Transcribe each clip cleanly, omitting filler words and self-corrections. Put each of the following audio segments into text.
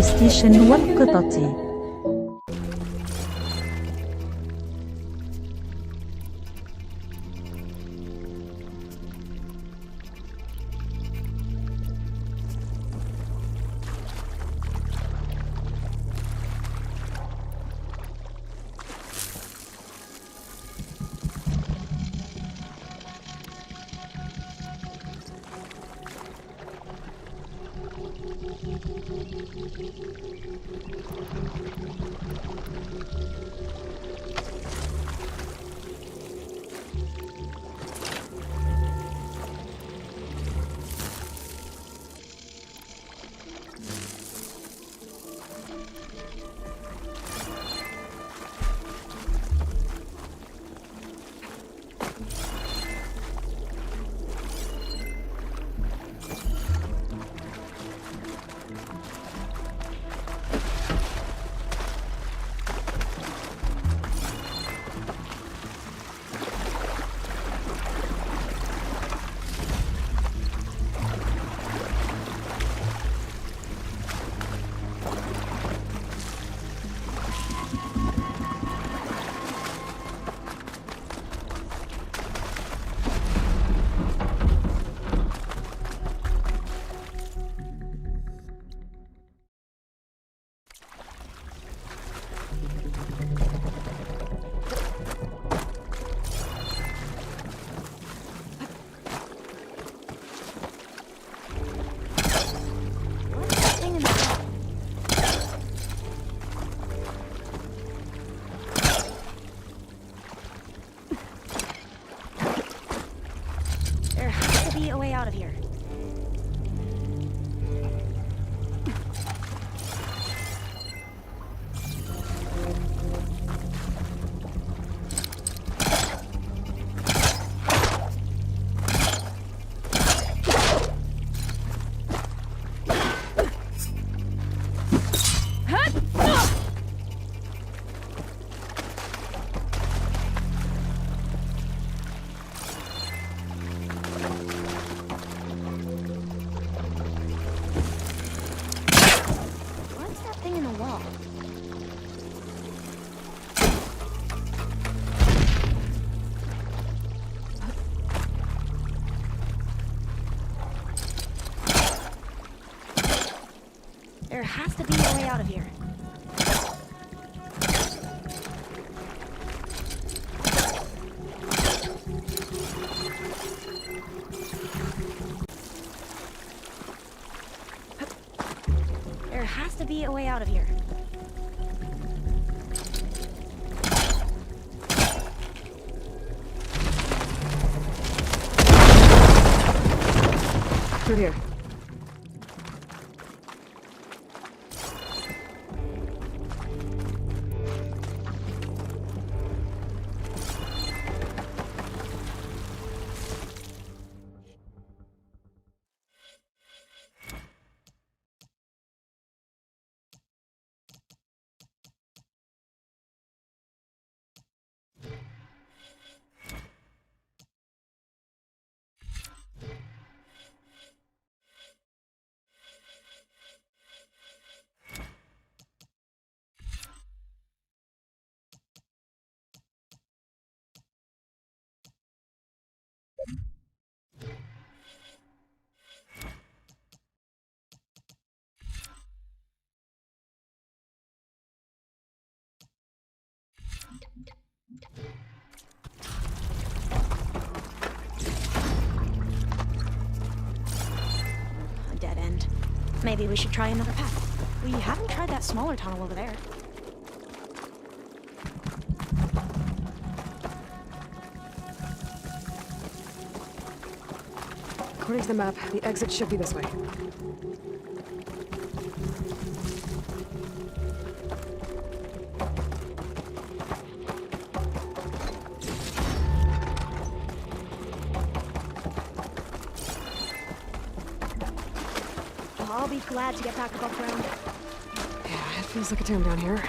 ستيشن والقطط. A way out of here. There has to be a way out of here. There has to be a way out of here. Through here. A dead end. Maybe we should try another path. We haven't tried that smaller tunnel over there. According to the map, the exit should be this way. I'll be glad to get back above ground. Yeah, it feels like a tomb down here.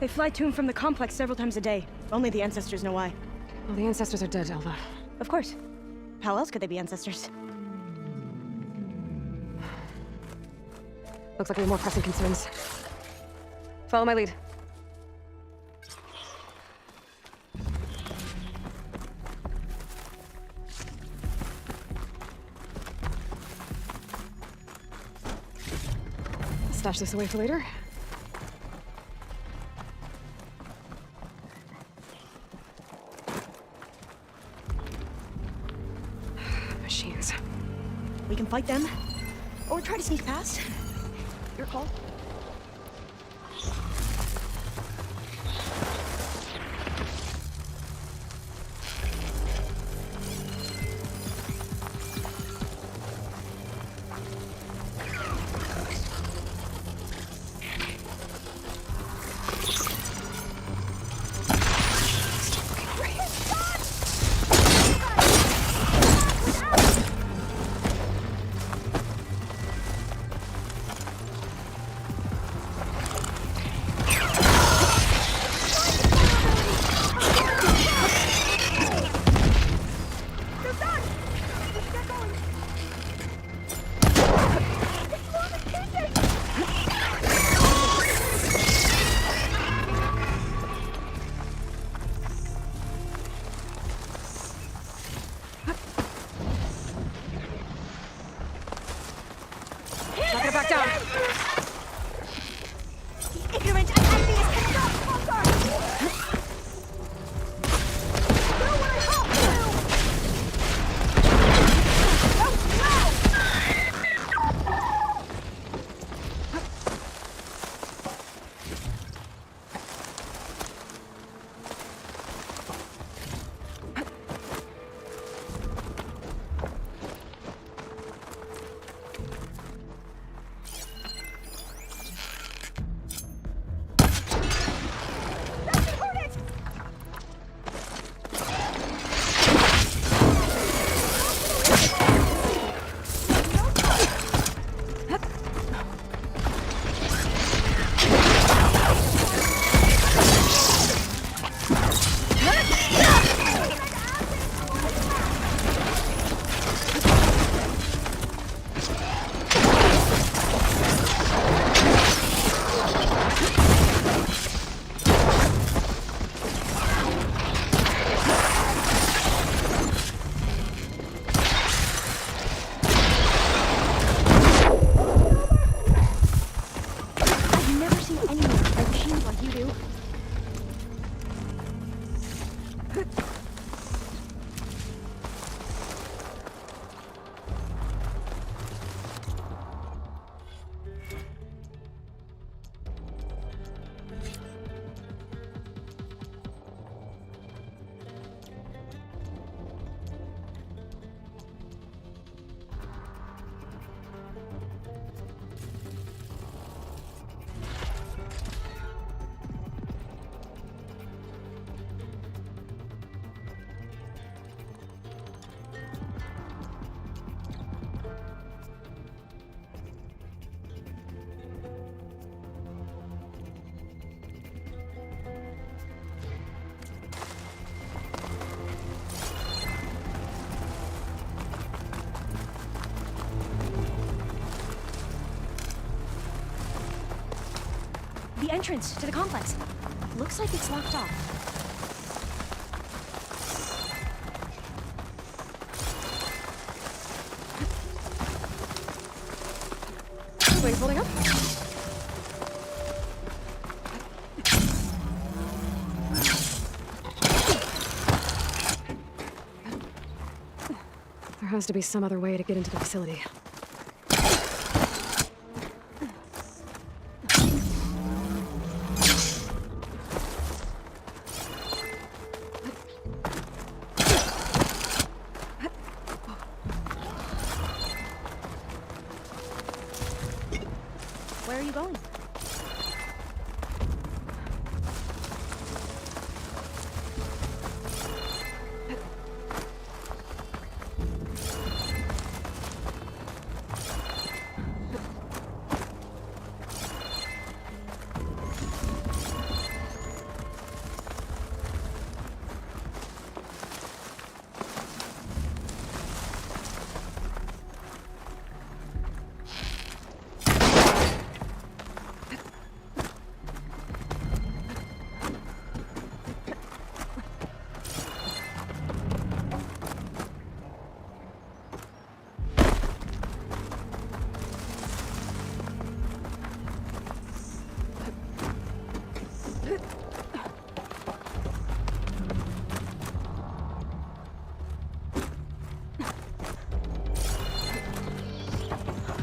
They fly to and from the complex several times a day. Only the ancestors know why. Well, the ancestors are dead, Alva. Of course. How else could they be ancestors? Looks like we have more pressing concerns. Follow my lead. Stash this away for later. Machines. We can fight them, or try to sneak past. Your call. Back down. Ignorant and envious cannot conquer! Do what I have to do! The entrance to the complex. Looks like it's locked off. Wait, holding up? There has to be some other way to get into the facility. Where are you going?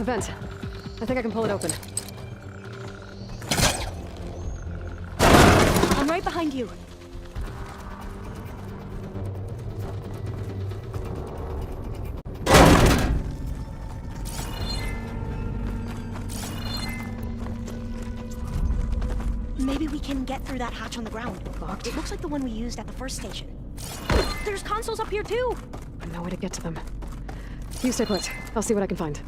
a vent. I think I can pull it open. I'm right behind you. Maybe we can get through that hatch on the ground. Locked. It looks like the one we used at the first station. There's consoles up here too! No way to get to them. You stay put. I'll see what I can find.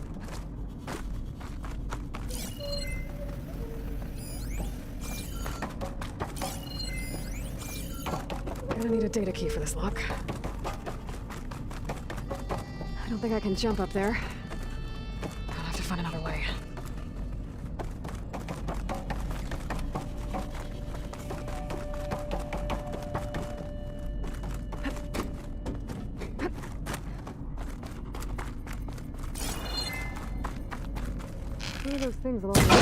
Gonna need a data key for this lock. I don't think I can jump up there. I'll have to find another way. What are those things along the way?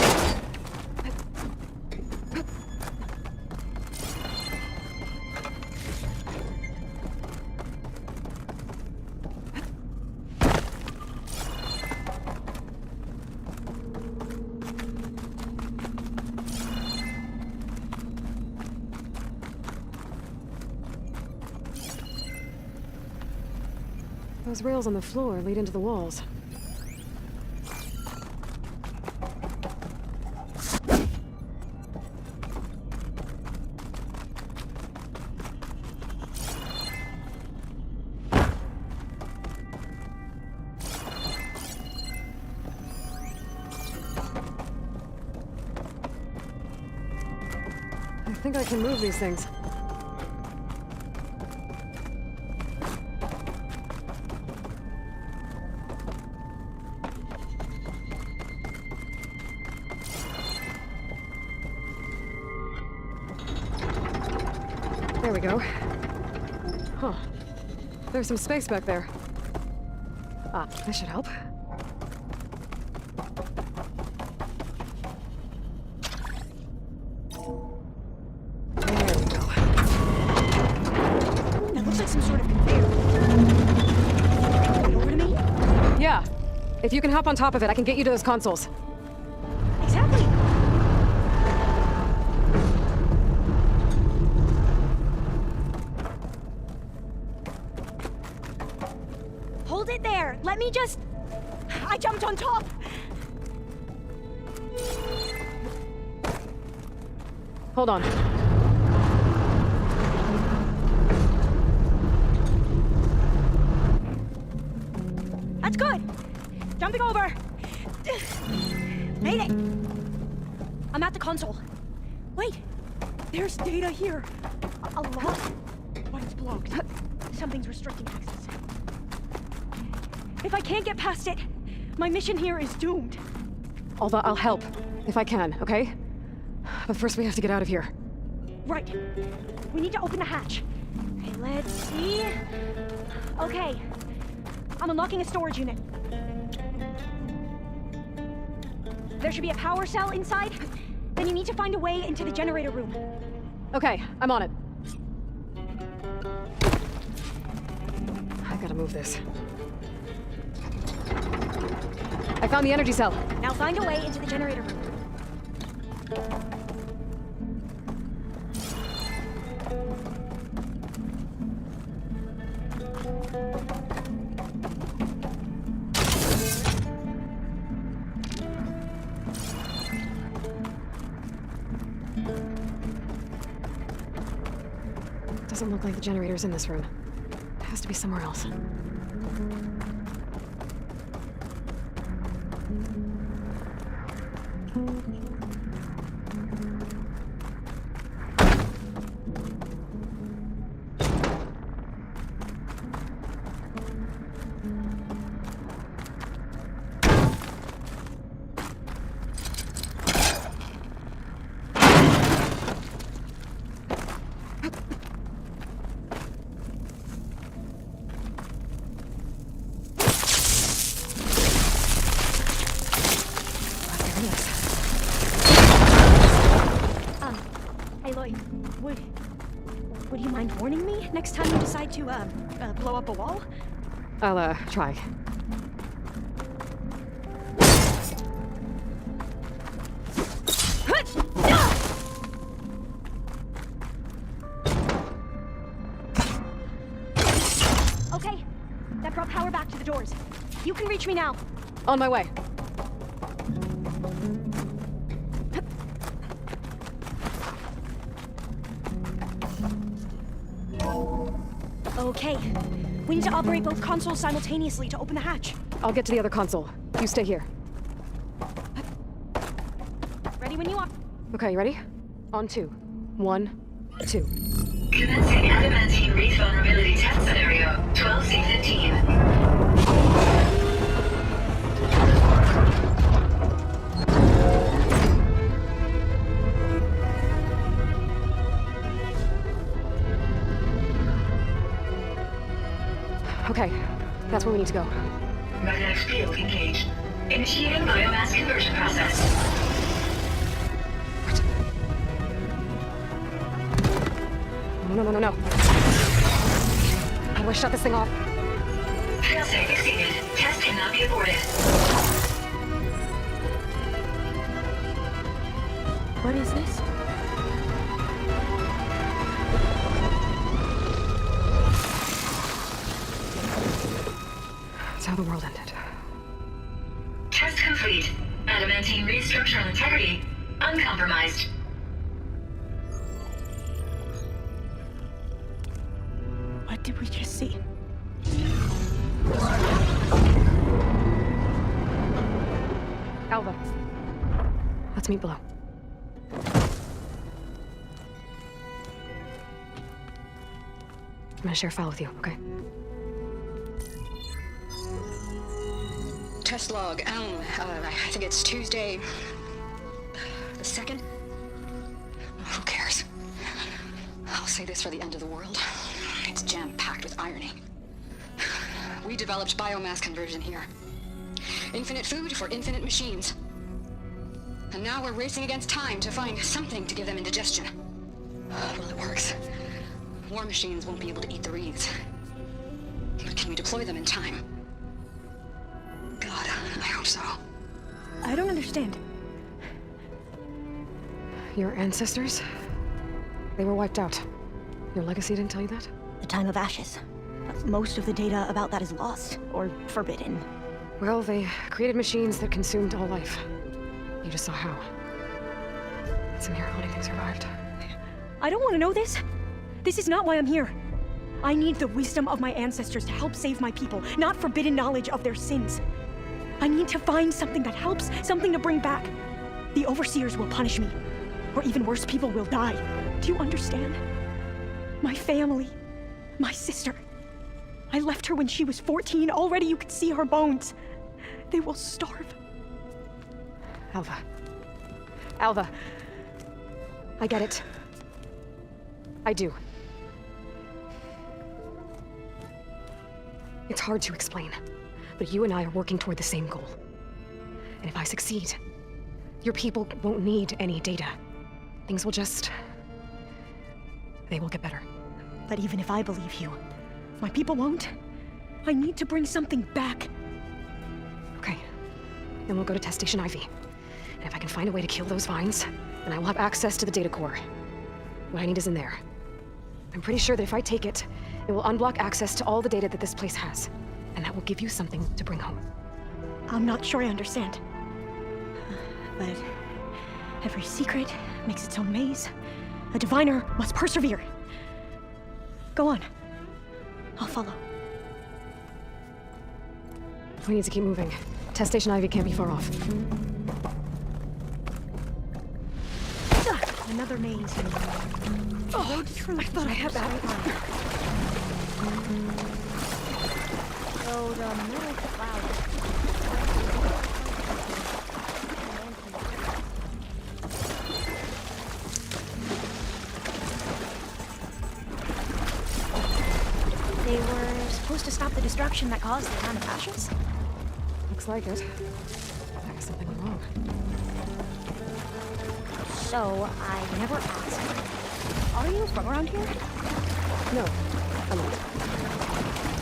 Those rails on the floor lead into the walls. I think I can move these things. There we go. Huh. There's some space back there. Ah, this should help. There we go. That looks like some sort of conveyor. Over to me? Yeah. If you can hop on top of it, I can get you to those consoles. Exactly. Hold it there. Let me just... I jumped on top. Hold on. That's good. Jumping over. Made it. I'm at the console. Wait. There's data here. A lot. But it's blocked. Something's restricting access. If I can't get past it, my mission here is doomed. Although I'll help, if I can, okay? But first we have to get out of here. Right. We need to open the hatch. Okay, let's see. Okay. I'm unlocking a storage unit. There should be a power cell inside. Then you need to find a way into the generator room. Okay, I'm on it. I gotta move this. I found the energy cell. Now find a way into the generator room. Doesn't look like the generator's in this room. It has to be somewhere else. Aloy, would you mind warning me next time you decide to, blow up a wall? I'll, try. That brought power back to the doors. You can reach me now. On my way. Okay. We need to operate both consoles simultaneously to open the hatch. I'll get to the other console. You stay here. Ready when you are. Okay, you ready? On 2. 1, 2. Commencing adamantine reef vulnerability test scenario 12C15. Okay, that's where we need to go. Magnetic field engaged. Initiating biomass conversion process. What? No. How do I shut this thing off? Failsafe exceeded. Test cannot be aborted. What is this? That's how the world ended. Test complete. Adamantine reef structural integrity uncompromised. What did we just see? Alva. Let's meet below. I'm gonna share a file with you, okay? Test log, I think it's Tuesday the 2nd? Who cares? I'll say this for the end of the world. It's jam-packed with irony. We developed biomass conversion here. Infinite food for infinite machines. And now we're racing against time to find something to give them indigestion. Well, it works. War machines won't be able to eat the wreaths. But can we deploy them in time? God, I hope so. I don't understand. Your ancestors? They were wiped out. Your legacy didn't tell you that? The time of ashes. Most of the data about that is lost or forbidden. Well, they created machines that consumed all life. You just saw how. It's a miracle anything survived. I don't want to know this. This is not why I'm here. I need the wisdom of my ancestors to help save my people, not forbidden knowledge of their sins. I need to find something that helps, something to bring back. The overseers will punish me. Or even worse, people will die. Do you understand? My family, my sister. I left her when she was 14. Already you could see her bones. They will starve. Alva. Alva. I get it. I do. It's hard to explain, but you and I are working toward the same goal. And if I succeed, your people won't need any data. Things will just... they will get better. But even if I believe you, my people won't. I need to bring something back. Okay. Then we'll go to Test Station Ivy. And if I can find a way to kill those vines, then I will have access to the data core. What I need is in there. I'm pretty sure that if I take it, it will unblock access to all the data that this place has. And that will give you something to bring home. I'm not sure I understand. But every secret makes its own maze. A diviner must persevere. Go on. I'll follow. We need to keep moving. Test Station Ivy can't be far off. Another maze. Oh, I thought I had that. So the middle cloud. They were supposed to stop the destruction that caused the amount of ashes? Looks like it. I guess something went wrong. So, I never asked. Are you from around here? No, I'm not.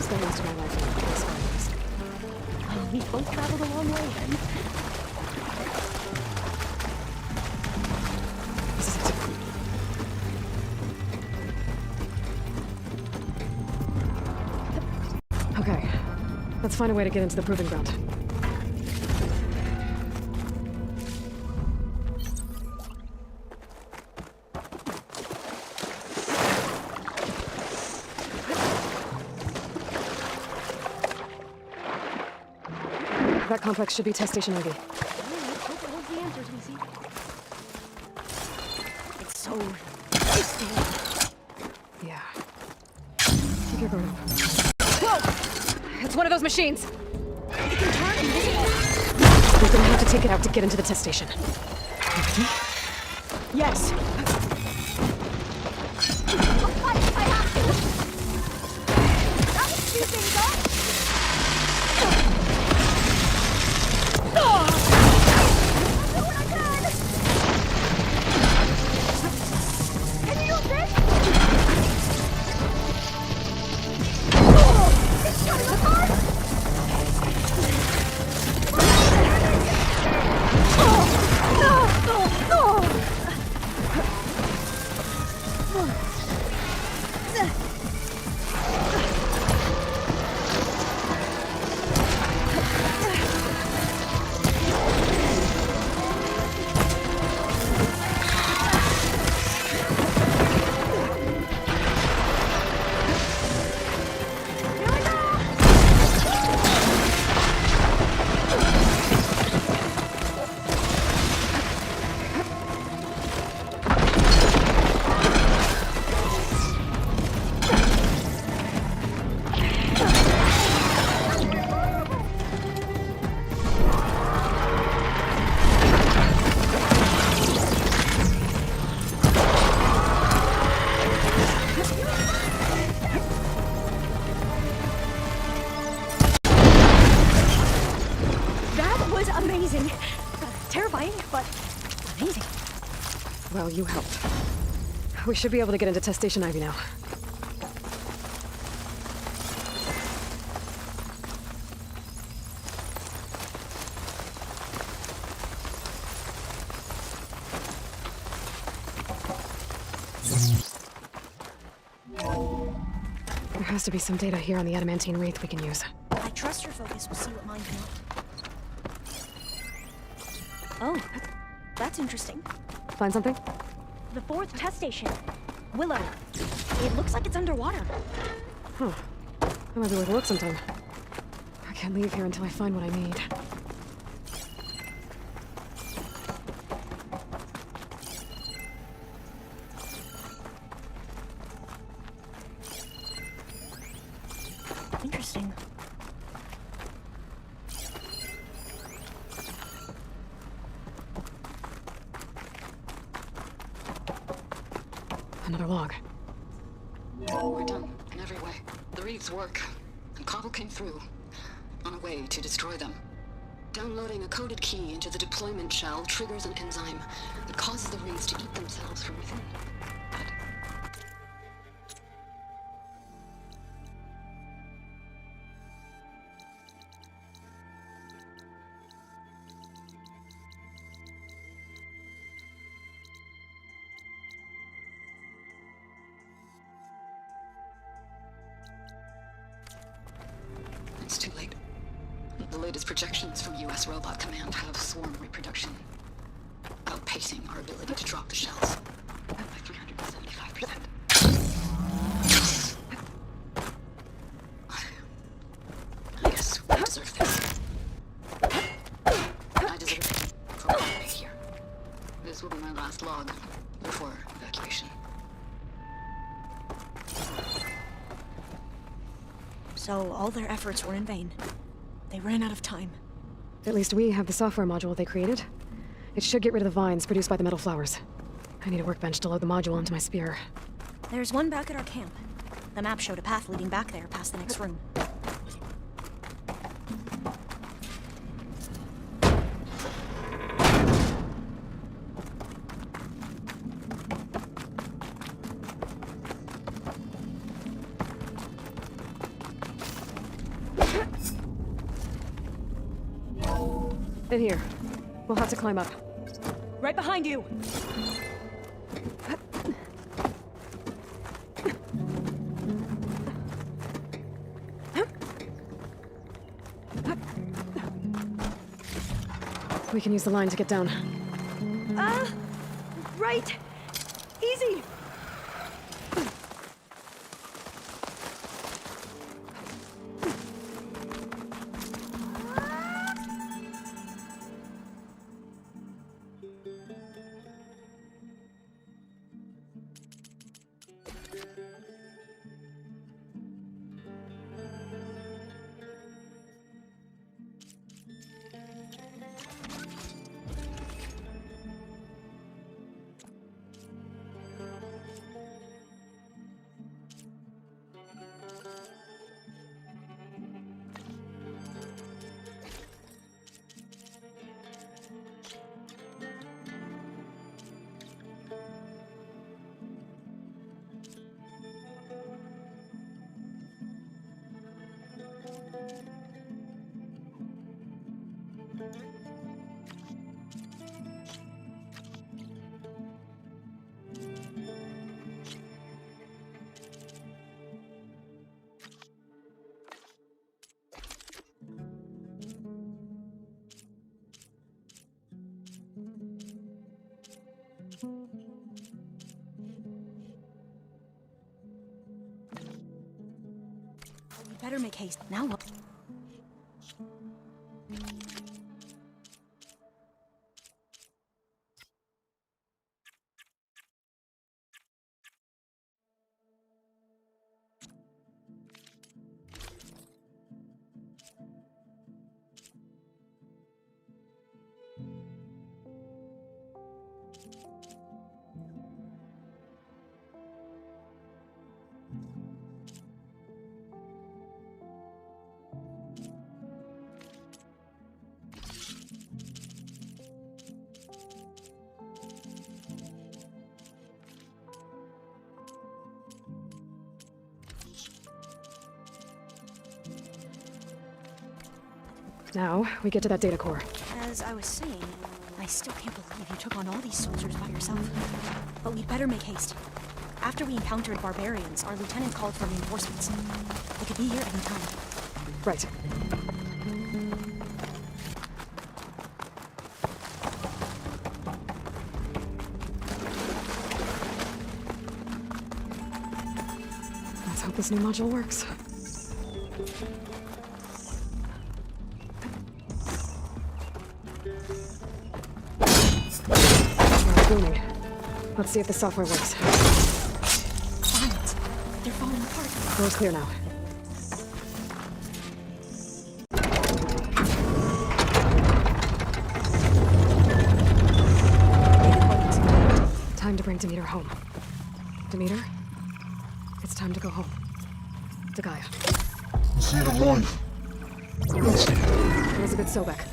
Spent most of my life in this forest. Oh, we both traveled a long way then. This is it. Okay. Let's find a way to get into the proving ground. That complex should be test station Ivy. Hope it holds the answers we seek. It's so tasty. Yeah. Keep your guard up. Whoa! It's one of those machines! It can turn invisible. We're gonna have to take it out to get into the test station. Yes! I have to. That was stupid, though. Amazing. Terrifying, but amazing. Well, you helped. We should be able to get into test station Ivy now. There has to be some data here on the adamantine wreath we can use. I trust your focus will see what mine cannot. Oh, that's interesting. Find something? The 4th test station. Willow. It looks like it's underwater. Huh. That might be worth a look sometime. I can't leave here until I find what I need. Interesting. Another log. We're done, in every way. The reeds work, and Cobble came through, on a way to destroy them. Downloading a coded key into the deployment shell triggers an enzyme that causes the reeds to eat themselves from within. It's too late. The latest projections from U.S. Robot Command have swarm reproduction, outpacing our ability to drop the shells by 375%. I guess we deserve this. I deserve it for what I make here. This will be my last log before evacuation. So all their efforts were in vain. They ran out of time. At least we have the software module they created. It should get rid of the vines produced by the metal flowers. I need a workbench to load the module onto my spear. There's one back at our camp. The map showed a path leading back there past the next room. In here. We'll have to climb up. Right behind you! We can use the line to get down. Right. Easy. We better make haste. Now what? Now, we get to that data core. As I was saying, I still can't believe you took on all these soldiers by yourself. But we'd better make haste. After we encountered barbarians, our lieutenant called for reinforcements. They could be here any time. Right. Let's hope this new module works. Booming. Let's see if the software works. Vines! They're falling apart. Floor's clear now. Time to bring Demeter home. Demeter? It's time to go home. To Gaia. Zero one. Elizabeth Sobek.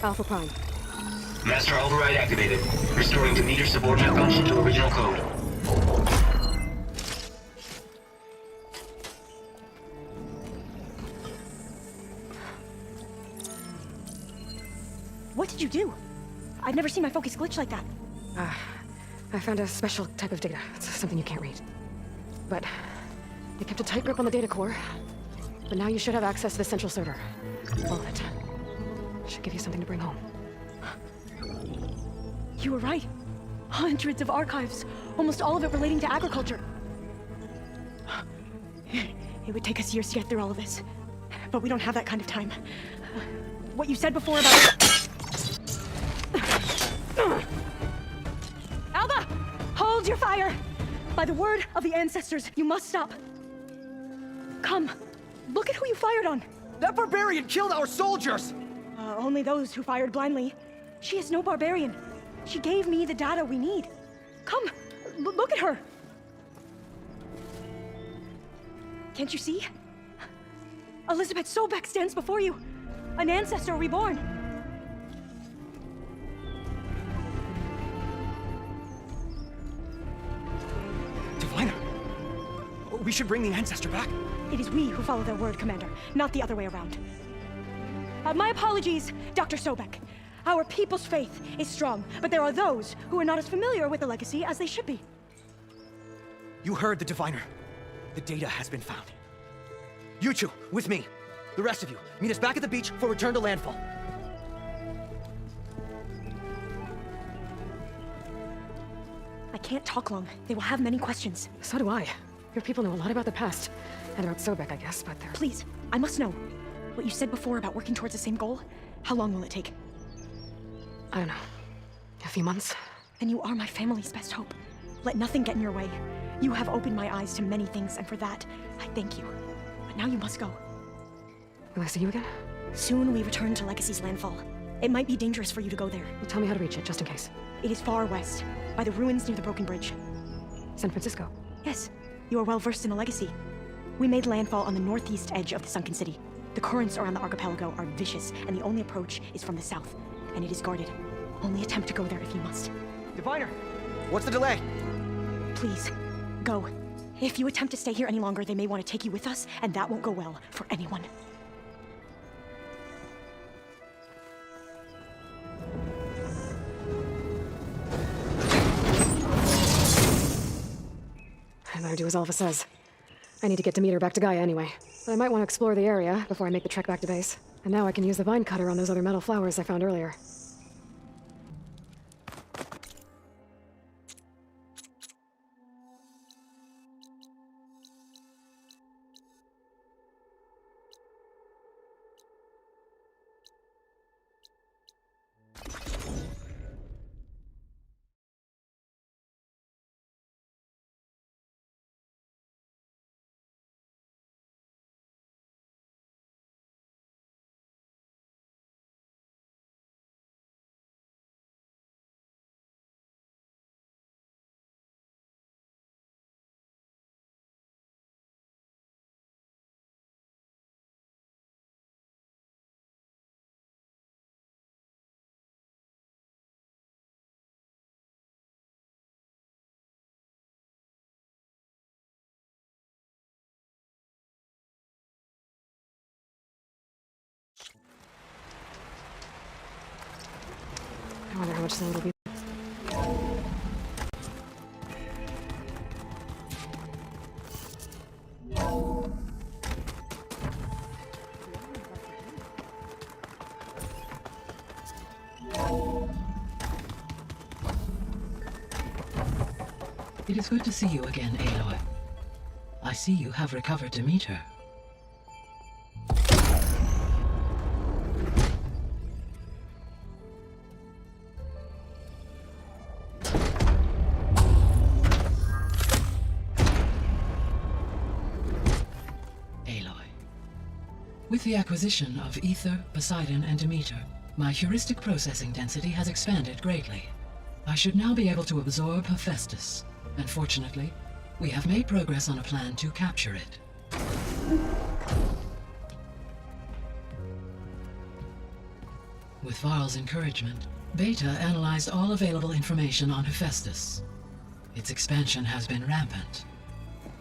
Alpha Prime. Master override activated. Restoring Demeter's subordinate function to original code. What did you do? I've never seen my focus glitch like that. I found a special type of data. It's something you can't read. But it kept a tight grip on the data core. But now you should have access to the central server. All of it. Should give you something to bring home. You were right. Hundreds of archives. Almost all of it relating to agriculture. It would take us years to get through all of this. But we don't have that kind of time. What you said before about... Alba! Hold your fire! By the word of the ancestors, you must stop. Come. Look at who you fired on. That barbarian killed our soldiers! Only those who fired blindly. She is no barbarian. She gave me the data we need. Come, look at her. Can't you see? Elizabeth Sobek stands before you. An ancestor reborn. Diviner, we should bring the ancestor back. It is we who follow their word, Commander, not the other way around. My apologies, Dr. Sobek. Our people's faith is strong, but there are those who are not as familiar with the legacy as they should be. You heard the diviner. The data has been found. You two, with me. The rest of you, meet us back at the beach for return to landfall. I can't talk long. They will have many questions. So do I. Your people know a lot about the past. And about Sobek, I guess, but they're... Please, I must know. What you said before about working towards the same goal? How long will it take? I don't know. A few months? Then you are my family's best hope. Let nothing get in your way. You have opened my eyes to many things, and for that, I thank you. But now you must go. Will I see you again? Soon we return to Legacy's landfall. It might be dangerous for you to go there. Well, tell me how to reach it, just in case. It is far west, by the ruins near the Broken Bridge. San Francisco? Yes, you are well versed in the Legacy. We made landfall on the northeast edge of the sunken city. The currents around the archipelago are vicious, and the only approach is from the south, and it is guarded. Only attempt to go there if you must. Diviner! What's the delay? Please, go. If you attempt to stay here any longer, they may want to take you with us, and that won't go well for anyone. I better do as Alpha says. I need to get Demeter back to Gaia anyway. But I might want to explore the area before I make the trek back to base. And now I can use the vine cutter on those other metal flowers I found earlier. I wonder how much sun it'll be. It is good to see you again, Aloy. I see you have recovered Demeter. With the acquisition of Ether, Poseidon, and Demeter, my heuristic processing density has expanded greatly. I should now be able to absorb Hephaestus, and fortunately, we have made progress on a plan to capture it. With Varl's encouragement, Beta analyzed all available information on Hephaestus. Its expansion has been rampant.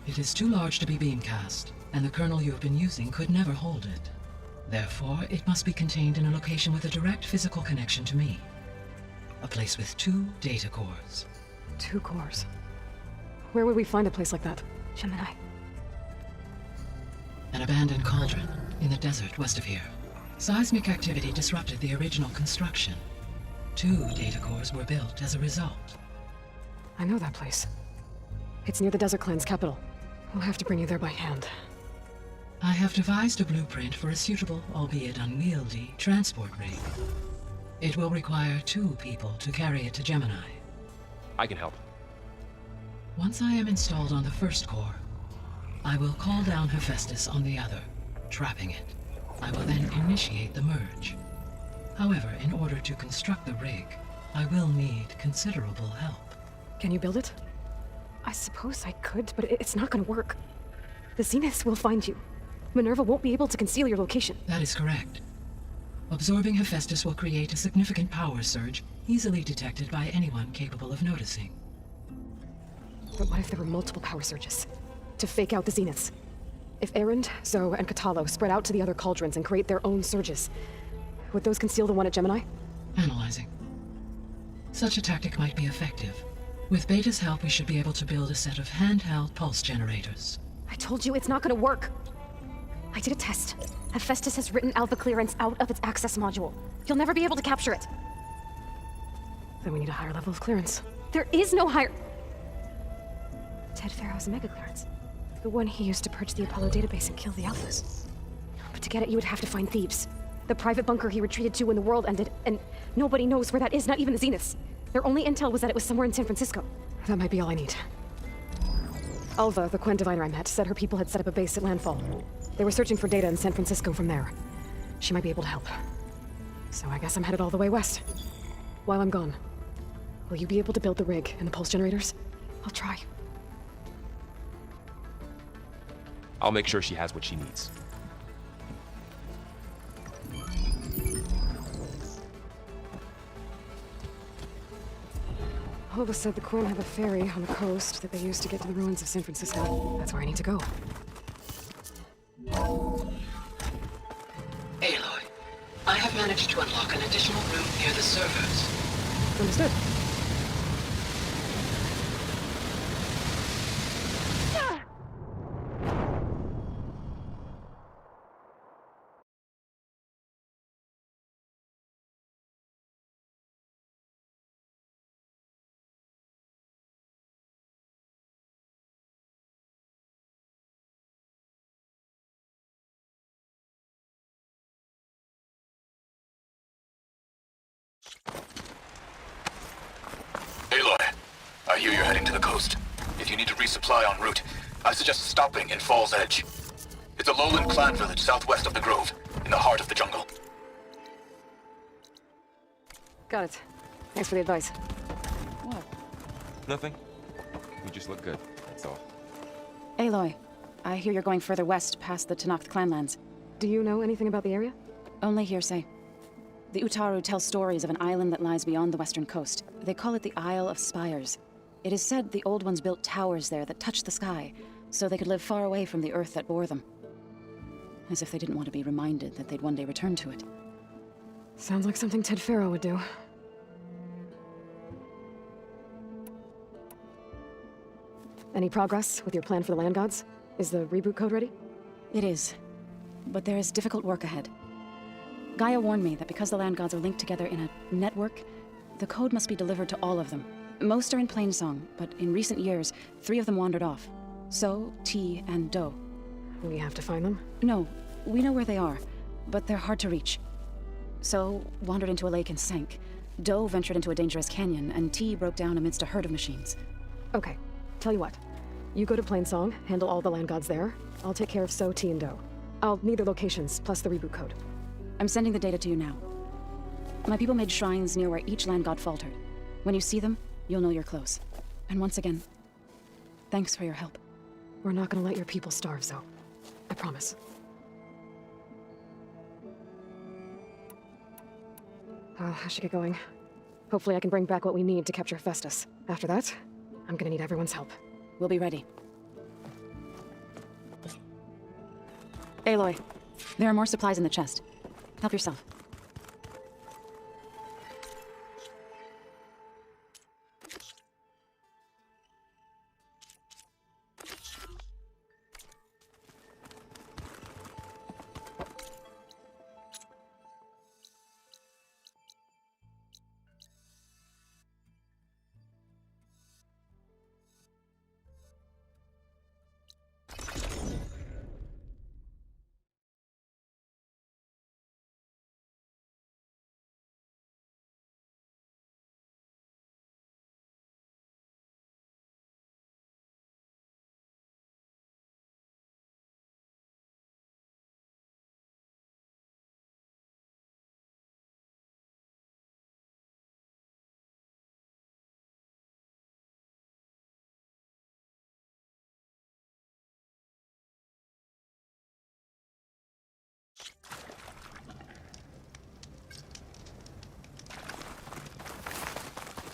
It is too large to be beamcast, and the kernel you've been using could never hold it. Therefore, it must be contained in a location with a direct physical connection to me. A place with 2 data cores. 2 cores? Where would we find a place like that? Gemini. An abandoned cauldron in the desert west of here. Seismic activity disrupted the original construction. 2 data cores were built as a result. I know that place. It's near the Desert Clan's capital. We'll have to bring you there by hand. I have devised a blueprint for a suitable, albeit unwieldy, transport rig. It will require 2 people to carry it to Gemini. I can help. Once I am installed on the first core, I will call down Hephaestus on the other, trapping it. I will then initiate the merge. However, in order to construct the rig, I will need considerable help. Can you build it? I suppose I could, but it's not gonna work. The Zeniths will find you. Minerva won't be able to conceal your location. That is correct. Absorbing Hephaestus will create a significant power surge, easily detected by anyone capable of noticing. But what if there were multiple power surges? To fake out the Zeniths? If Erend, Zoe, and Katalo spread out to the other cauldrons and create their own surges, would those conceal the one at Gemini? Analyzing. Such a tactic might be effective. With Beta's help, we should be able to build a set of handheld pulse generators. I told you it's not gonna work. I did a test. Hephaestus has written Alpha clearance out of its access module. You'll never be able to capture it. Then we need a higher level of clearance. There is no higher... Ted Farrow's mega clearance. The one he used to purge the Apollo database and kill the Alphas. But to get it, you would have to find Thebes. The private bunker he retreated to when the world ended, and nobody knows where that is, not even the Zeniths. Their only intel was that it was somewhere in San Francisco. That might be all I need. Alva, the Quen diviner I met, said her people had set up a base at Landfall. They were searching for data in San Francisco from there. She might be able to help. So I guess I'm headed all the way west. While I'm gone, will you be able to build the rig and the pulse generators? I'll try. I'll make sure she has what she needs. Alva said the Quen have a ferry on the coast that they use to get to the ruins of San Francisco. That's where I need to go. Aloy, I have managed to unlock an additional room near the servers. Understood. Aloy, I hear you're heading to the coast. If you need to resupply en route, I suggest stopping in Fall's Edge. It's a lowland clan village southwest of the Grove, in the heart of the jungle. Got it. Thanks for the advice. What? Nothing. You just look good, that's all. Aloy, I hear you're going further west past the Tenakth clanlands. Do you know anything about the area? Only hearsay. The Utaru tell stories of an island that lies beyond the western coast. They call it the Isle of Spires. It is said the Old Ones built towers there that touched the sky, so they could live far away from the earth that bore them. As if they didn't want to be reminded that they'd one day return to it. Sounds like something Ted Farrow would do. Any progress with your plan for the land gods? Is the reboot code ready? It is. But there is difficult work ahead. Gaia warned me that because the land gods are linked together in a network, the code must be delivered to all of them. Most are in Plainsong, but in recent years, 3 of them wandered off. So, T, and Do. We have to find them? No, we know where they are, but they're hard to reach. So, wandered into a lake and sank. Do ventured into a dangerous canyon, and T broke down amidst a herd of machines. Okay, tell you what. You go to Plainsong, handle all the land gods there. I'll take care of So, T, and Do. I'll need their locations, plus the reboot code. I'm sending the data to you now. My people made shrines near where each land god faltered. When you see them, you'll know you're close. And once again, thanks for your help. We're not gonna let your people starve, Zoe. I promise. I should get going. Hopefully I can bring back what we need to capture Festus. After that, I'm gonna need everyone's help. We'll be ready. Aloy, there are more supplies in the chest. Help yourself.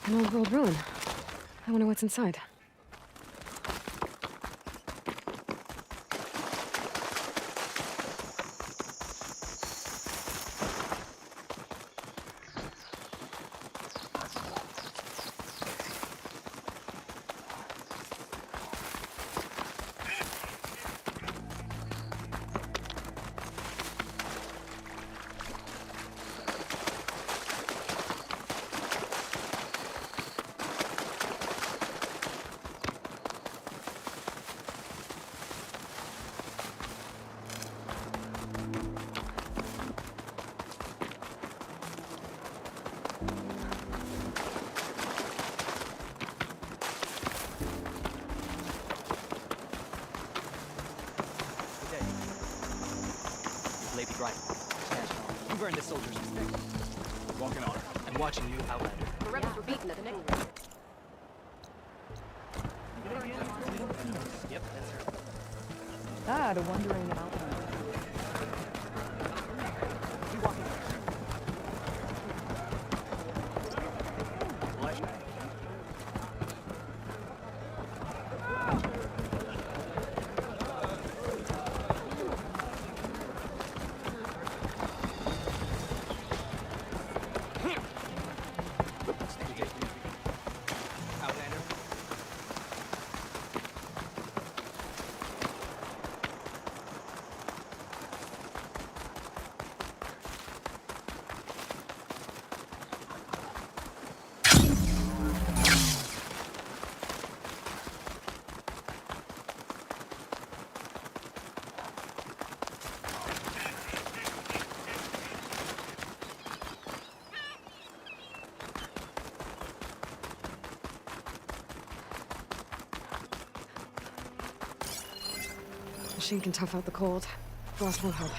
An old world ruin. I wonder what's inside. You've earned the soldier's respect. Walking on. I'm watching you, Outlander. The rebels were beaten at the neck. Yep, that's her. Ah, the wandering outlander. Machine can tough out the cold. Frost won't help.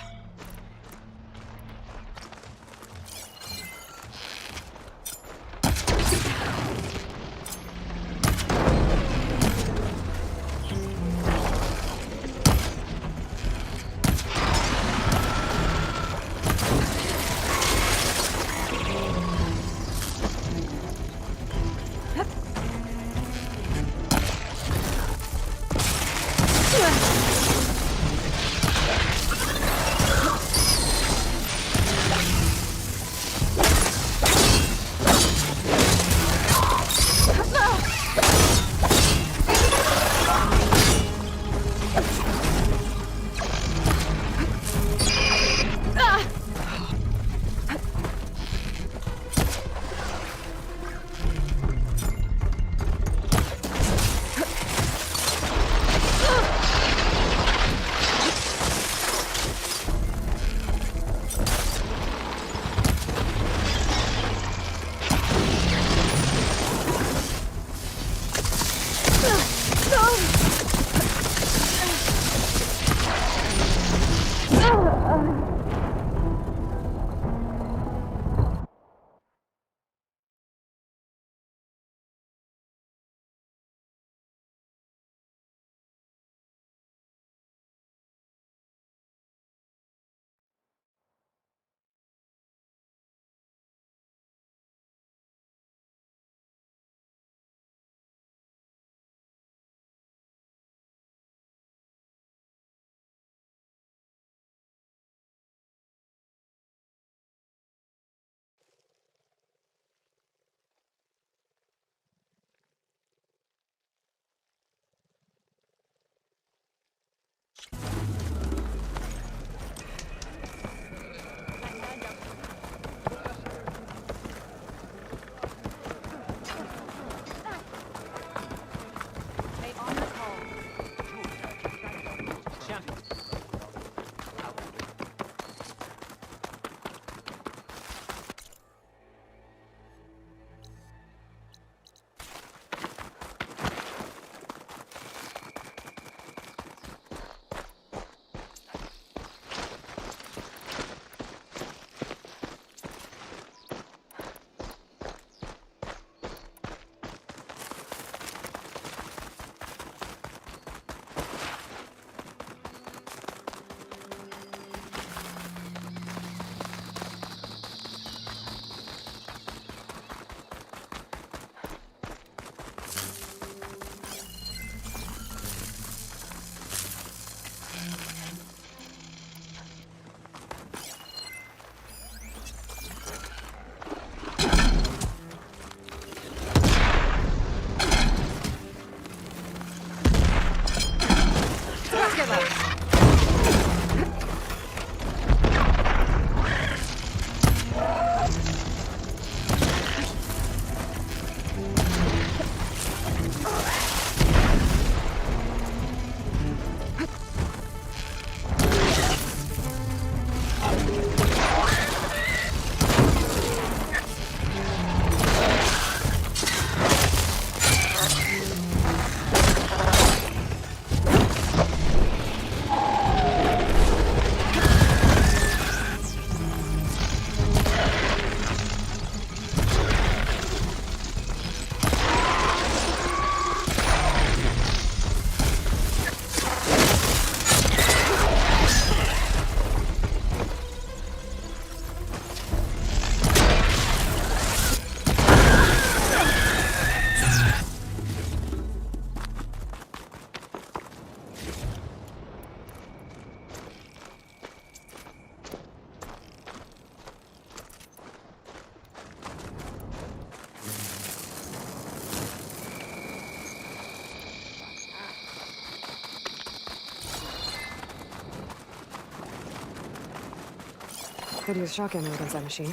could use shock ammo against that machine.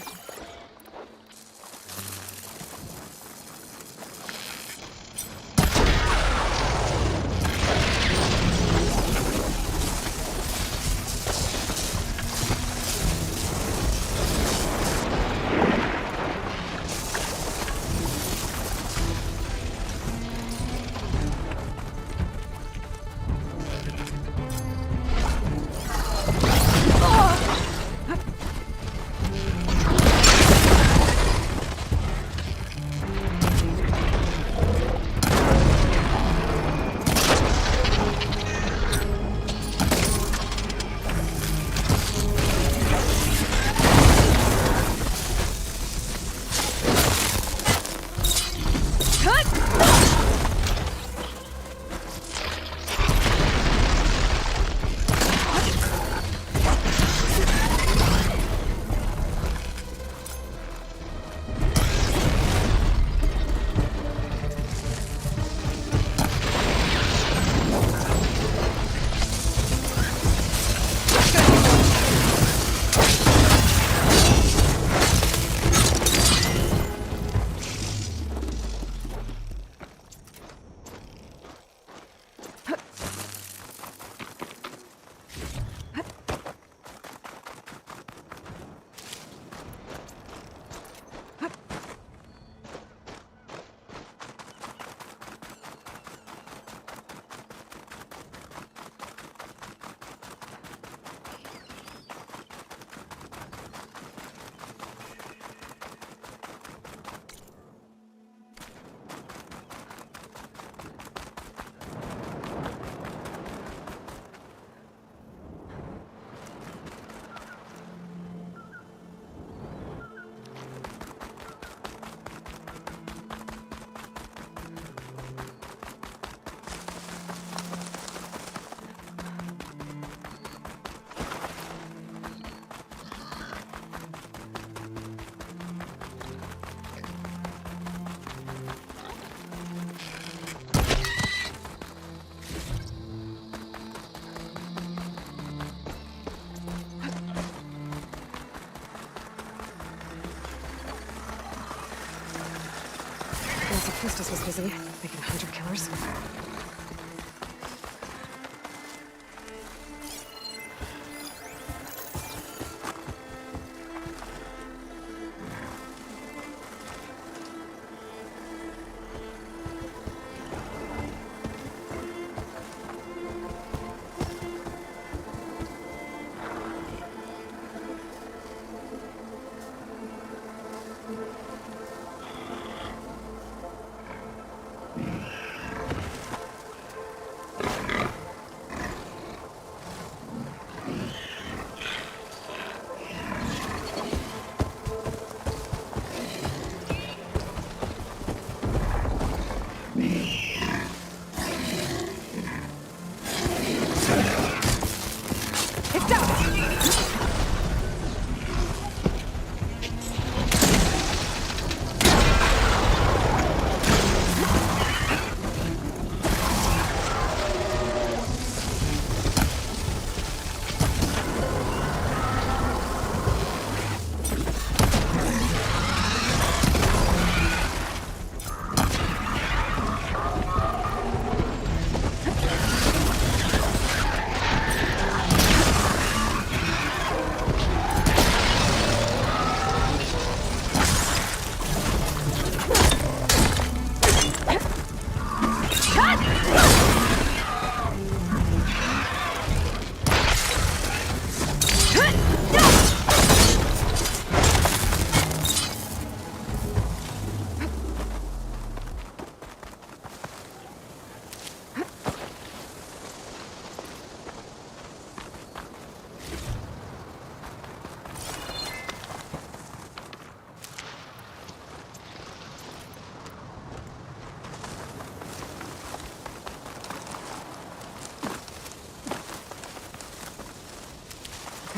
Hostess was busy, making 100 killers.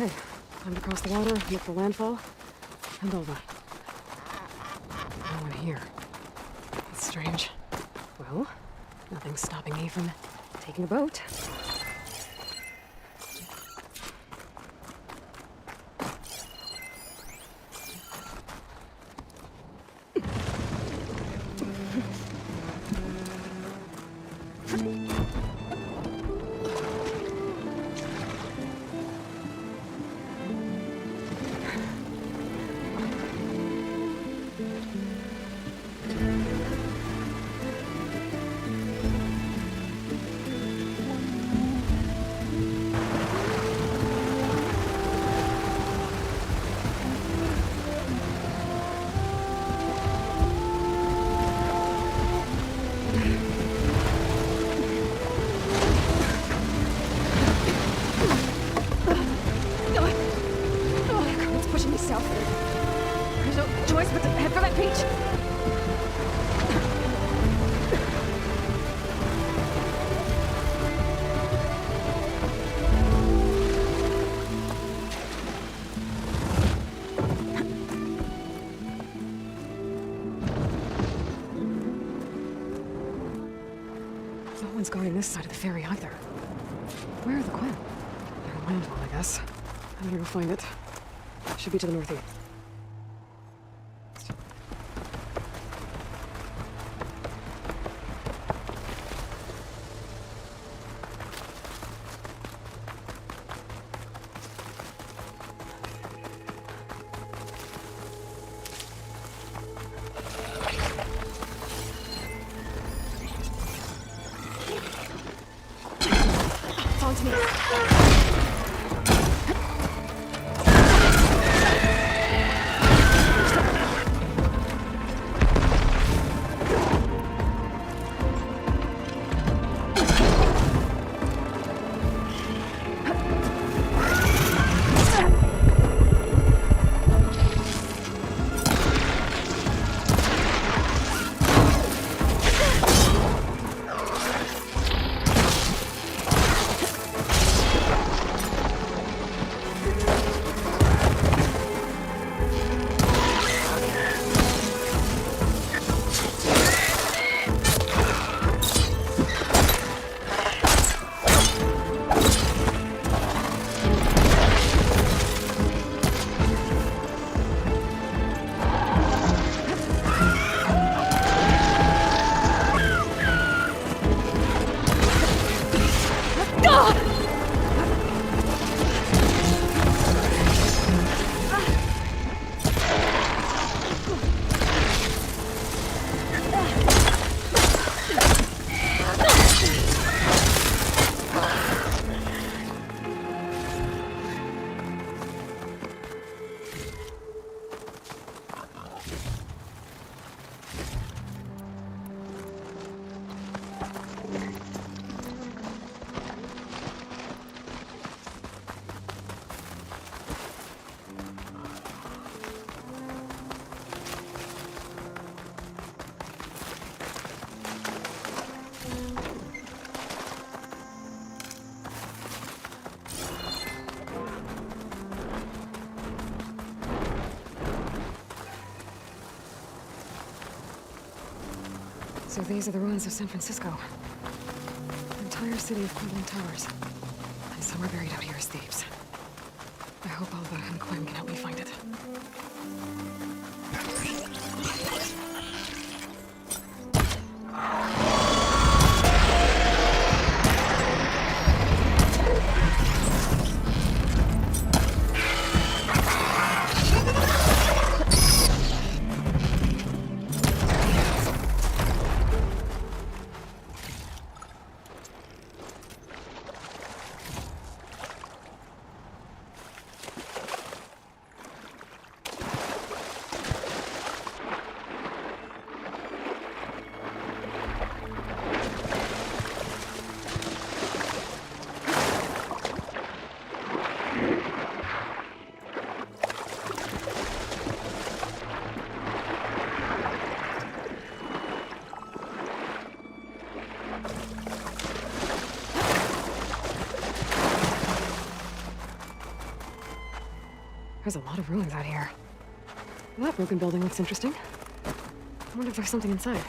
Okay, time to cross the water, look for landfall, and over. No one here. That's strange. Well, nothing's stopping me from taking a boat. south. There's no choice but to head for that beach. No one's guarding this side of the ferry either. Where are the Quinn? They're a landfall, I guess. I'm gonna go find it. Should be to the northeast. It's on to me. So these are the ruins of San Francisco. The entire city of crumbling towers. And some are buried out here as thieves. I hope Alba and Quinn can help me find it. There's a lot of ruins out here. Well, that broken building looks interesting. I wonder if there's something inside.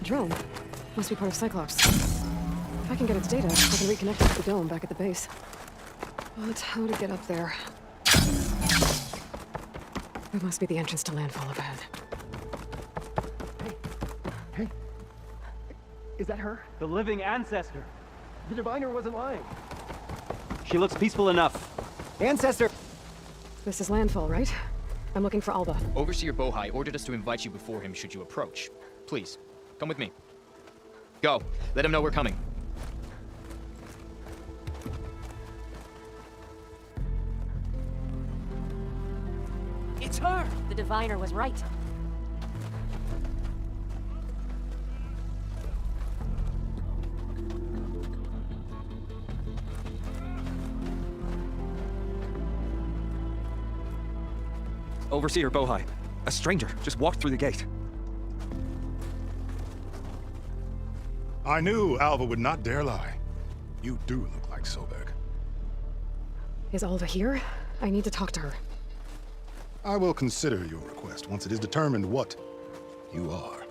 drone. Must be part of Cyclops. If I can get its data, I can reconnect it to the dome back at the base. But how to get up there? It must be the entrance to landfall up ahead. Hey. Is that her? The living ancestor. The diviner wasn't lying. She looks peaceful enough. Ancestor! This is landfall, right? I'm looking for Alba. Overseer Bohai ordered us to invite you before him should you approach. Please, come with me. Go. Let him know we're coming. It's her! The diviner was right. Overseer Bohai. A stranger just walked through the gate. I knew Alva would not dare lie. You do look like Sobek. Is Alva here? I need to talk to her. I will consider your request once it is determined what you are.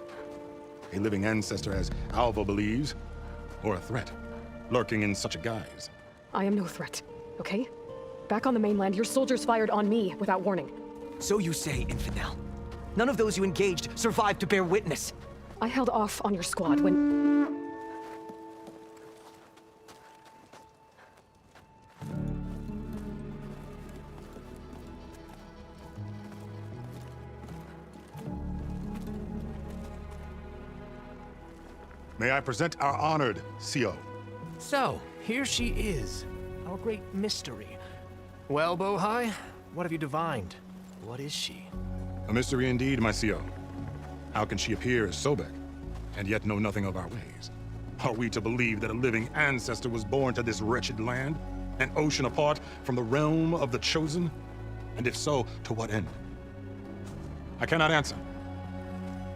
A living ancestor as Alva believes, or a threat, lurking in such a guise. I am no threat, okay? Back on the mainland, your soldiers fired on me without warning. So you say, infidel. None of those you engaged survived to bear witness. I held off on your squad when... May I present our honored CO? So, here she is, our great mystery. Well, Bohai, what have you divined? What is she? A mystery indeed, my CO. How can she appear as Sobek, and yet know nothing of our ways? Are we to believe that a living ancestor was born to this wretched land, an ocean apart from the realm of the Chosen? And if so, to what end? I cannot answer.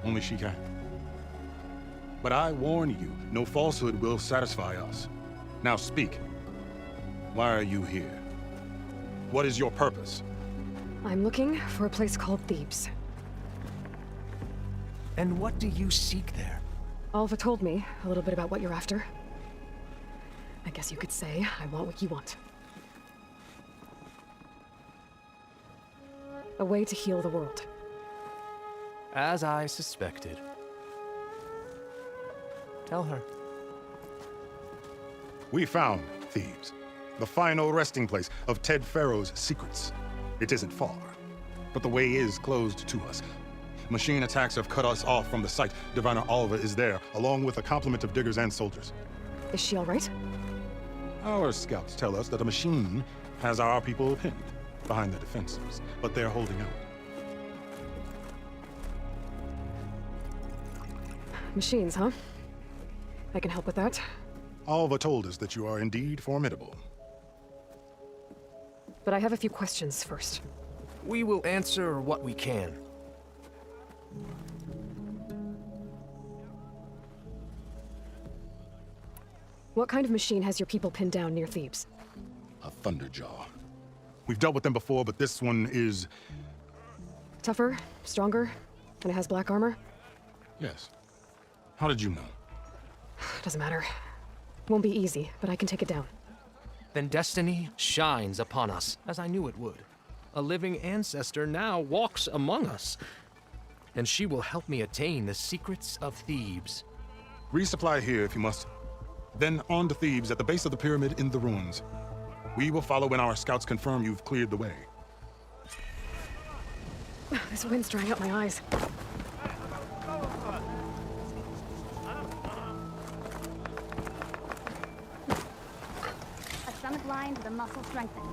Only she can. But I warn you, no falsehood will satisfy us. Now speak. Why are you here? What is your purpose? I'm looking for a place called Thebes. And what do you seek there? Alva told me a little bit about what you're after. I guess you could say I want what you want. A way to heal the world. As I suspected. Tell her. We found Thebes, the final resting place of Ted Pharaoh's secrets. It isn't far, but the way is closed to us. Machine attacks have cut us off from the site. Diviner Alva is there, along with a complement of diggers and soldiers. Is she all right? Our scouts tell us that a machine has our people pinned behind the defenses, but they're holding out. Machines, huh? I can help with that. Alva told us that you are indeed formidable. But I have a few questions first. We will answer what we can. What kind of machine has your people pinned down near Thebes? A Thunderjaw. We've dealt with them before, but this one is... Tougher, stronger, and it has black armor? Yes. How did you know? Doesn't matter. Won't be easy, but I can take it down. Then destiny shines upon us, as I knew it would. A living ancestor now walks among us. And she will help me attain the secrets of Thebes. Resupply here if you must. Then on to Thebes at the base of the pyramid in the ruins. We will follow when our scouts confirm you've cleared the way. This wind's drying out my eyes. A stomach line to the muscle strengthened.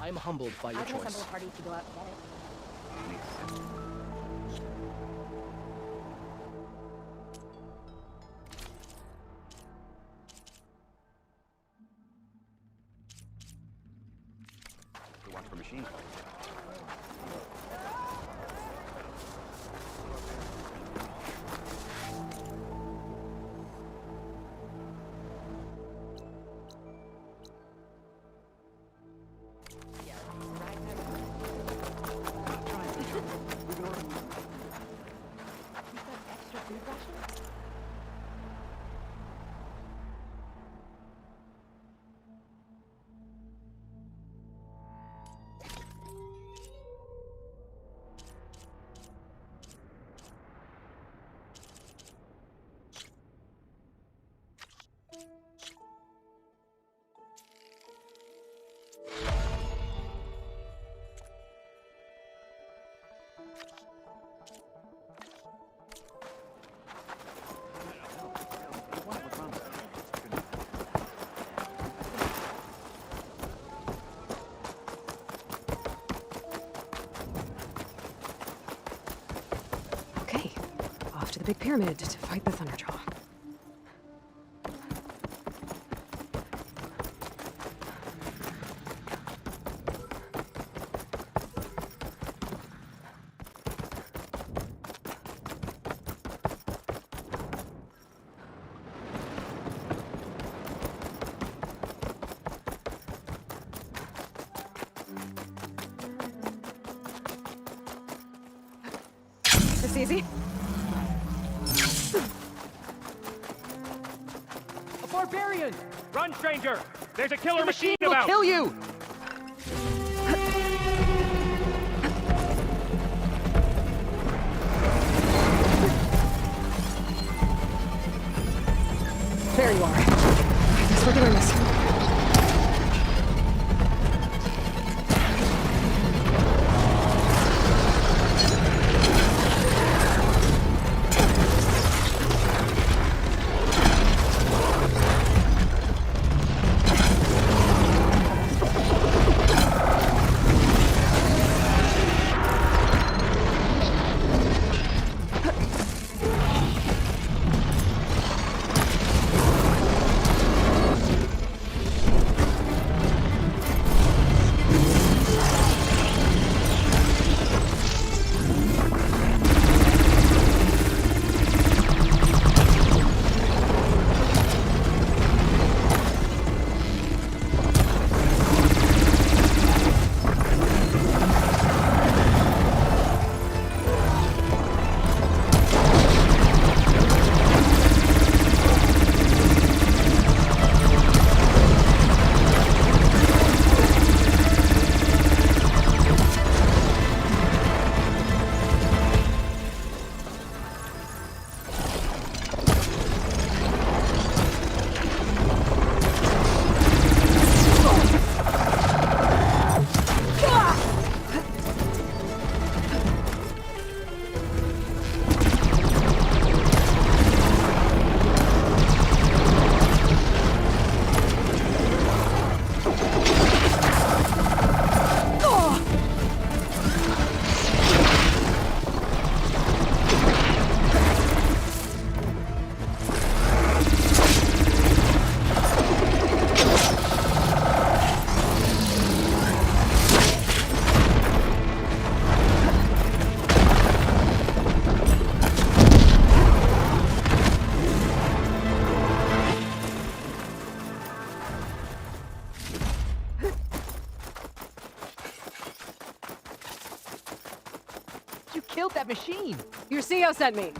I am humbled by your I can choice. assemble a party to go out and get it. Makes sense. The one for machine. Okay, off to the big pyramid to fight the Thunderjaw. This easy? A barbarian! Run, stranger! There's a killer The machine will about! kill you! There you are. I guess we're doing this. You killed that machine! Your CO sent me.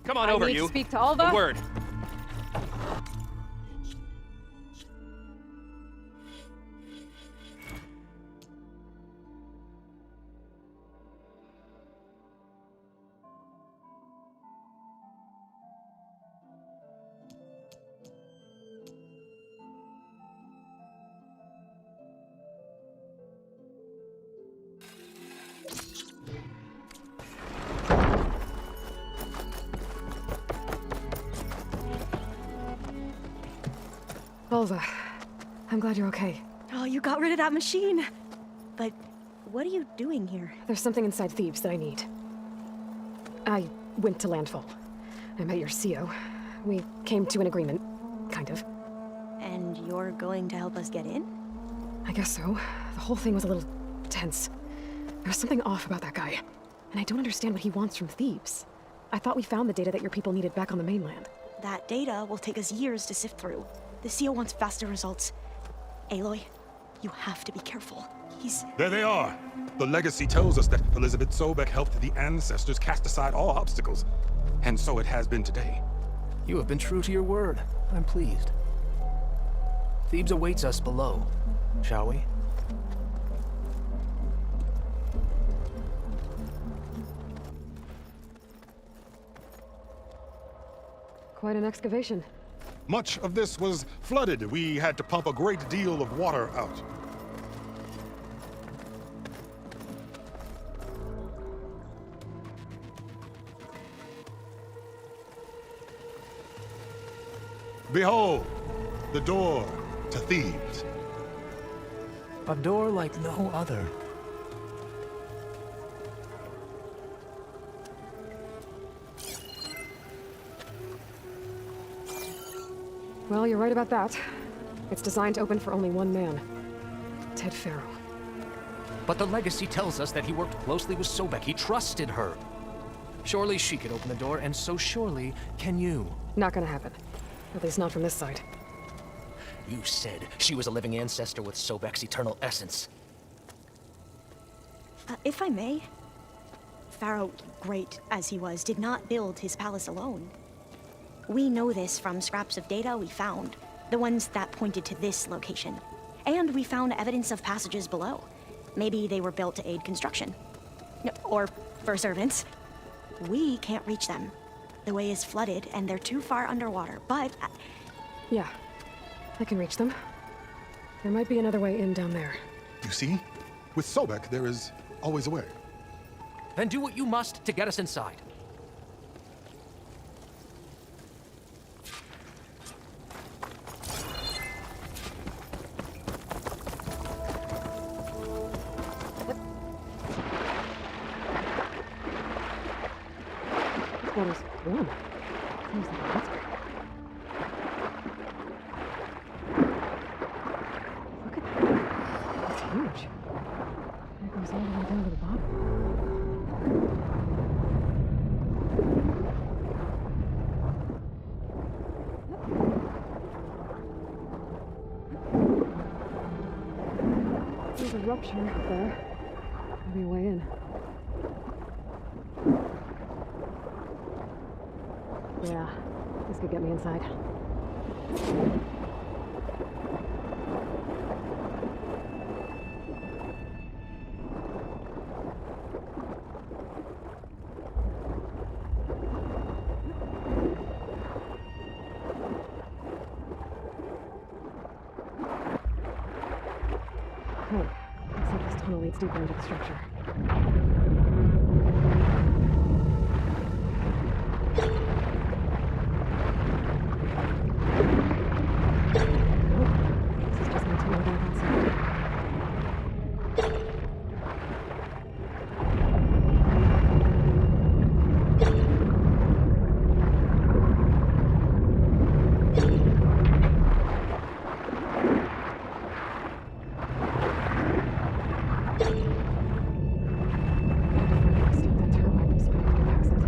Come on I over, need you. to speak to Alva. A word. Alva, I'm glad you're okay. Oh, you got rid of that machine. But what are you doing here? There's something inside Thebes that I need. I went to landfall. I met your CO. We came to an agreement, kind of. And you're going to help us get in? I guess so. The whole thing was a little tense. There was something off about that guy. And I don't understand what he wants from Thebes. I thought we found the data that your people needed back on the mainland. That data will take us years to sift through. The CO wants faster results. Aloy, you have to be careful. He's... There they are. The legacy tells us that Elizabeth Sobek helped the ancestors cast aside all obstacles. And so it has been today. You have been true to your word. I'm pleased. Thebes awaits us below. Shall we? Quite an excavation. Much of this was flooded. We had to pump a great deal of water out. Behold, the door to Thebes. A door like no other. Well, you're right about that. It's designed to open for only one man. Ted Farrow. But the legacy tells us that he worked closely with Sobek. He trusted her. Surely she could open the door, and so surely can you. Not gonna happen. At least not from this side. You said she was a living ancestor with Sobek's eternal essence. If I may, Pharaoh, great as he was, did not build his palace alone. We know this from scraps of data we found, the ones that pointed to this location. And we found evidence of passages below. Maybe they were built to aid construction. Or for servants. We can't reach them. The way is flooded and they're too far underwater, but... Yeah, I can reach them. There might be another way in down there. You see? With Sobek, there is always a way. Then do what you must to get us inside. This water's warm. Seems like a hot spring. Look at that. It's huge. It goes all the way down to the bottom. There's a rupture up there. Maybe a way in. Yeah, this could get me inside. Oh, looks like this tunnel leads deeper into the structure. This is just my tunnel back outside. Stop that turbine from spinning right past it.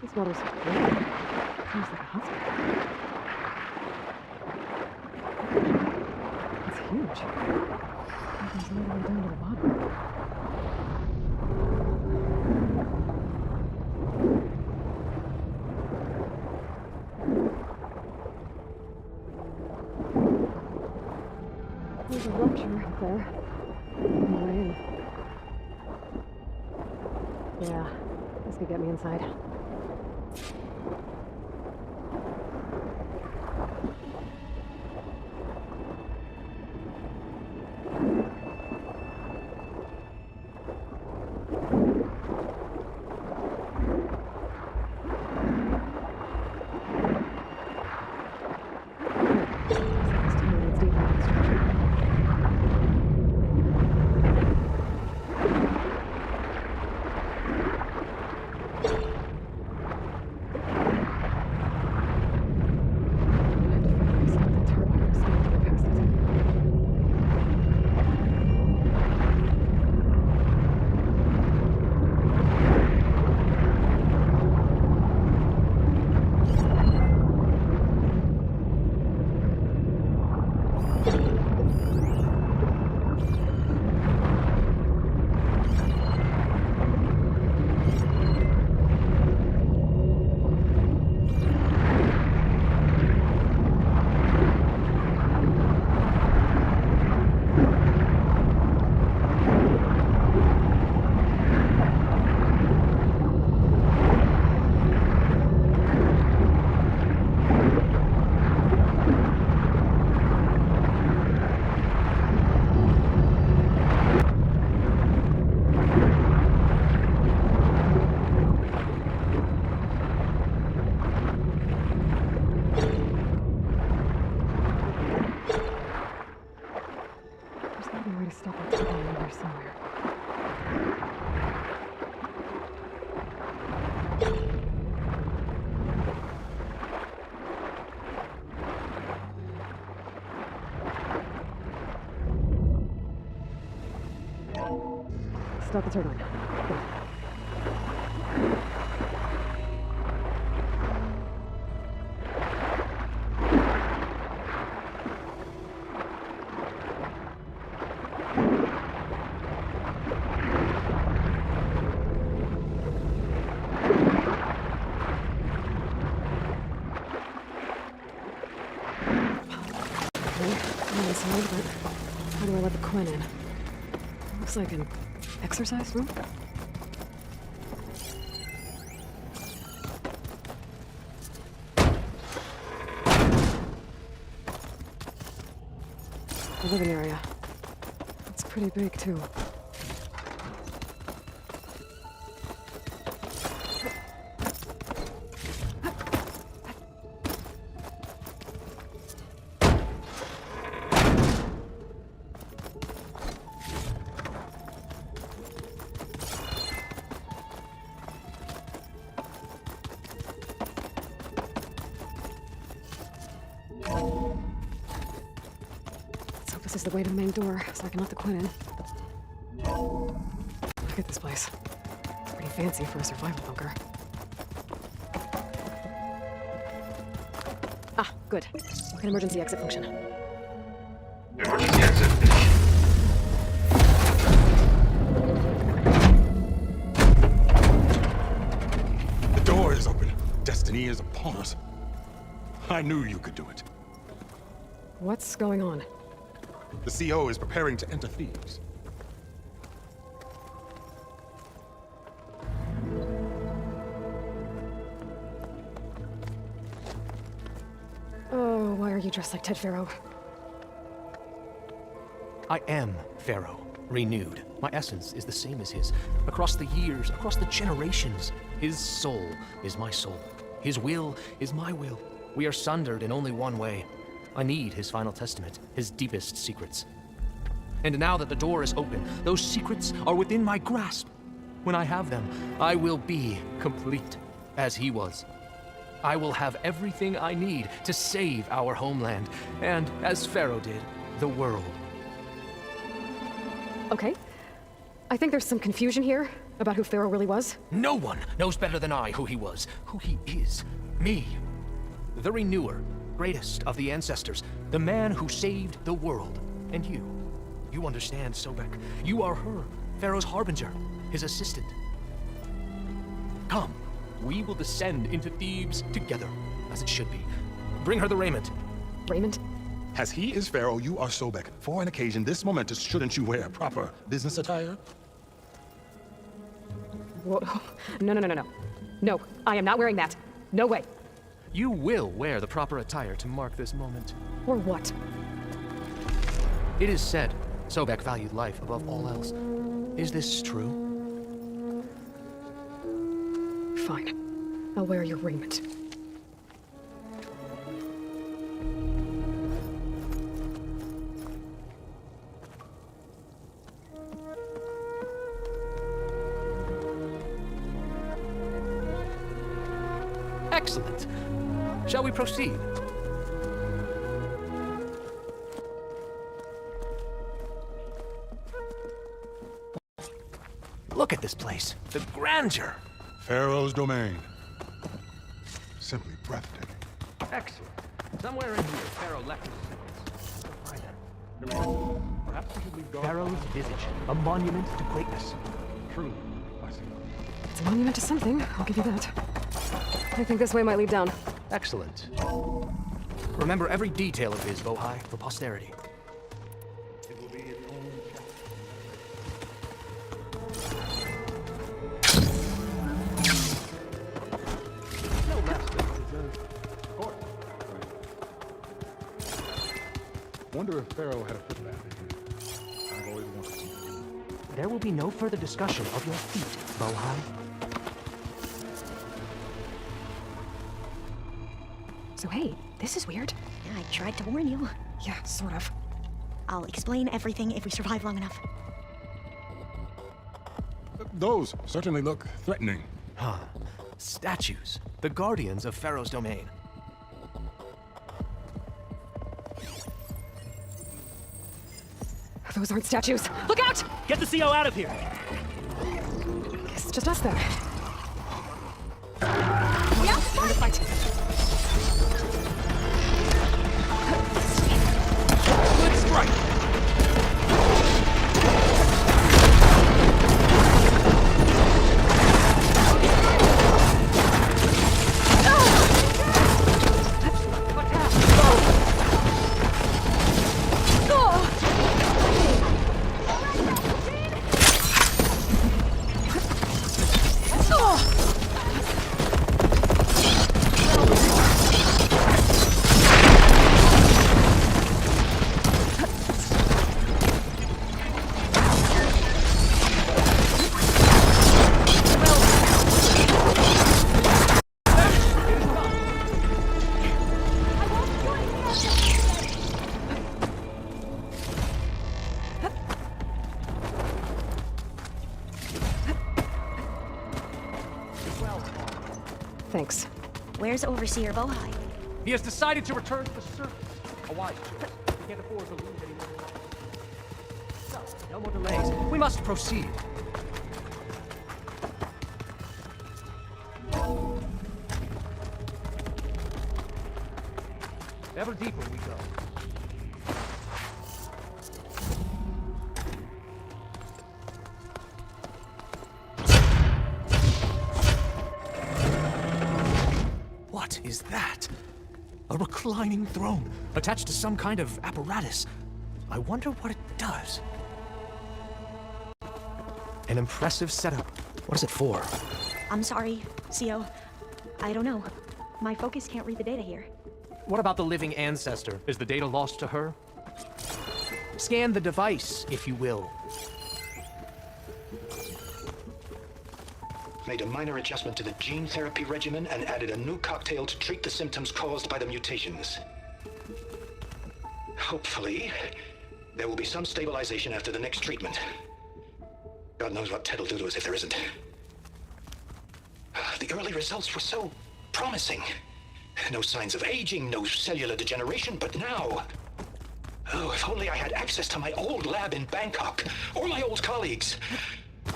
This water's clean. Seems like a hospital. It's huge. It goes all the way down to the bottom. There's a rupture up there. Rain. Yeah, this could get me inside. Stop the turbine. Good. I'm inside, but how do I let the Quinn in? Looks like an exercise room? The living area. It's pretty big, too. This is the way to the main door, so I can let the Quinn in. Look at this place. It's pretty fancy for a survival bunker. Ah, good. An emergency exit function. Emergency exit. The door is open. Destiny is upon us. I knew you could do it. What's going on? The CO is preparing to enter Thebes. Oh, why are you dressed like Ted Pharaoh? I am Pharaoh, renewed. My essence is the same as his. Across the years, across the generations, his soul is my soul. His will is my will. We are sundered in only one way. I need his final testament, his deepest secrets. And now that the door is open, those secrets are within my grasp. When I have them, I will be complete, as he was. I will have everything I need to save our homeland, and, as Pharaoh did, the world. Okay. I think there's some confusion here. About who Pharaoh really was? No one knows better than I who he was, who he is. Me. The Renewer, greatest of the ancestors, the man who saved the world. And you. You understand, Sobek. You are her, Pharaoh's harbinger, his assistant. Come, we will descend into Thebes together, as it should be. Bring her the raiment. Raiment? As he is Pharaoh, you are Sobek. For an occasion this momentous, shouldn't you wear proper business attire? Whoa. No. No, I am not wearing that. No way. You will wear the proper attire to mark this moment. Or what? It is said Sobek valued life above all else. Is this true? Fine. I'll wear your raiment. Excellent. Shall we proceed? Look at this place. The grandeur. Pharaoh's domain. Simply breathtaking. Excellent. Somewhere in here, Pharaoh left his secrets. Perhaps we should leave guard. Pharaoh's visage, a monument to greatness. True, I see. It's a monument to something, I'll give you that. I think this way might lead down. Excellent. Remember every detail of his, Bohai, for posterity. It will be its own No master deserves. Of course. Wonder if Pharaoh had a footbath in here. I've always wanted to. There will be no further discussion of your feet, Bohai. So hey, this is weird. I tried to warn you. Yeah, sort of. I'll explain everything if we survive long enough. Those certainly look threatening. Huh. Statues. The guardians of Pharaoh's domain. Those aren't statues. Look out! Get the CO out of here! Guess it's just us then. Yeah, Time to fight. Good strike! Thanks. Where's Overseer Bohai? He has decided to return to the surface. A wise choice. We can't afford to lose any more time. So, no more delays. We must proceed. Ever deeper we go. What is that? A reclining throne, attached to some kind of apparatus. I wonder what it does. An impressive setup. What is it for? I'm sorry, CO. I don't know. My focus can't read the data here. What about the living ancestor? Is the data lost to her? Scan the device, if you will. Made a minor adjustment to the gene therapy regimen and added a new cocktail to treat the symptoms caused by the mutations. Hopefully, there will be some stabilization after the next treatment. God knows what Ted will do to us if there isn't. The early results were so promising. No signs of aging, no cellular degeneration, but now... Oh, if only I had access to my old lab in Bangkok, or my old colleagues.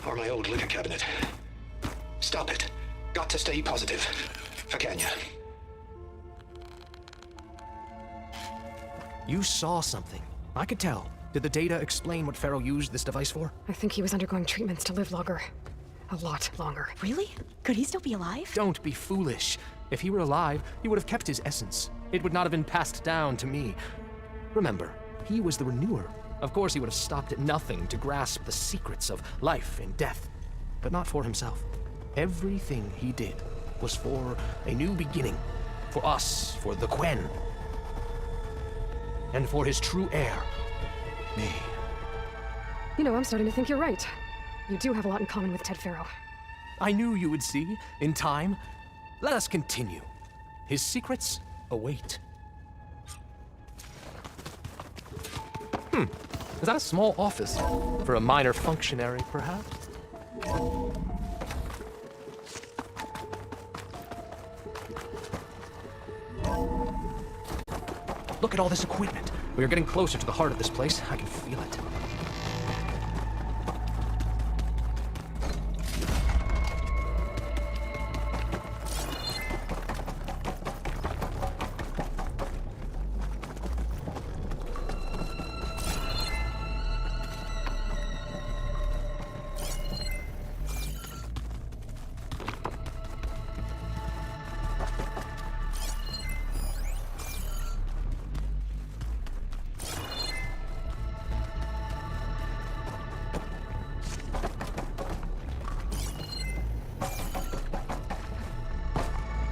Or my old liquor cabinet. Stop it. Got to stay positive. For Kenya. You saw something. I could tell. Did the data explain what Pharaoh used this device for? I think he was undergoing treatments to live longer. A lot longer. Really? Could he still be alive? Don't be foolish. If he were alive, he would have kept his essence. It would not have been passed down to me. Remember, he was the renewer. Of course, he would have stopped at nothing to grasp the secrets of life and death. But not for himself. Everything he did was for a new beginning. For us, for the Quen. And for his true heir, me. You know, I'm starting to think you're right. You do have a lot in common with Ted Pharaoh. I knew you would see, in time. Let us continue. His secrets await. Is that a small office? For a minor functionary, perhaps? Look at all this equipment. We are getting closer to the heart of this place. I can feel it.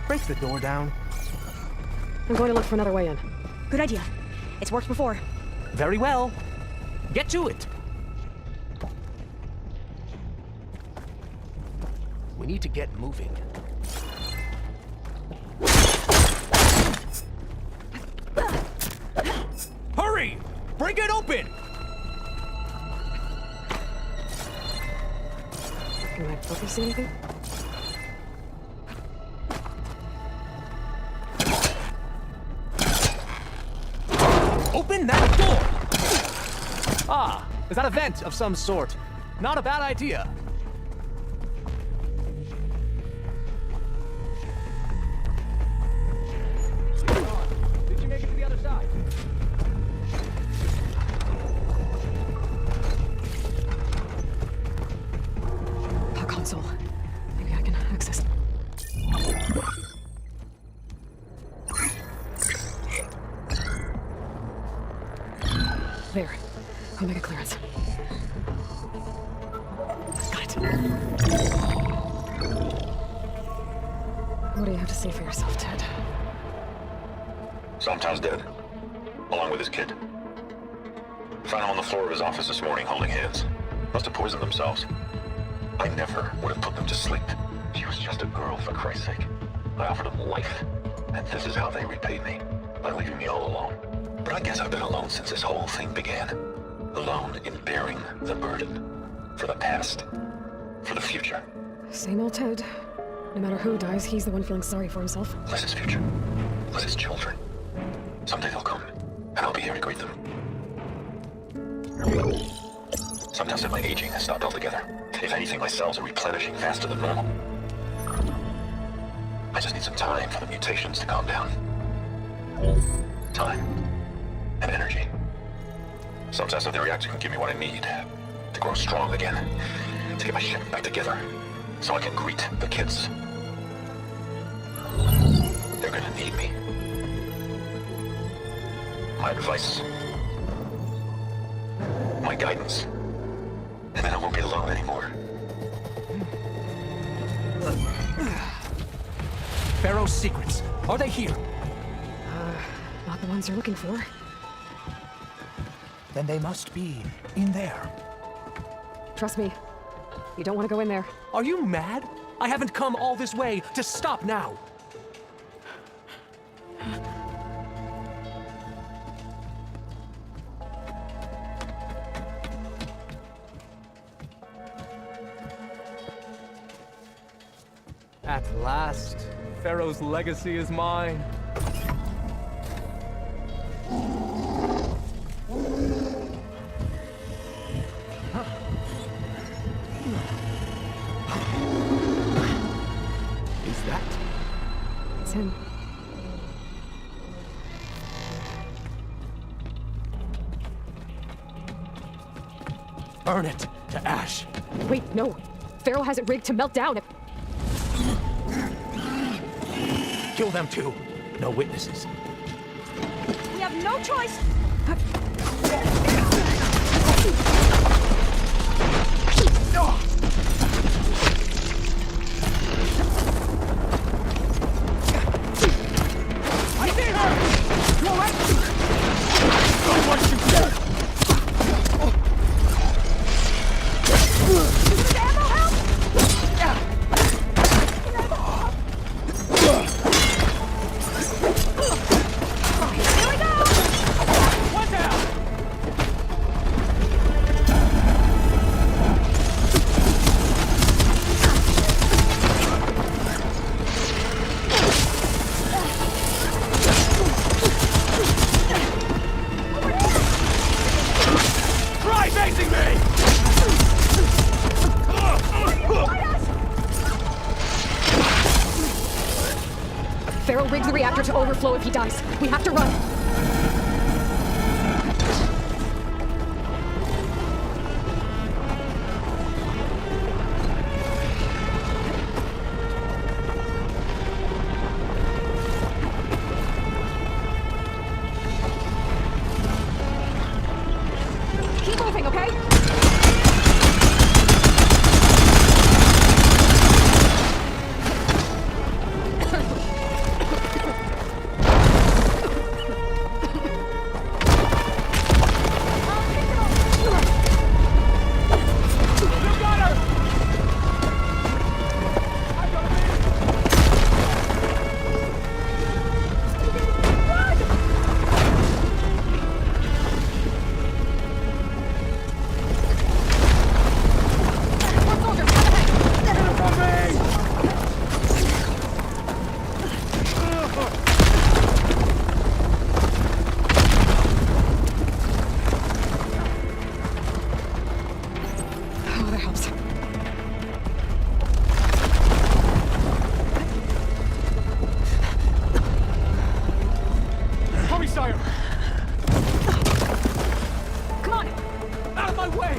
Break the door down. I'm going to look for another way in. Good idea. It's worked before. Very well. Get to it. We need to get moving. Hurry! Break it open! Can I help you see anything? Open that door! Ah, is that a vent of some sort? Not a bad idea. Did you make it to the other side? A console. Maybe I can access it. There. I'll make a clearance. Got it. What do you have to say for yourself, Ted? Sometimes dead. Along with his kid. Found him on the floor of his office this morning holding hands. Must have poisoned themselves. I never would have put them to sleep. She was just a girl, for Christ's sake. I offered them life. And this is how they repaid me. By leaving me all alone. But I guess I've been alone since this whole thing began. Alone in bearing the burden. For the past. For the future. Same old Ted. No matter who dies, he's the one feeling sorry for himself. Less his future. Less his children. Someday they'll come. And I'll be here to greet them. Sometimes my aging has stopped altogether. If anything, my cells are replenishing faster than normal. I just need some time for the mutations to calm down. Time. And energy. Some tests of the reactor can give me what I need. To grow strong again. To get my ship back together. So I can greet the kids. They're gonna need me. My advice. My guidance. And then I won't be alone anymore. Pharaoh's secrets. Are they here? Not the ones you're looking for. Then they must be in there. Trust me. You don't want to go in there. Are you mad? I haven't come all this way to stop now. At last, Pharaoh's legacy is mine. Huh. Burn it to ash. Wait, no. Pharaoh has it rigged to melt down. Kill them too. No witnesses. We have no choice. I see her! You all right? Oh, what you said! Does ammo help? Here we go! Watch out! Try facing me! Pharaoh rigged the reactor to overflow if he dies. We have to run. Keep moving, okay? Oh, that helps. Tommy Sire! Come on! Out of my way!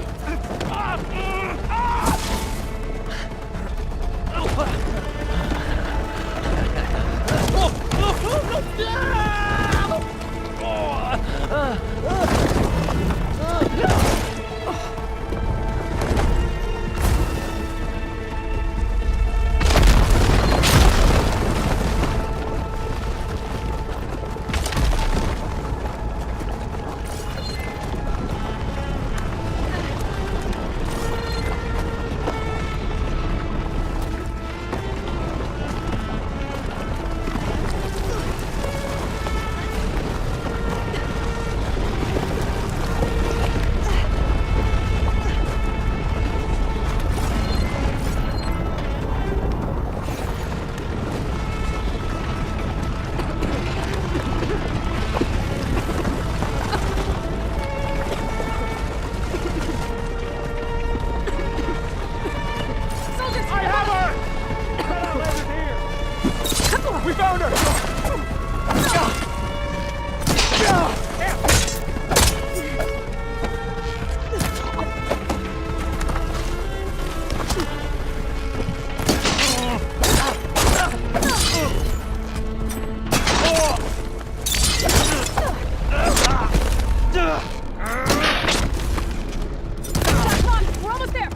We found her! Come on, we're almost there.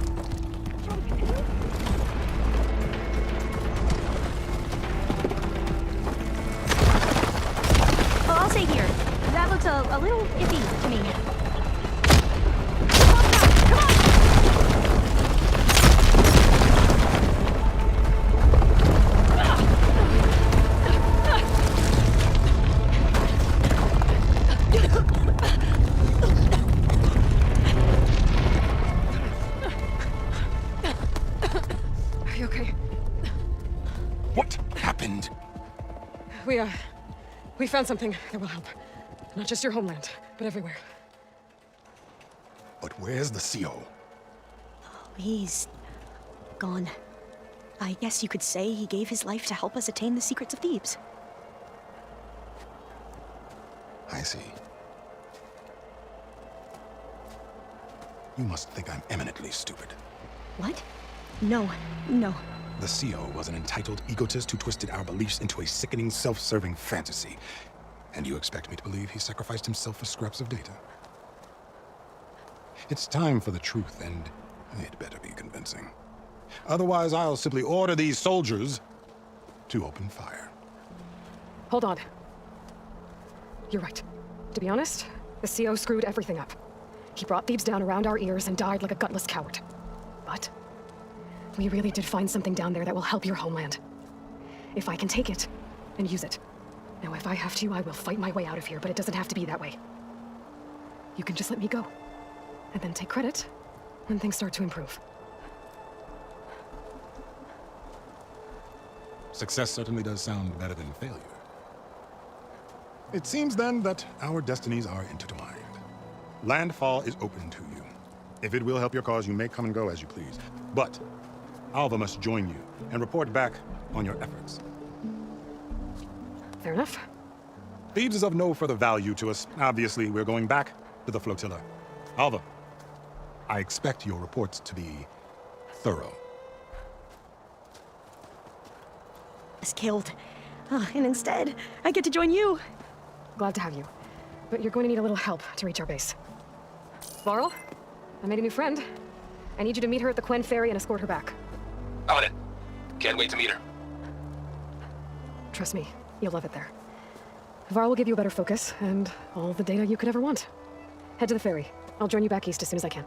Oh, I'll stay here. That looks a little iffy to me. Come on! Are you okay? What happened? We found something that will help. Not just your homeland, but everywhere. But where's the CO? He's gone. I guess you could say he gave his life to help us attain the secrets of Thebes. I see. You must think I'm eminently stupid. What? No. The CO was an entitled egotist who twisted our beliefs into a sickening, self-serving fantasy. And you expect me to believe he sacrificed himself for scraps of data? It's time for the truth, and it better be convincing. Otherwise, I'll simply order these soldiers to open fire. Hold on. You're right. To be honest, the CO screwed everything up. He brought Thebes down around our ears and died like a gutless coward. But we really did find something down there that will help your homeland. If I can take it and use it. Now, if I have to, I will fight my way out of here, but it doesn't have to be that way. You can just let me go. And then take credit when things start to improve. Success certainly does sound better than failure. It seems then that our destinies are intertwined. Landfall is open to you. If it will help your cause, you may come and go as you please. But Alva must join you and report back on your efforts. Fair enough. Thebes is of no further value to us. Obviously, we're going back to the flotilla. Alva, I expect your reports to be thorough. Was killed. And instead, I get to join you. Glad to have you. But you're going to need a little help to reach our base. Varl, I made a new friend. I need you to meet her at the Quen Ferry and escort her back. On it. Can't wait to meet her. Trust me, you'll love it there. Varl will give you a better focus and all the data you could ever want. Head to the ferry. I'll join you back east as soon as I can.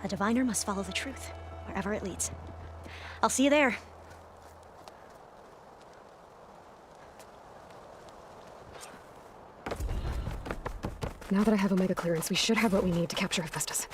A diviner must follow the truth, wherever it leads. I'll see you there. Now that I have Omega clearance, we should have what we need to capture Hephaestus.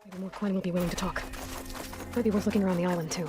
Maybe more Quen will be willing to talk. Might be worth looking around the island, too.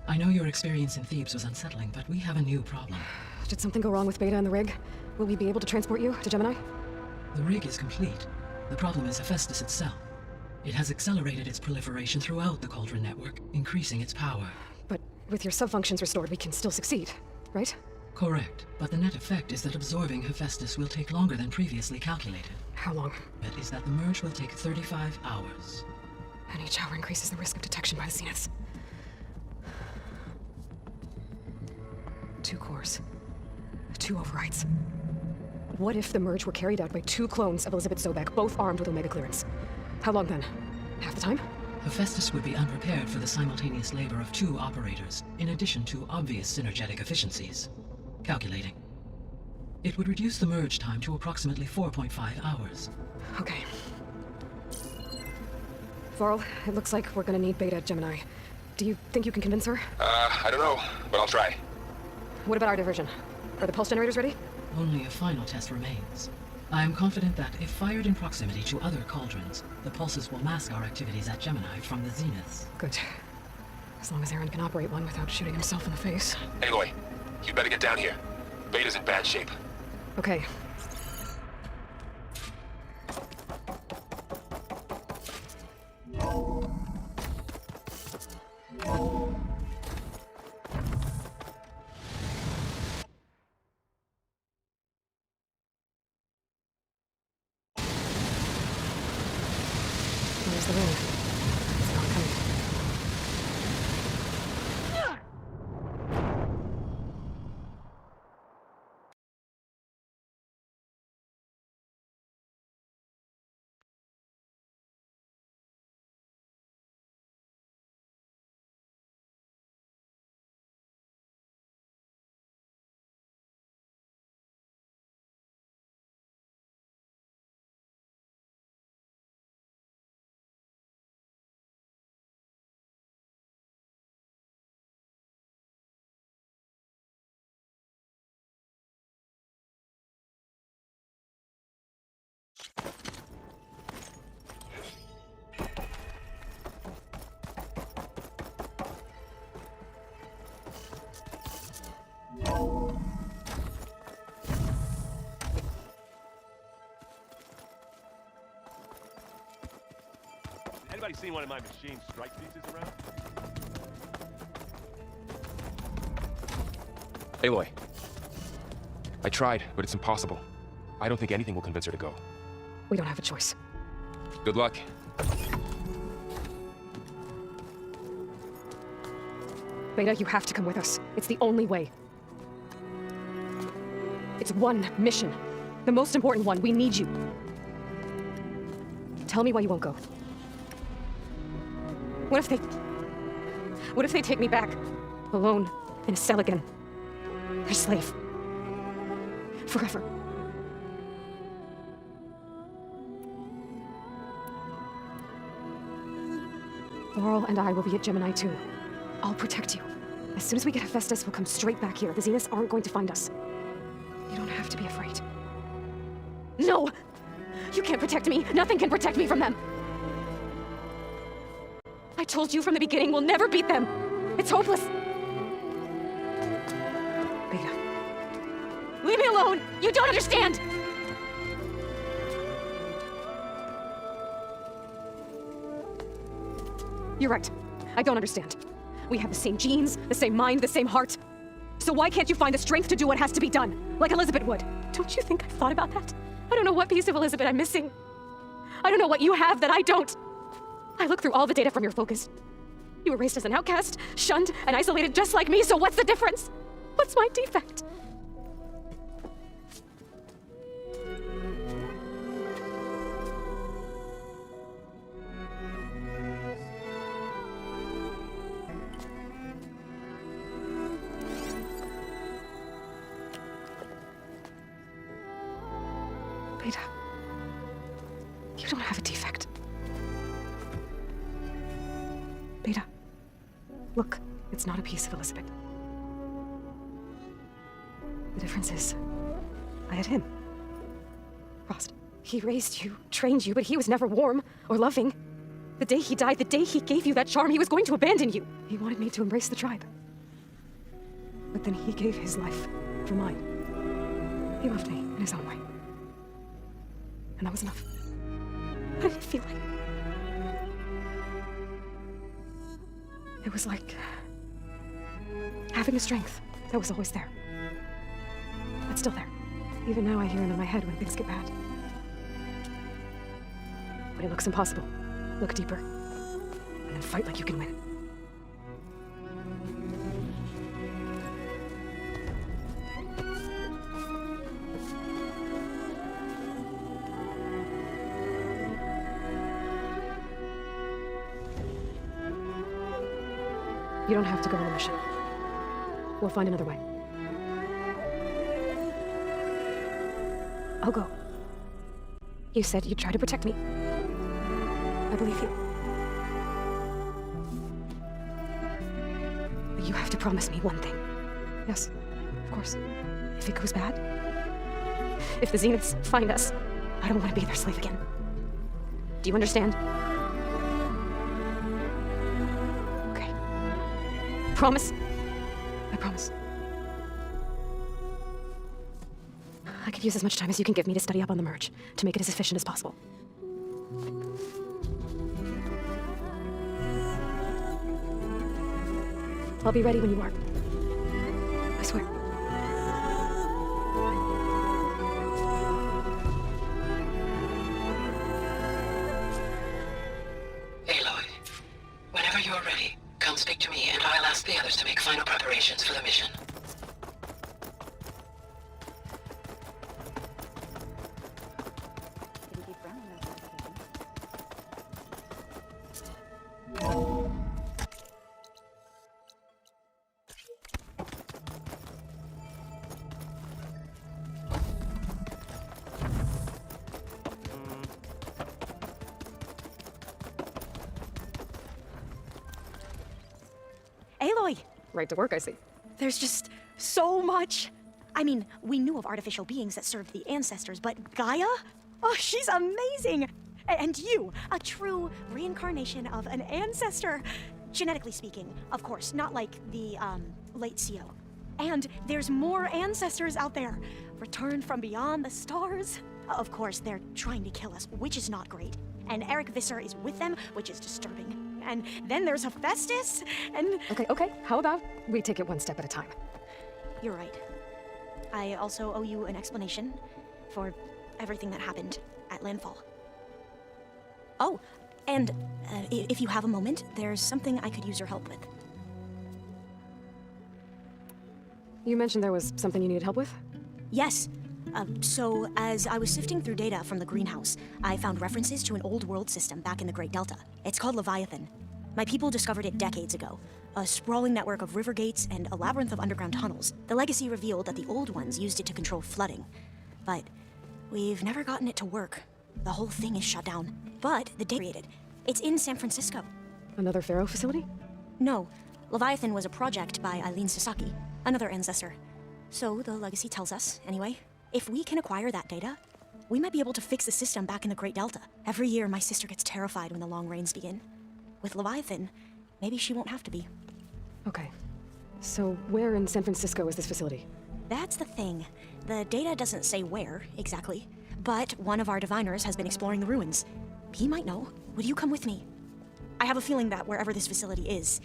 I know your experience in Thebes was unsettling, but we have a new problem. Did something go wrong with Beta and the rig? Will we be able to transport you to Gemini? The rig is complete. The problem is Hephaestus itself. It has accelerated its proliferation throughout the Cauldron network, increasing its power. But with your subfunctions restored, we can still succeed, right? Correct, but the net effect is that absorbing Hephaestus will take longer than previously calculated. How long? That is that the merge will take 35 hours. And each hour increases the risk of detection by the Zeniths. 2 cores. 2 overrides. What if the merge were carried out by 2 clones of Elizabeth Sobek, both armed with Omega clearance? How long then? Half the time? Hephaestus would be unprepared for the simultaneous labor of 2 operators, in addition to obvious synergetic efficiencies. Calculating. It would reduce the merge time to approximately 4.5 hours. Okay. Varl, it looks like we're gonna need Beta at Gemini. Do you think you can convince her? I don't know, but I'll try. What about our diversion? Are the pulse generators ready? Only a final test remains. I am confident that, if fired in proximity to other cauldrons, the pulses will mask our activities at Gemini from the Zeniths. Good. As long as Aaron can operate one without shooting himself in the face. Aloy, you better get down here. Beta's in bad shape. Okay. Where's the ring? It's not coming. Anybody seen one of my machine strike pieces around? Aloy. I tried, but it's impossible. I don't think anything will convince her to go. We don't have a choice. Good luck. Beta, you have to come with us. It's the only way. It's one mission. The most important one. We need you. Tell me why you won't go. What if they take me back? Alone, in a cell again. A slave. Forever. Laurel and I will be at Gemini too. I'll protect you. As soon as we get Hephaestus, we'll come straight back here. The Zeniths aren't going to find us. You don't have to be afraid. No! You can't protect me. Nothing can protect me from them. I told you from the beginning, we'll never beat them. It's hopeless. Beta. Leave me alone! You don't understand! You're right. I don't understand. We have the same genes, the same mind, the same heart. So why can't you find the strength to do what has to be done, like Elizabeth would? Don't you think I've thought about that? I don't know what piece of Elizabeth I'm missing. I don't know what you have that I don't. I looked through all the data from your focus. You were raised as an outcast, shunned, and isolated just like me, so what's the difference? What's my defect? Beta, you don't have a defect. Beta, look, it's not a piece of Elizabeth. The difference is, I had him. Frost. He raised you, trained you, but he was never warm or loving. The day he died, the day he gave you that charm, he was going to abandon you. He wanted me to embrace the tribe. But then he gave his life for mine. He loved me in his own way. And that was enough. What did it feel like? It was like having a strength that was always there. It's still there. Even now I hear him in my head when things get bad. When it looks impossible, look deeper. And then fight like you can win. You don't have to go on the mission. We'll find another way. I'll go. You said you'd try to protect me. I believe you. But you have to promise me one thing. Yes, of course. If it goes bad, if the Zeniths find us, I don't want to be their slave again. Do you understand? Okay. Promise? I promise. I could use as much time as you can give me to study up on the merge, to make it as efficient as possible. I'll be ready when you are. I swear. Aloy, whenever you're ready, come speak to me and I'll ask the others to make final preparations for the mission. Aloy! Right to work, I see. There's just so much. I mean, we knew of artificial beings that served the ancestors, but Gaia? Oh, she's amazing! And you, a true reincarnation of an ancestor. Genetically speaking, of course, not like the, late CO. And there's more ancestors out there, returned from beyond the stars. Of course, they're trying to kill us, which is not great. And Eric Visser is with them, which is disturbing. And then there's Hephaestus, and... Okay. How about we take it one step at a time? You're right. I also owe you an explanation for everything that happened at Landfall. Oh, and if you have a moment, there's something I could use your help with. You mentioned there was something you needed help with? Yes. So, as I was sifting through data from the greenhouse, I found references to an old world system back in the Great Delta. It's called Leviathan. My people discovered it decades ago. A sprawling network of river gates and a labyrinth of underground tunnels. The legacy revealed that the old ones used it to control flooding. But we've never gotten it to work. The whole thing is shut down. But the data created. It's in San Francisco. Another Pharaoh facility? No. Leviathan was a project by Eileen Sasaki, another ancestor. So the legacy tells us, anyway. If we can acquire that data, we might be able to fix the system back in the Great Delta. Every year, my sister gets terrified when the long rains begin. With Leviathan, maybe she won't have to be. Okay. So where in San Francisco is this facility? That's the thing. The data doesn't say where, exactly. But one of our diviners has been exploring the ruins. He might know. Would you come with me? I have a feeling that wherever this facility is,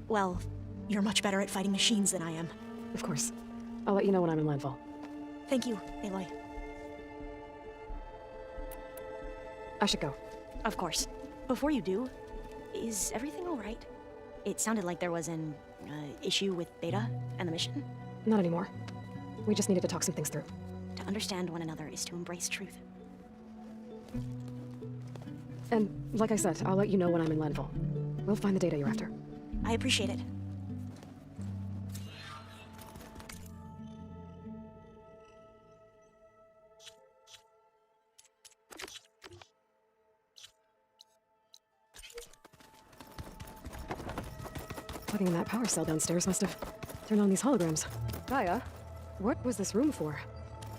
well, you're much better at fighting machines than I am. Of course. I'll let you know when I'm in Landfall. Thank you, Aloy. I should go. Of course. Before you do, is everything all right? It sounded like there was an issue with Beta and the mission. Not anymore. We just needed to talk some things through. To understand one another is to embrace truth. And like I said, I'll let you know when I'm in Landfall. We'll find the data you're after. I appreciate it. Plugging in that power cell downstairs must have turned on these holograms. Gaia, what was this room for?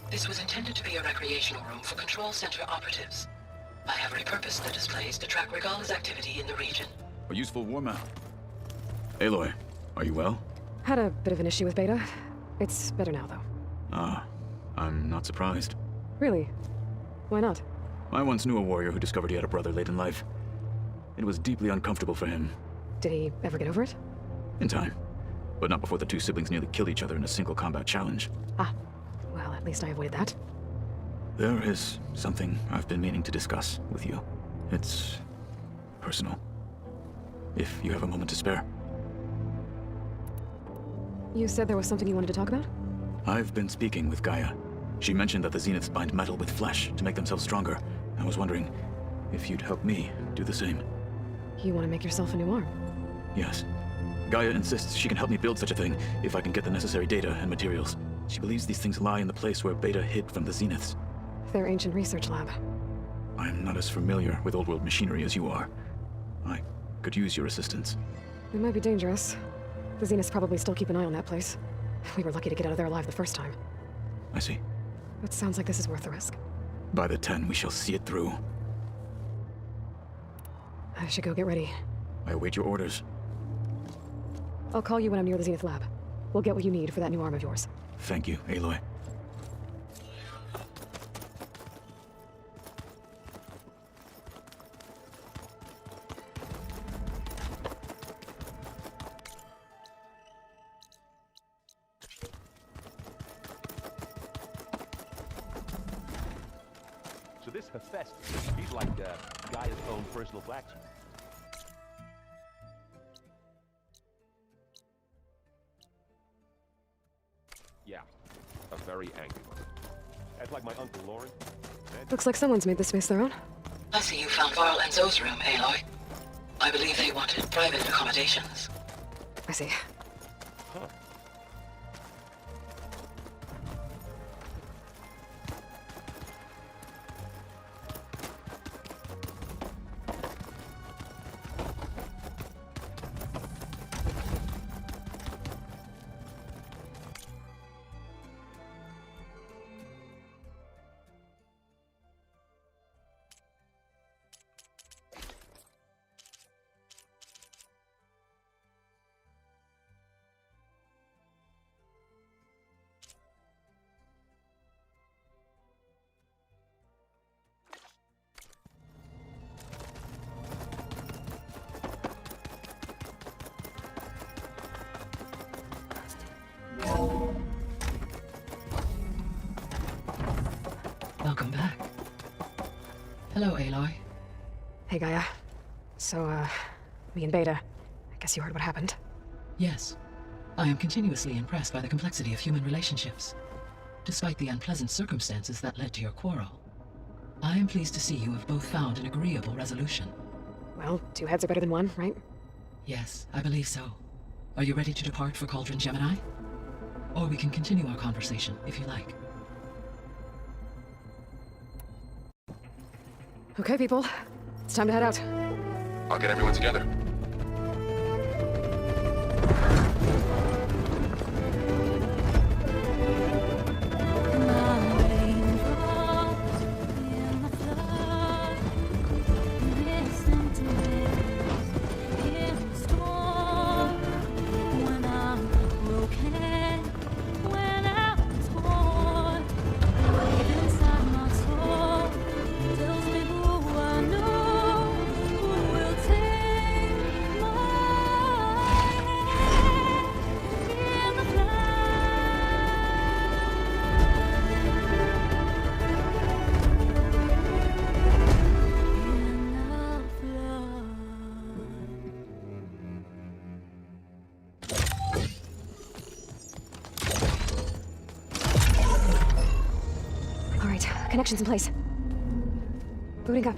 This was intended to be a recreational room for Control Center operatives. I have repurposed the displays to track Regala's activity in the region. A useful war map. Aloy, are you well? Had a bit of an issue with Beta. It's better now, though. Ah, I'm not surprised. Really? Why not? I once knew a warrior who discovered he had a brother late in life. It was deeply uncomfortable for him. Did he ever get over it? In time. But not before the two siblings nearly killed each other in a single combat challenge. Ah, well, at least I avoided that. There is something I've been meaning to discuss with you. It's personal. If you have a moment to spare. You said there was something you wanted to talk about? I've been speaking with Gaia. She mentioned that the Zeniths bind metal with flesh to make themselves stronger. I was wondering if you'd help me do the same. You want to make yourself a new arm? Yes. Gaia insists she can help me build such a thing if I can get the necessary data and materials. She believes these things lie in the place where Beta hid from the Zeniths. Their ancient research lab. I'm not as familiar with old-world machinery as you are. I could use your assistance. It might be dangerous. The Zeniths probably still keep an eye on that place. We were lucky to get out of there alive the first time. I see. It sounds like this is worth the risk. By the 10, we shall see it through. I should go get ready. I await your orders. I'll call you when I'm near the Zenith lab. We'll get what you need for that new arm of yours. Thank you, Aloy. So this Hephaestus, he's like Gaia's own personal blacksmith. Yeah, a very angry one. That's like my Uncle Lauren. Looks like someone's made this space their own. I see you found Varl and Zoe's room, Aloy. I believe they wanted private accommodations. I see. Huh. Welcome back. Hello, Aloy. Hey, Gaia. So, me and Beta. I guess you heard what happened. Yes. I am continuously impressed by the complexity of human relationships. Despite the unpleasant circumstances that led to your quarrel, I am pleased to see you have both found an agreeable resolution. Well, 2 heads are better than 1, right? Yes, I believe so. Are you ready to depart for Cauldron Gemini? Or we can continue our conversation, if you like. Okay, people. It's time to head out. I'll get everyone together. Connections in place. Booting up.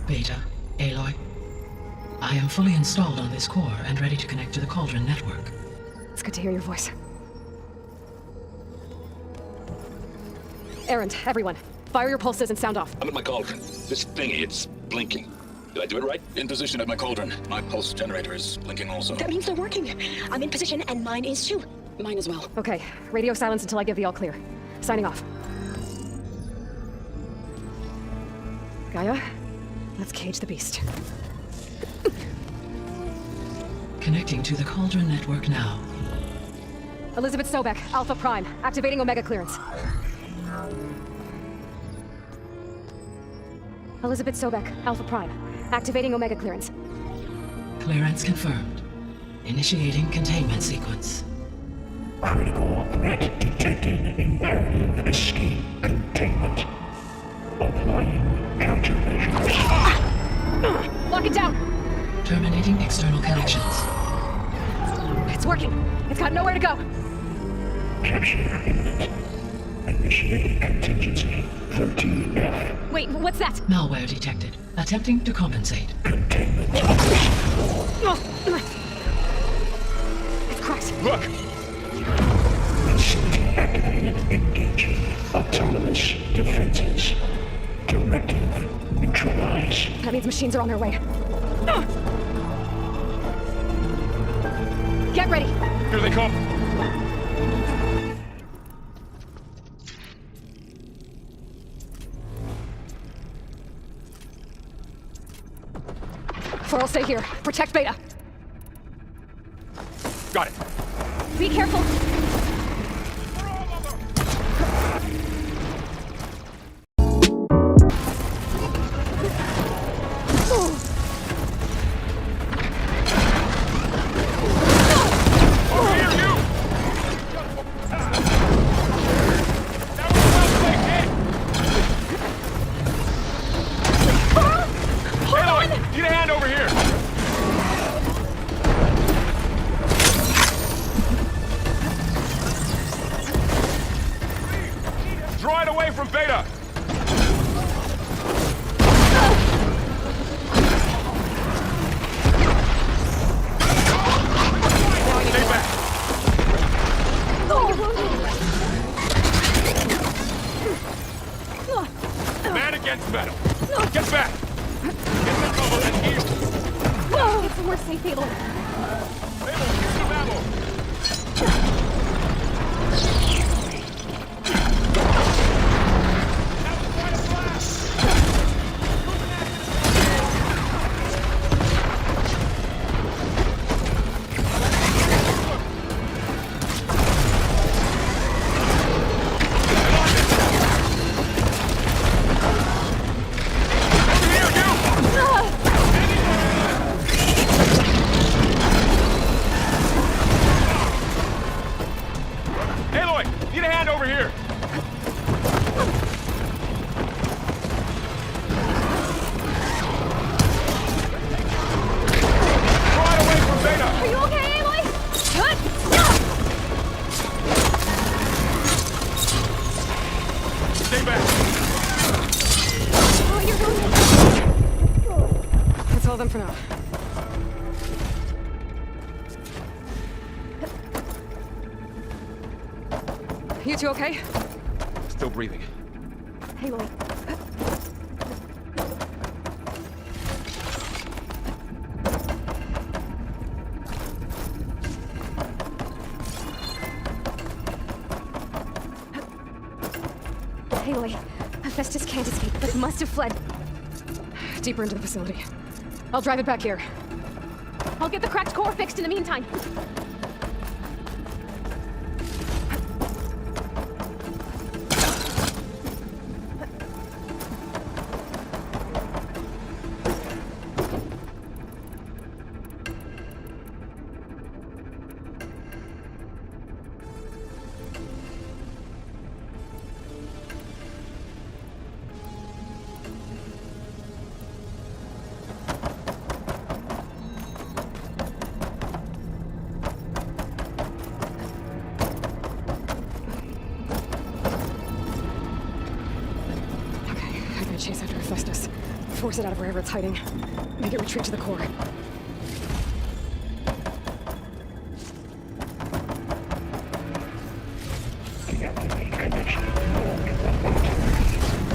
Beta, Aloy. I am fully installed on this core and ready to connect to the Cauldron network. It's good to hear your voice. Errand, everyone. Fire your pulses and sound off. I'm at my cauldron. This thingy, it's blinking. Did I do it right? In position at my cauldron. My pulse generator is blinking also. That means they're working. I'm in position and mine is too. Mine as well. Okay, radio silence until I give the all clear. Signing off. Gaia, let's cage the beast. Connecting to the Cauldron network now. Elizabeth Sobek, Alpha Prime, activating Omega clearance. Elizabeth Sobek, Alpha Prime, activating Omega clearance. Clearance confirmed. Initiating containment sequence. Critical threat detected. Imperative escape containment. Applying countermeasures. Lock it down! Terminating external connections. It's working. It's got nowhere to go. Capture imminent. Initiating contingency 13F. Wait, what's that? Malware detected. Attempting to compensate. Containment. It's cracked. Look! Facility activated. Engaging autonomous defenses. Directive neutralize. That means machines are on their way. Get ready. Here they come. I'll stay here. Protect Beta. Got it. Be careful. You two okay? Still breathing. Aloy. Aloy, Hephaestus can't escape, but must have fled. Deeper into the facility. I'll drive it back here. I'll get the cracked core fixed in the meantime. Chase after Hephaestus. Force it out of wherever it's hiding. Make it retreat to the core.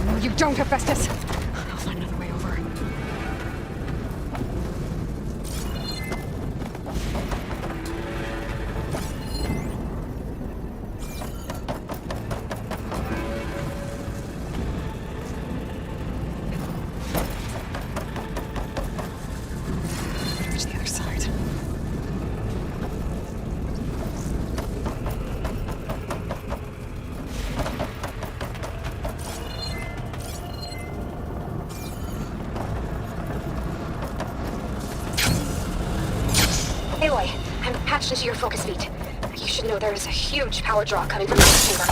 No, you don't, Hephaestus! I'll find another way over. Aloy, I'm patched into your focus feed. You should know there is a huge power draw coming from this chamber.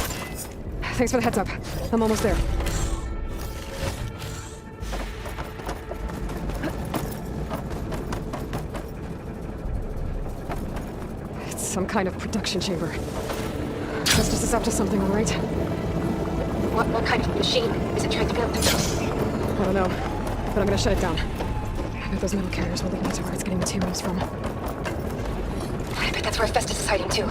Thanks for the heads up. I'm almost there. It's some kind of production chamber. Justice is up to something, all right? What kind of machine is it trying to build? I don't know, but I'm gonna shut it down. I bet those metal carriers will lead me to where it's getting materials from. I bet that's where Festus is hiding too. I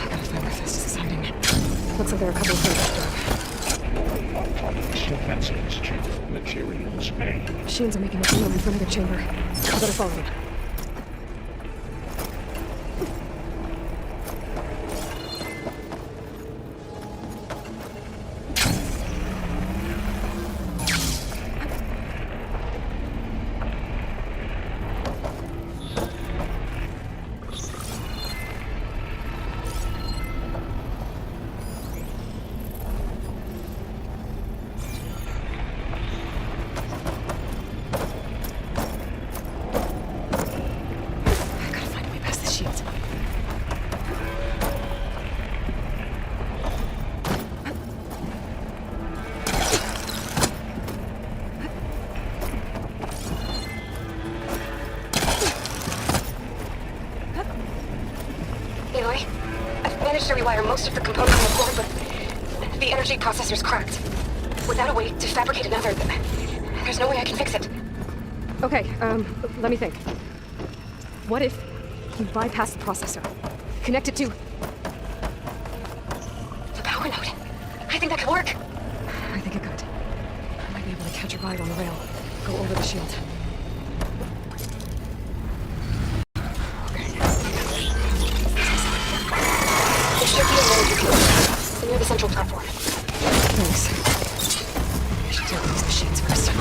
gotta find where Festus is hiding. Looks like there are a couple of things. Defenses to materials made. Machines are making a beeline for another chamber. I better follow them. Aloy, I've managed to rewire most of the components on the floor, but the energy processor's cracked. Without a way to fabricate another, there's no way I can fix it. Okay, let me think. What if you bypass the processor? Connect it to the power node. I think that could work. I think it could. I might be able to catch a ride on the rail. Go over the shield. There should be a load you can near the central platform. Thanks. I should deal with these machines first.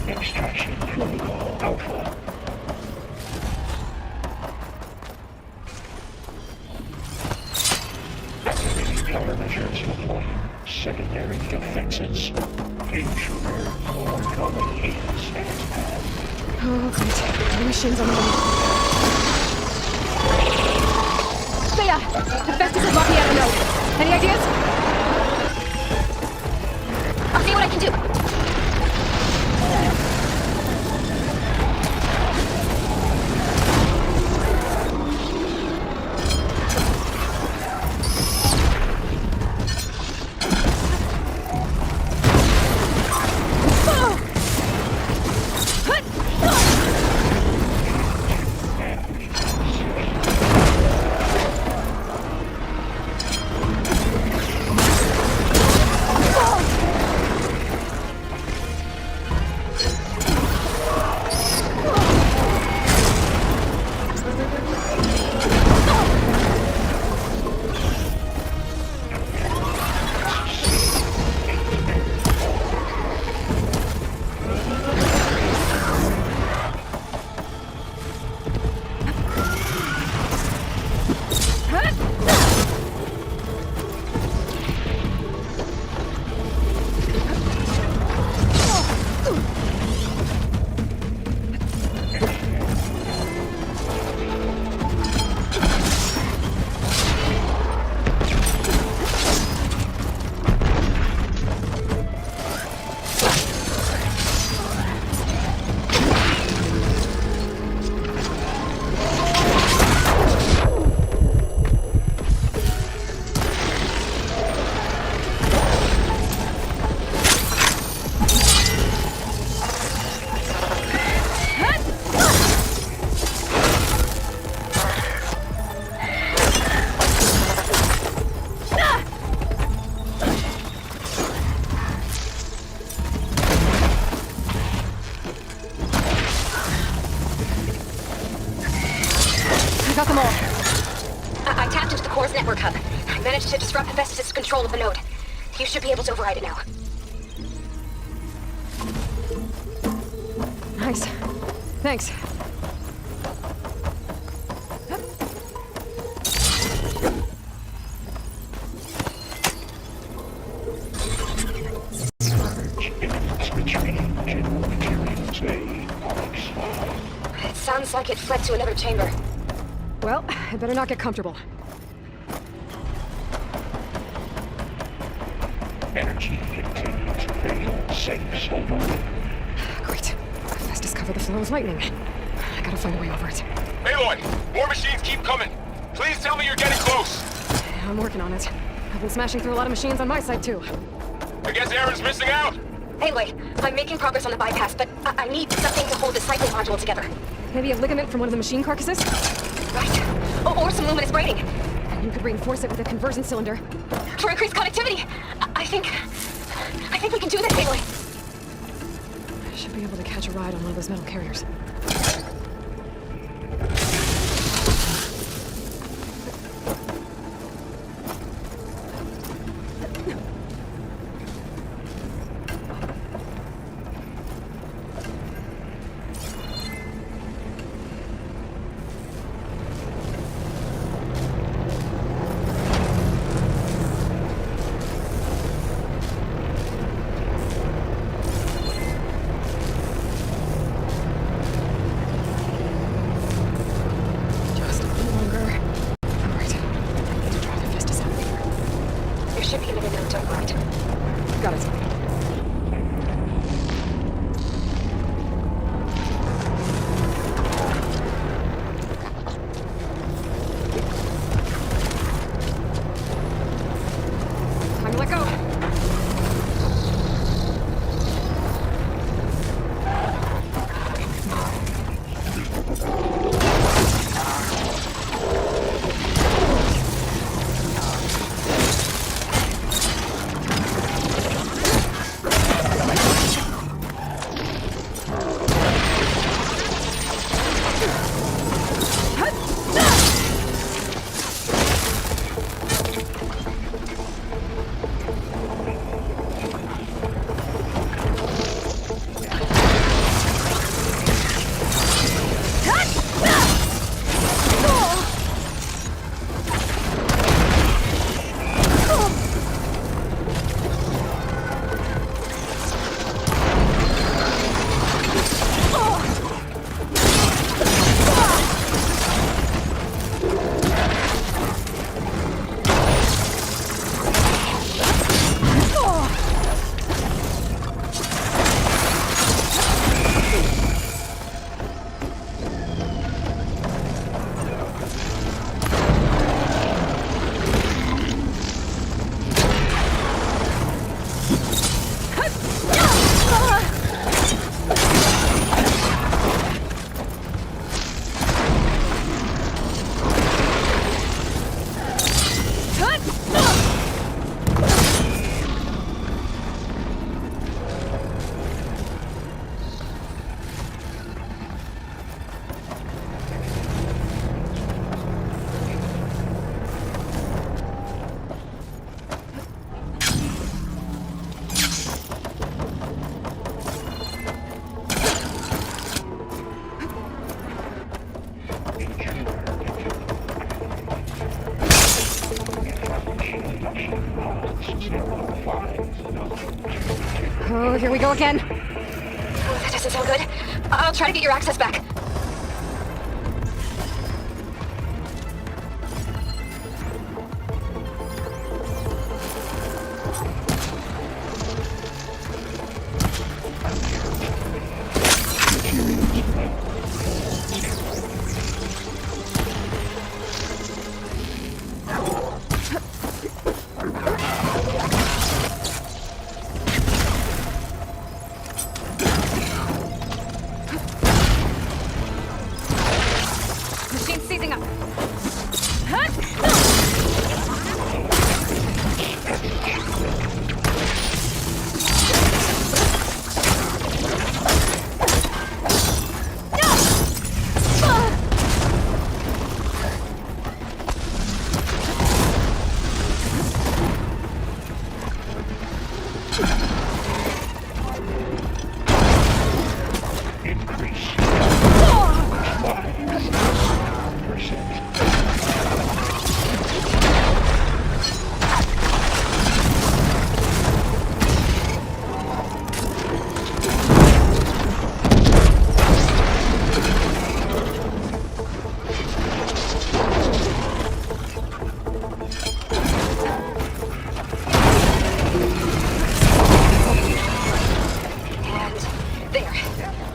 Extraction protocol alpha. Activating countermeasures deploying. Secondary defenses. Intruder more common aids at its path. Oh, great. The machines on the way. Thea! The Festus is blocking out a node. Any ideas? I'll see what I can do. them all. I tapped into the core's network hub. I managed to disrupt Hephaestus' control of the node. You should be able to override it now. Nice. Thanks. It sounds like it fled to another chamber. Well, I better not get comfortable. Energy contained. Fatal safe over. Great. Hephaestus covered the floor with lightning. I gotta find a way over it. Aloy! More machines keep coming! Please tell me you're getting close! I'm working on it. I've been smashing through a lot of machines on my side, too. I guess Aaron's missing out! Anyway, I'm making progress on the bypass, but I need something to hold the cycling module together. Maybe a ligament from one of the machine carcasses? Right. Or some luminous braiding. You could reinforce it with a conversion cylinder. For increased connectivity. I think we can do this, Aloy. I should be able to catch a ride on one of those metal carriers. Got it. Time to let go. Oh, here we go again. Oh, that doesn't sound good. I'll try to get your access back.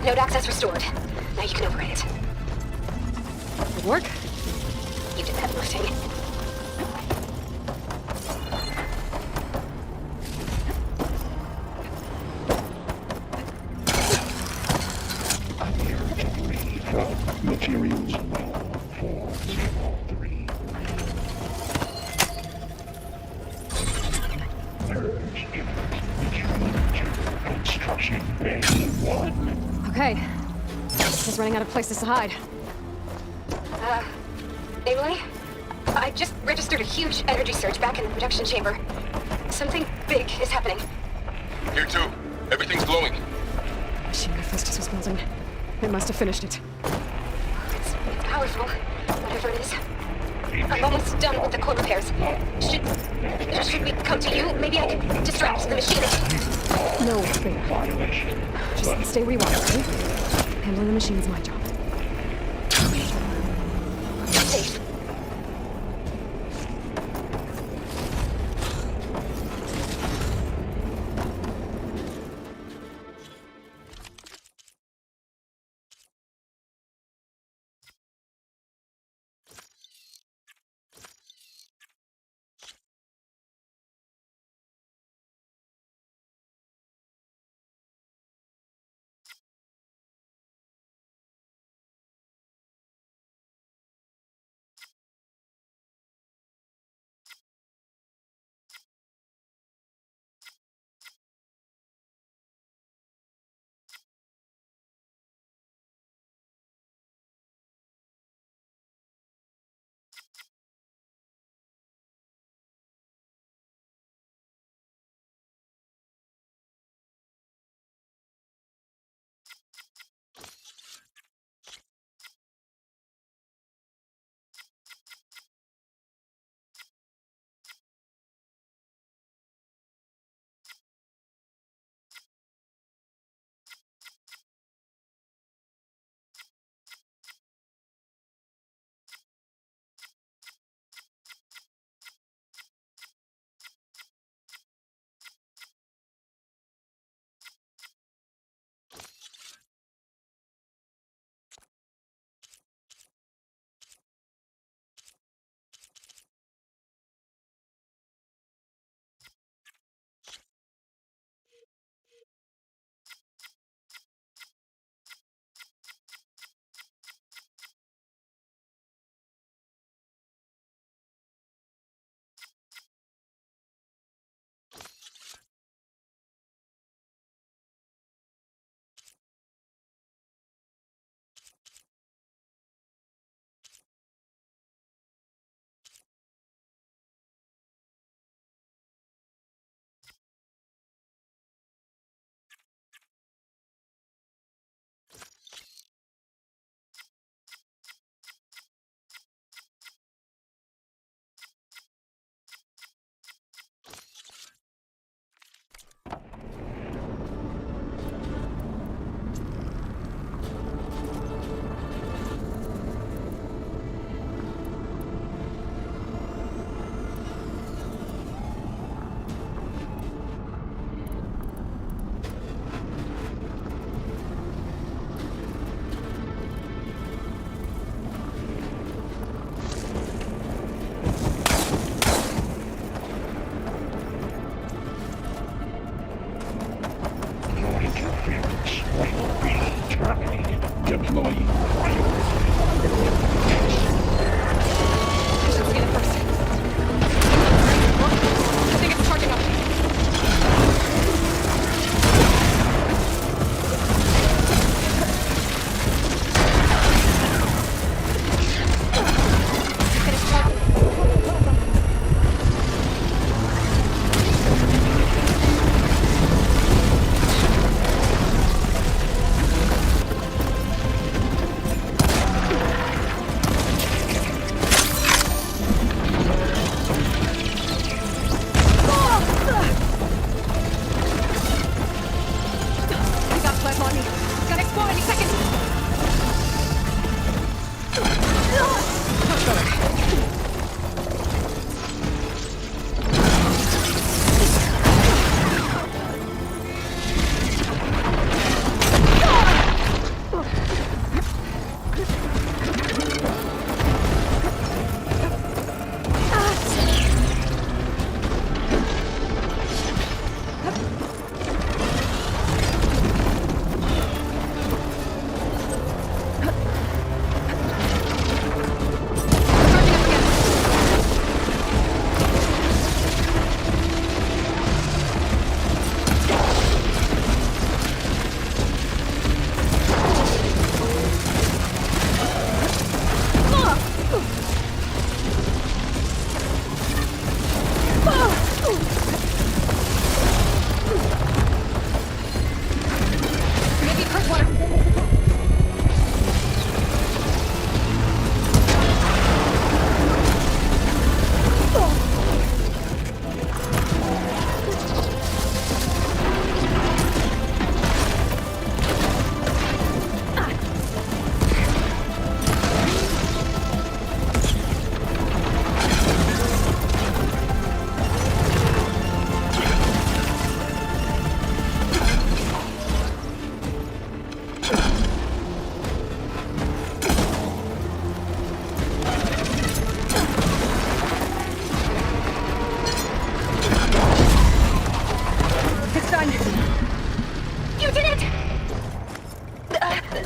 Node access restored. Now you can override it. Good work. You did the heavy lifting. Materials now for 03. Purge construction bay 1. Okay. Just running out of places to hide. Emily? I just registered a huge energy surge back in the production chamber. Something big is happening. Here too. Everything's glowing. Machine Hephaestus was building. It must have finished it. It's powerful, whatever it is. I'm almost done with the core repairs. Should we come to you? Maybe I could distract the machine. No, Beta. Just stay where you are, okay? Handling the machine is my job. Safe.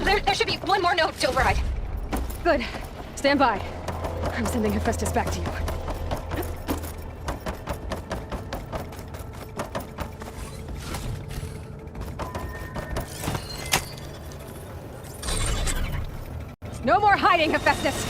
There should be one more node to override. Good. Stand by. I'm sending Hephaestus back to you. No more hiding, Hephaestus!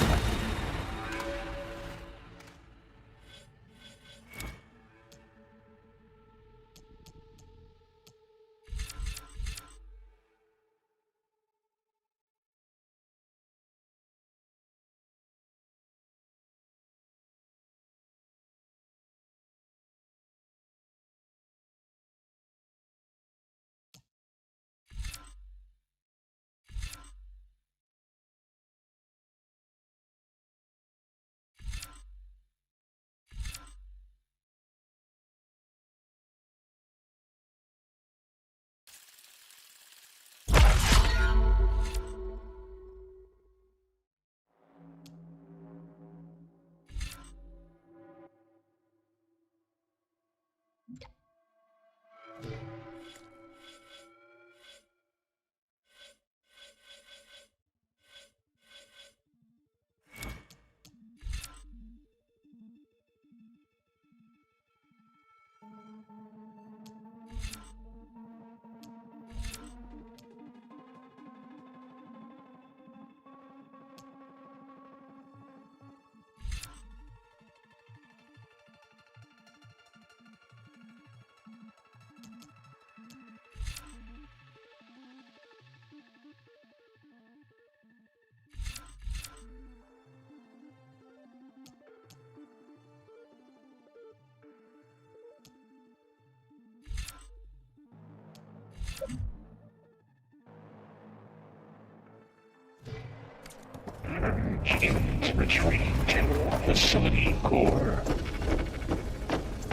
Agent retreating to facility core.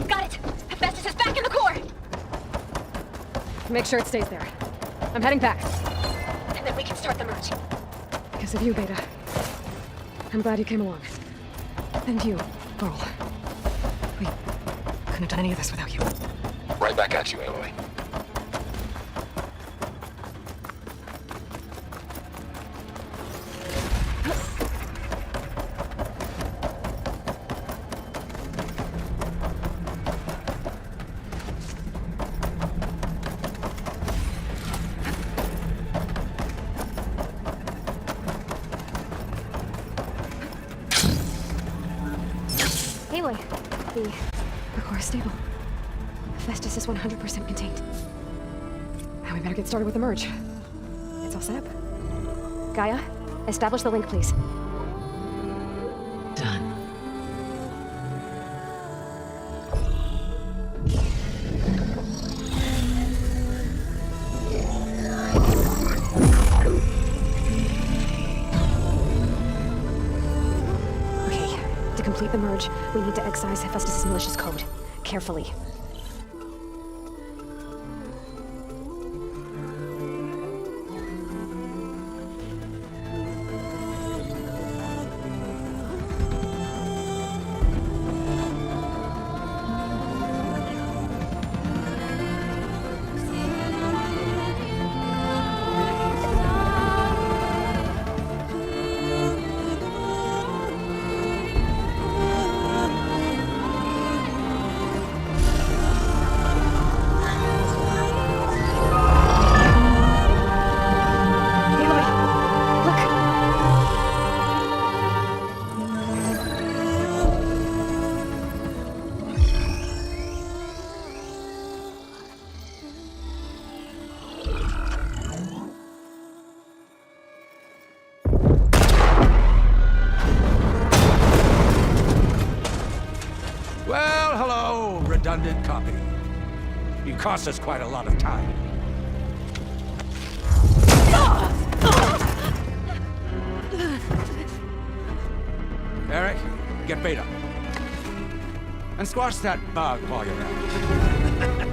Got it! Hephaestus is back in the core! Make sure it stays there. I'm heading back. And then we can start the merge. Because of you, Beta. I'm glad you came along. And you, Pearl. We couldn't have done any of this without you. Right back at you, Aloy. Aloy, the core is stable. Hephaestus is 100% contained. Now we better get started with the merge. It's all set up. Gaia, establish the link, please. Done. Okay, to complete the merge, we need to excise Hephaestus' malicious code. Carefully. Well, hello, redundant copy. You cost us quite a lot of time. Eric, get Beta. And squash that bug while you're at it.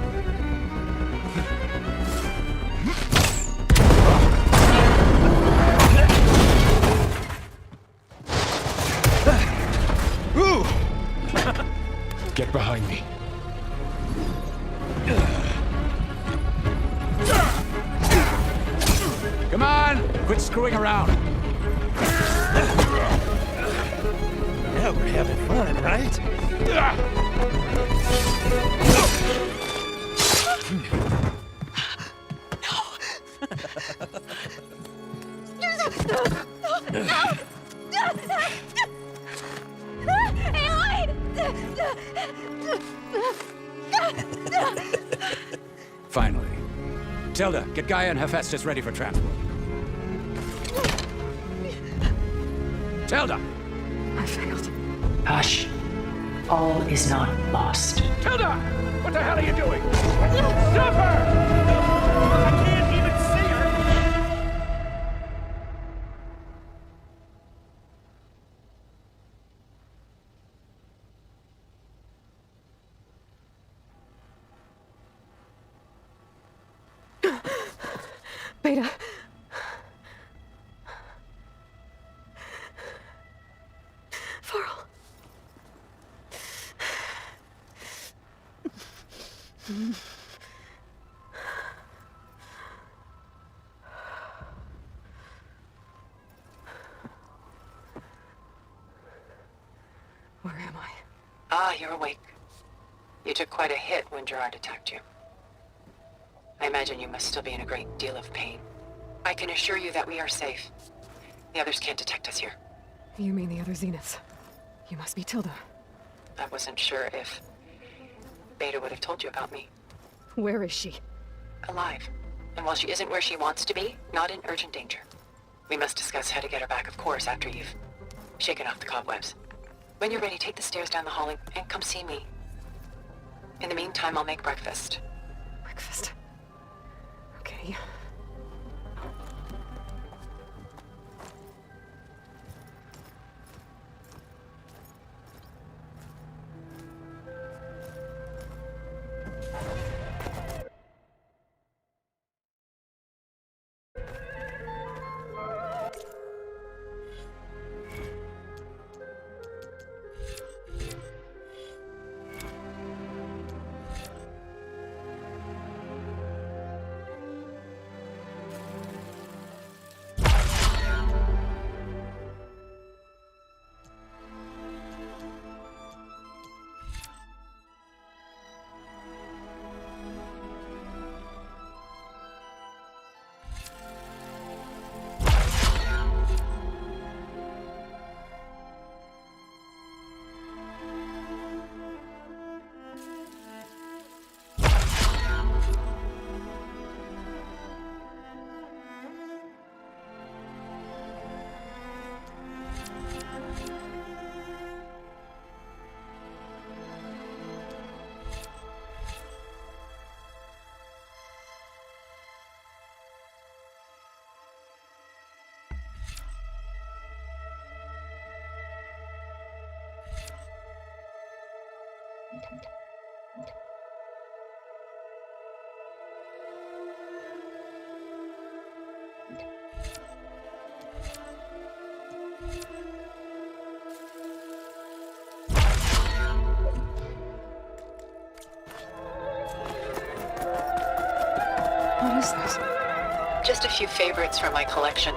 Ooh! Get behind me. Come on! Quit screwing around. Now we're having fun, right? Finally. Tilda, get Gaia and Hephaestus ready for transport. Tilda! I failed. Hush. All is not lost. Tilda! What the hell are you doing? Stop her! I can't even see her! Beta. Varl. Where am I? Ah, you're awake. You took quite a hit when Gerard attacked you. I imagine you must still be in a great deal of pain. I can assure you that we are safe. The others can't detect us here. You mean the other Zeniths? You must be Tilda. I wasn't sure if Beta would have told you about me. Where is she? Alive. And while she isn't where she wants to be, not in urgent danger. We must discuss how to get her back, of course, after you've shaken off the cobwebs. When you're ready, take the stairs down the hall and come see me. In the meantime, I'll make breakfast. Breakfast. Okay. What is this? Just a few favorites from my collection.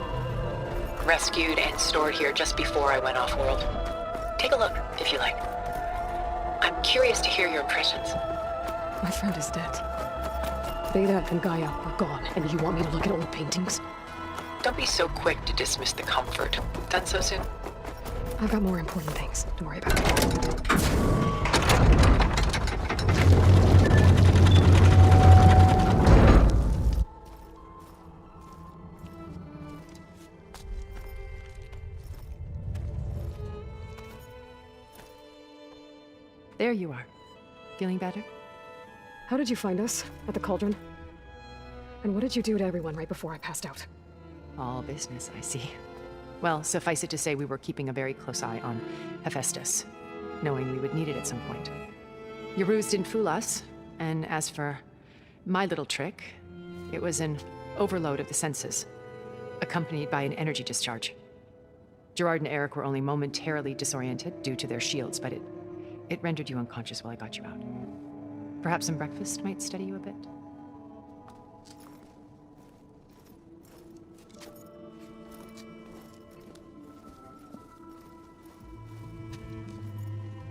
Rescued and stored here just before I went off-world. Take a look, if you like. I'm curious to hear your impressions. My friend is dead. Beta and Gaia are gone, and you want me to look at old paintings? Don't be so quick to dismiss the comfort. Done so soon? I've got more important things. Don't worry about it. There you are. Feeling better? How did you find us? At the cauldron? And what did you do to everyone right before I passed out? All business, I see. Well, suffice it to say we were keeping a very close eye on Hephaestus, knowing we would need it at some point. Your ruse didn't fool us, and as for my little trick, it was an overload of the senses, accompanied by an energy discharge. Gerard and Eric were only momentarily disoriented due to their shields, but it rendered you unconscious while I got you out. Perhaps some breakfast might steady you a bit?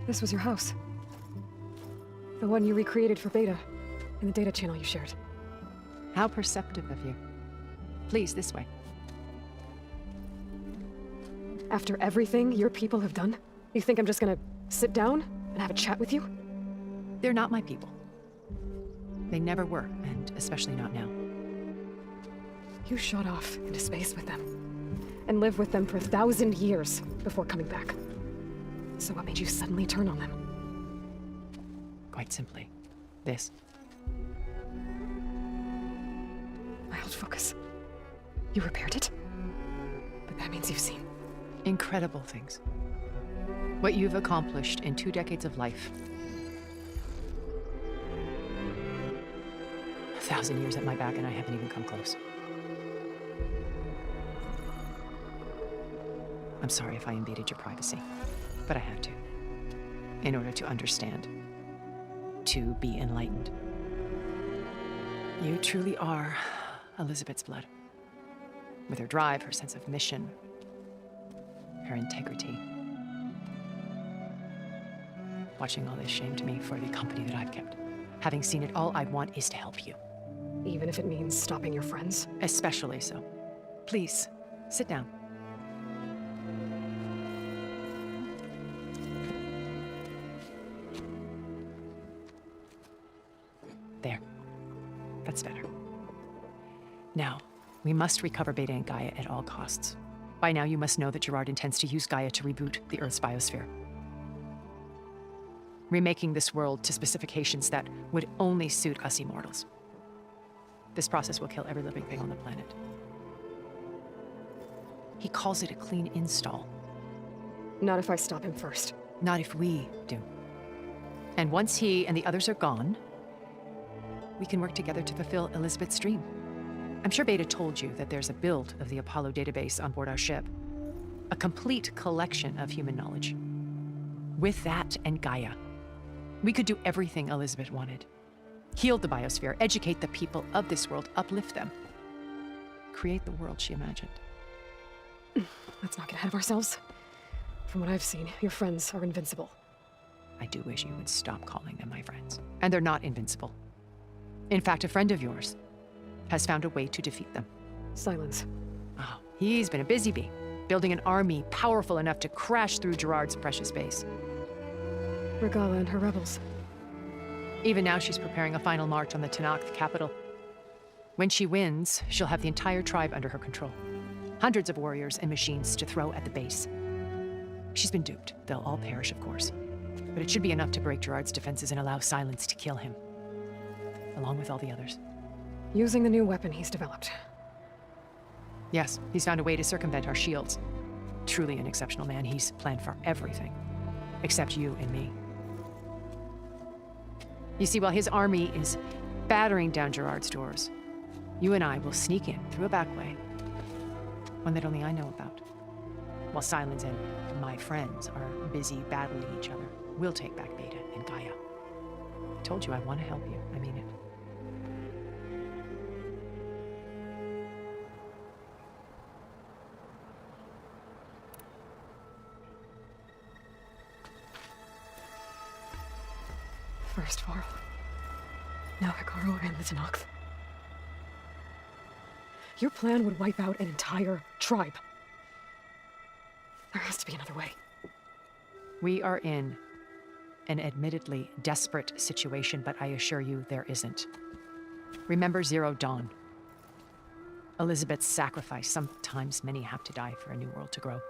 This was your house. The one you recreated for Beta, in the data channel you shared. How perceptive of you. Please, this way. After everything your people have done, you think I'm just gonna sit down and have a chat with you? They're not my people. They never were, and especially not now. You shot off into space with them, and lived with them for 1,000 years before coming back. So what made you suddenly turn on them? Quite simply, this. My old focus. You repaired it? But that means you've seen incredible things. What you've accomplished in 2 decades of life. 1,000 years at my back and I haven't even come close. I'm sorry if I invaded your privacy, but I had to. In order to understand. To be enlightened. You truly are Elizabeth's blood. With her drive, her sense of mission, her integrity. Watching all this shamed me for the company that I've kept. Having seen it, all I want is to help you. Even if it means stopping your friends? Especially so. Please, sit down. There. That's better. Now, we must recover Beta and Gaia at all costs. By now, you must know that Gerard intends to use Gaia to reboot the Earth's biosphere. Remaking this world to specifications that would only suit us immortals. This process will kill every living thing on the planet. He calls it a clean install. Not if I stop him first. Not if we do. And once he and the others are gone, we can work together to fulfill Elizabeth's dream. I'm sure Beta told you that there's a build of the Apollo database on board our ship. A complete collection of human knowledge. With that and Gaia, we could do everything Elizabeth wanted. Heal the biosphere, educate the people of this world, uplift them. Create the world she imagined. Let's not get ahead of ourselves. From what I've seen, your friends are invincible. I do wish you would stop calling them my friends. And they're not invincible. In fact, a friend of yours has found a way to defeat them. Silence. Oh, he's been a busy bee, building an army powerful enough to crash through Gerard's precious base. Regala and her rebels. Even now, she's preparing a final march on the Tanakh capital. When she wins, she'll have the entire tribe under her control. Hundreds of warriors and machines to throw at the base. She's been duped. They'll all perish, of course. But it should be enough to break Gerard's defenses and allow Silence to kill him. Along with all the others. Using the new weapon he's developed. Yes, he's found a way to circumvent our shields. Truly an exceptional man. He's planned for everything. Except you and me. You see, while his army is battering down Gerard's doors, you and I will sneak in through a back way. One that only I know about. While Silence and my friends are busy battling each other, we'll take back Beta and Gaia. I told you I want to help you. I mean it. First Varl. Now Hikaru and the Tanakh. Your plan would wipe out an entire tribe. There has to be another way. We are in an admittedly desperate situation, but I assure you there isn't. Remember Zero Dawn. Elizabeth's sacrifice. Sometimes many have to die for a new world to grow.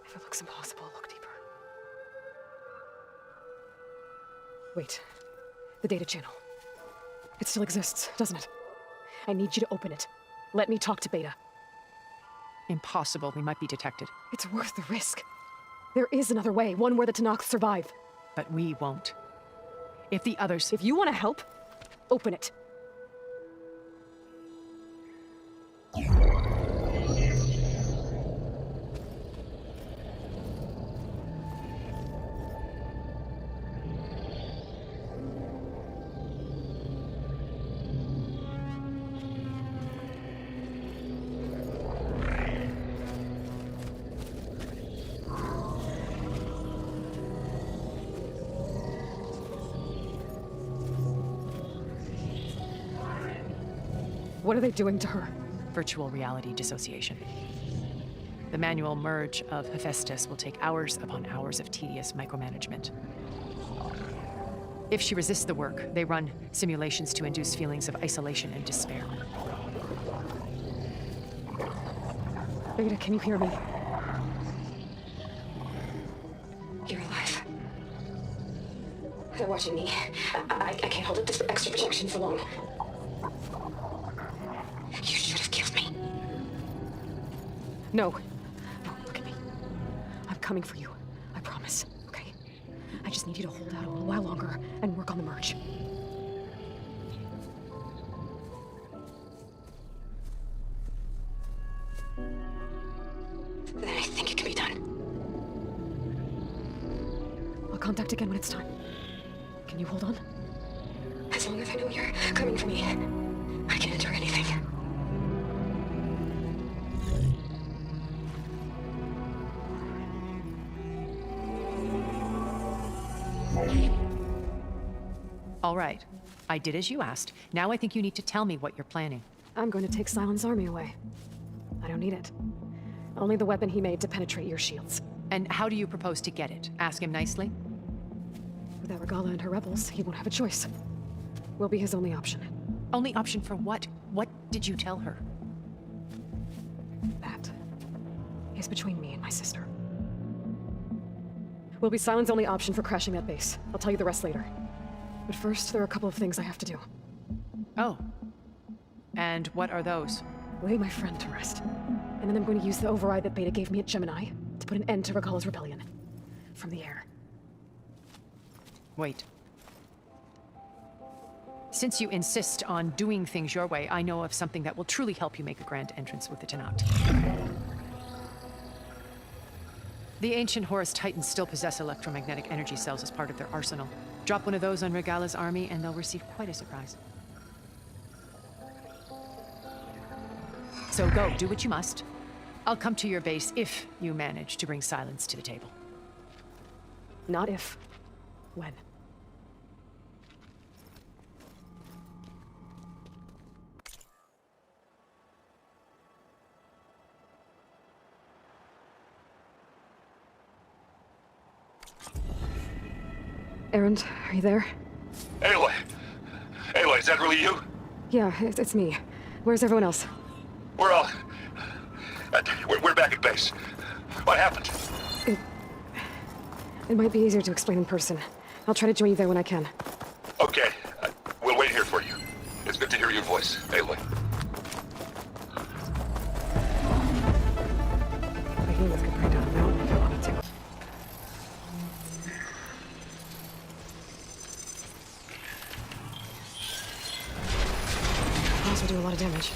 If it looks impossible, look deeper. Wait. The data channel. It still exists, doesn't it? I need you to open it. Let me talk to Beta. Impossible. We might be detected. It's worth the risk. There is another way, one where the Tanakh survive. But we won't. If the others... If you want to help, open it. What are they doing to her? Virtual reality dissociation. The manual merge of Hephaestus will take hours upon hours of tedious micromanagement. If she resists the work, they run simulations to induce feelings of isolation and despair. Beta, can you hear me? You're alive. They're watching me. I can't hold up this extra protection for long. You should have killed me. No. No, look at me. I'm coming for you. I promise, okay? I just need you to hold out a little while longer and work on the merge. Then I think it can be done. I'll contact again when it's time. Can you hold on? As long as I know you're coming for me, I can endure anything. All right. I did as you asked. Now I think you need to tell me what you're planning. I'm going to take Silent's army away. I don't need it. Only the weapon he made to penetrate your shields. And how do you propose to get it? Ask him nicely? Without Regala and her rebels, he won't have a choice. We'll be his only option. Only option for what? What did you tell her? That is between me and my sister. We'll be Silent's only option for crashing that base. I'll tell you the rest later. But first, there are a couple of things I have to do. Oh. And what are those? Lay my friend to rest. And then I'm going to use the override that Beta gave me at Gemini to put an end to Regala's rebellion. From the air. Wait. Since you insist on doing things your way, I know of something that will truly help you make a grand entrance with the Tenat. The ancient Horus Titans still possess electromagnetic energy cells as part of their arsenal. Drop one of those on Regala's army and they'll receive quite a surprise. So go, do what you must. I'll come to your base if you manage to bring Silence to the table. Not if. When. Erend, are you there? Aloy! Aloy, is that really you? Yeah, it's me. Where's everyone else? We're all... we're back at base. What happened? It might be easier to explain in person. I'll try to join you there when I can. Okay. We'll wait here for you. It's good to hear your voice, Aloy. My healing's good right now. No, I don't want it to. Bombs will do a lot of damage.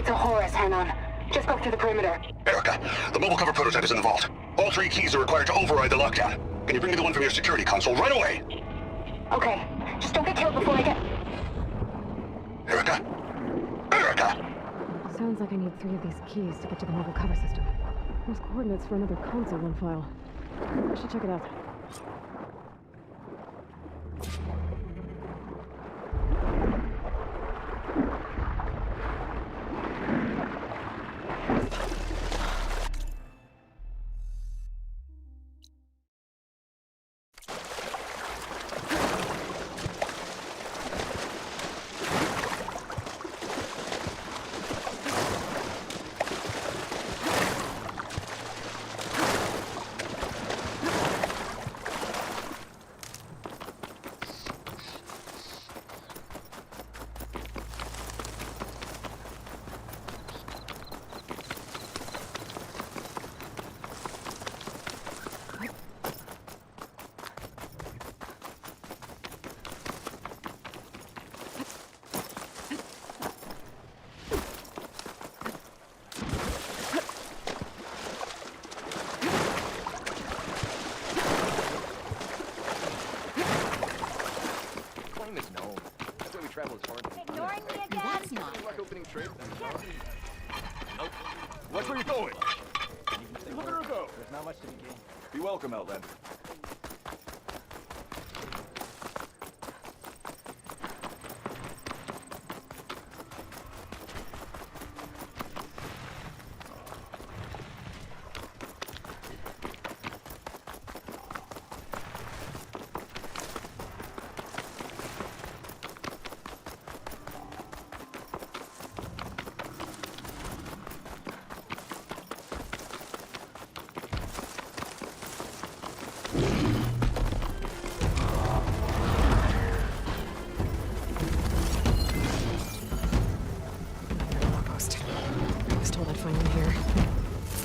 to Horus, Hanon. Just go through the perimeter. Erica, the mobile cover prototype is in the vault. All 3 keys are required to override the lockdown. Can you bring me the one from your security console right away? Okay. Just don't get killed before I get... Erica? Erica! Sounds like I need 3 of these keys to get to the mobile cover system. There's coordinates for another console on file. I should check it out. Ignoring me again? That's not. Watch where you're going. Look at her go. There's not much to be gained. Be welcome, Outlander.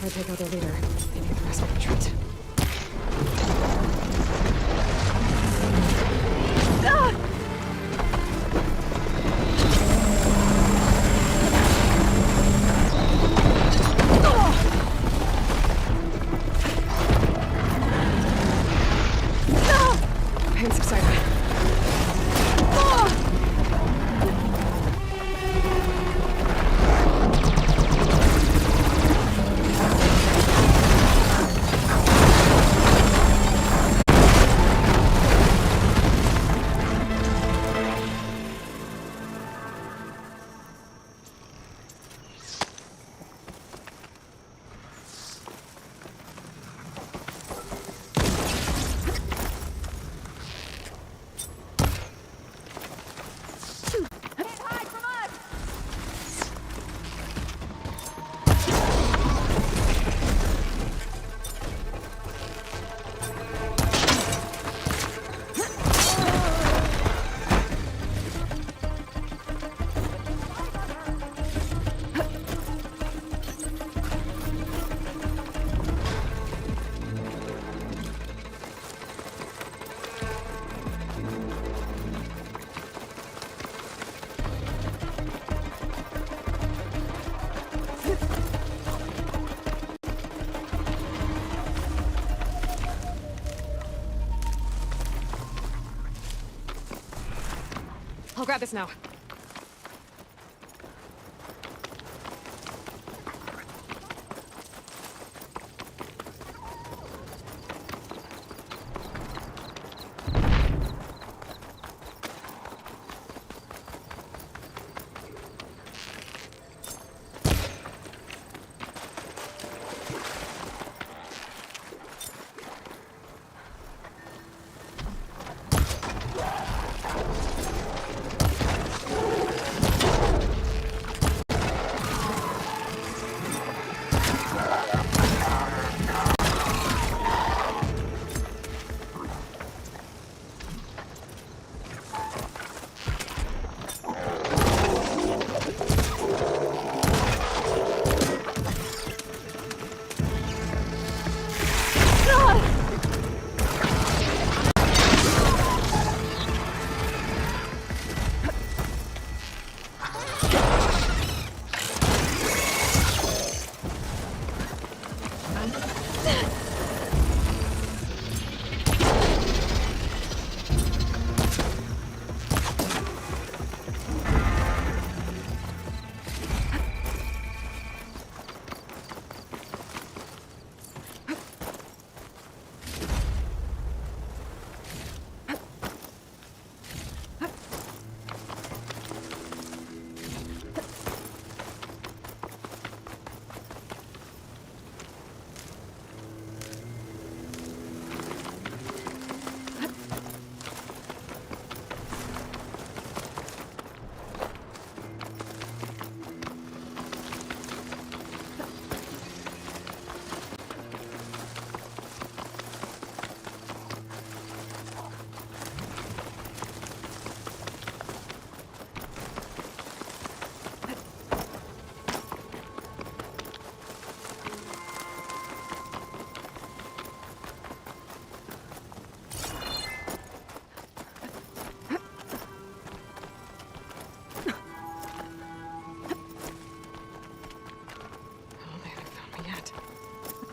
If I take out their leader, maybe the rest will retreat. Pain subsided. I'll grab this now.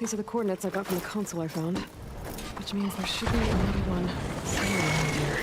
These are the coordinates I got from the console I found. Which means there should be another one somewhere around here.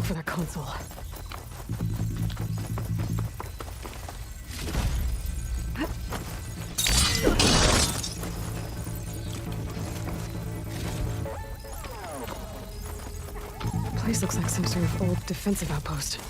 For their console. Place looks like some sort of old defensive outpost.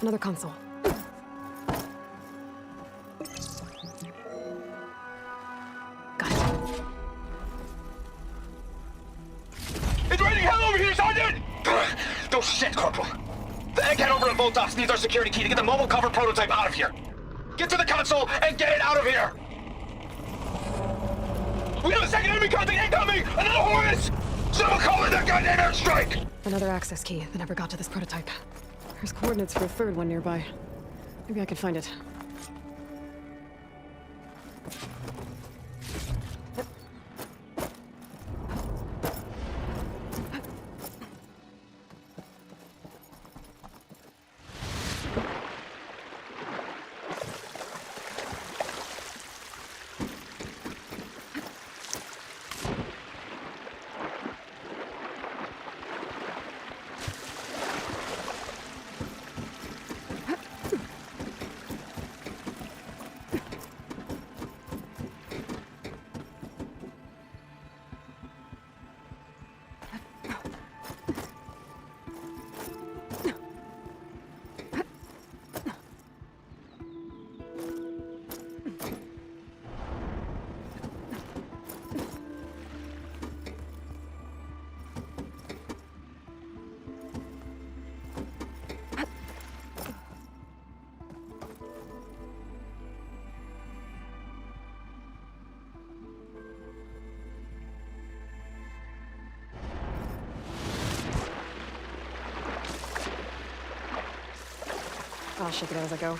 Another console. Got it. It's raining hell over here, Sergeant! No shit, Corporal. The egghead over at Voltox needs our security key to get the mobile cover prototype out of here. Get to the console and get it out of here! We have a second enemy contact incoming! Another Hornets! Someone call in that goddamn airstrike! Another access key that never got to this prototype. There's coordinates for a third one nearby. Maybe I can find it. I'll shake it out as I go.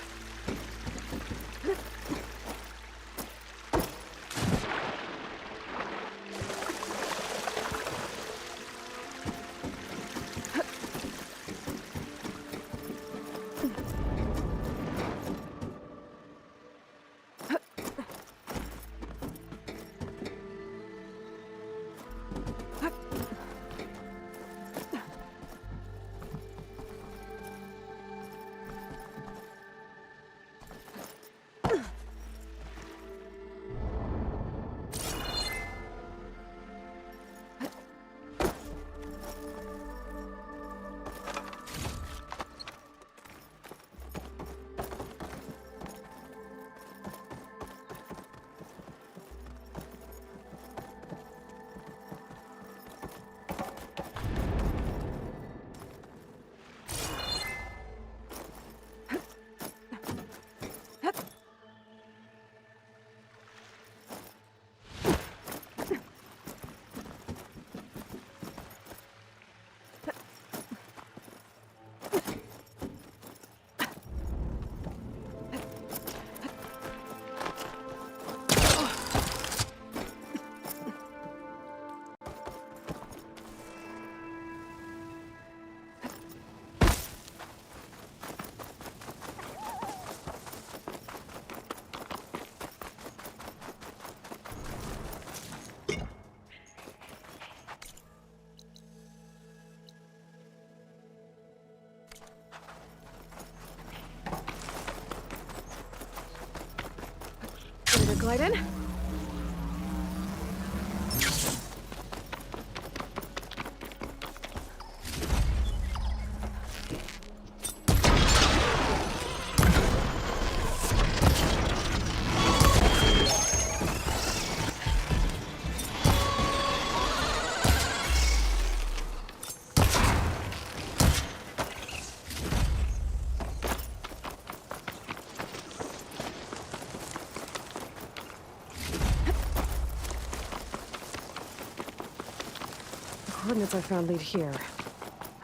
Ready to glide in? Coordinates I found lead here.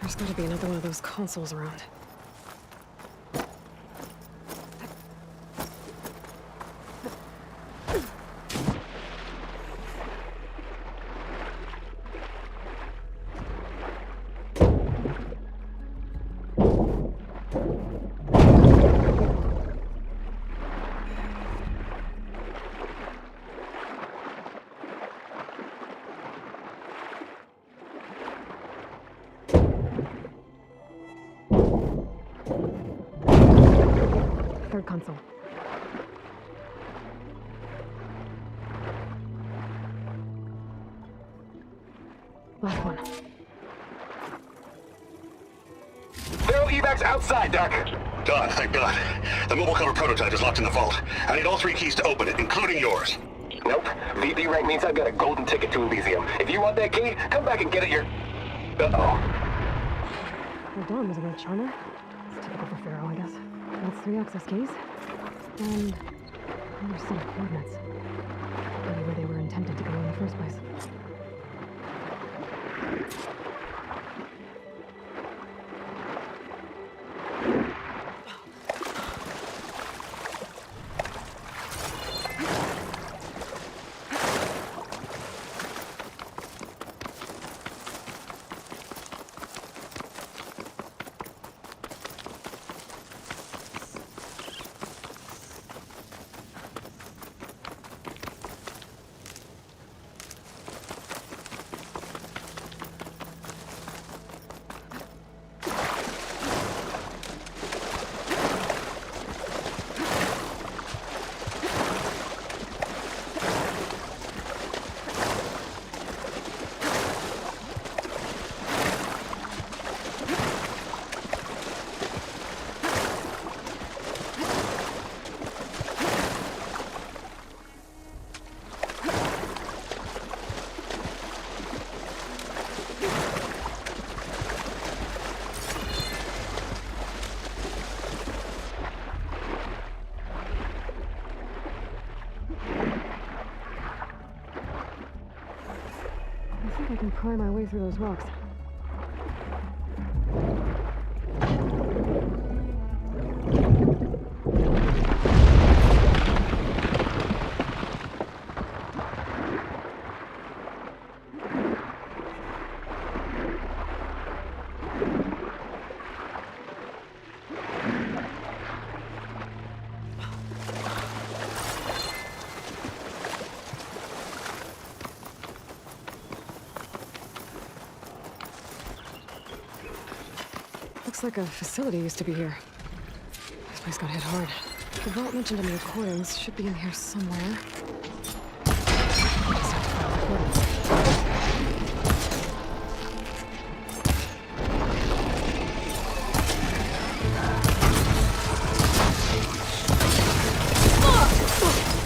There's gotta be another one of those consoles around. Third console. Last one. They'll evacs outside, Doc. Done, thank God. The mobile cover prototype is locked in the vault. I need all 3 keys to open it, including yours. Nope. VP rank means I've got a golden ticket to Elysium. If you want that key, come back and get it Uh-oh. Well, Dawn was a real charmer. It's typical for Pharaoh, I guess. That's 3 access keys. And another set of coordinates. Maybe where they were intended to go in the first place. I can pry my way through those rocks. Looks like a facility used to be here. This place got hit hard. The vault mentioned in the recordings should be in here somewhere. Just have to find the coordinates.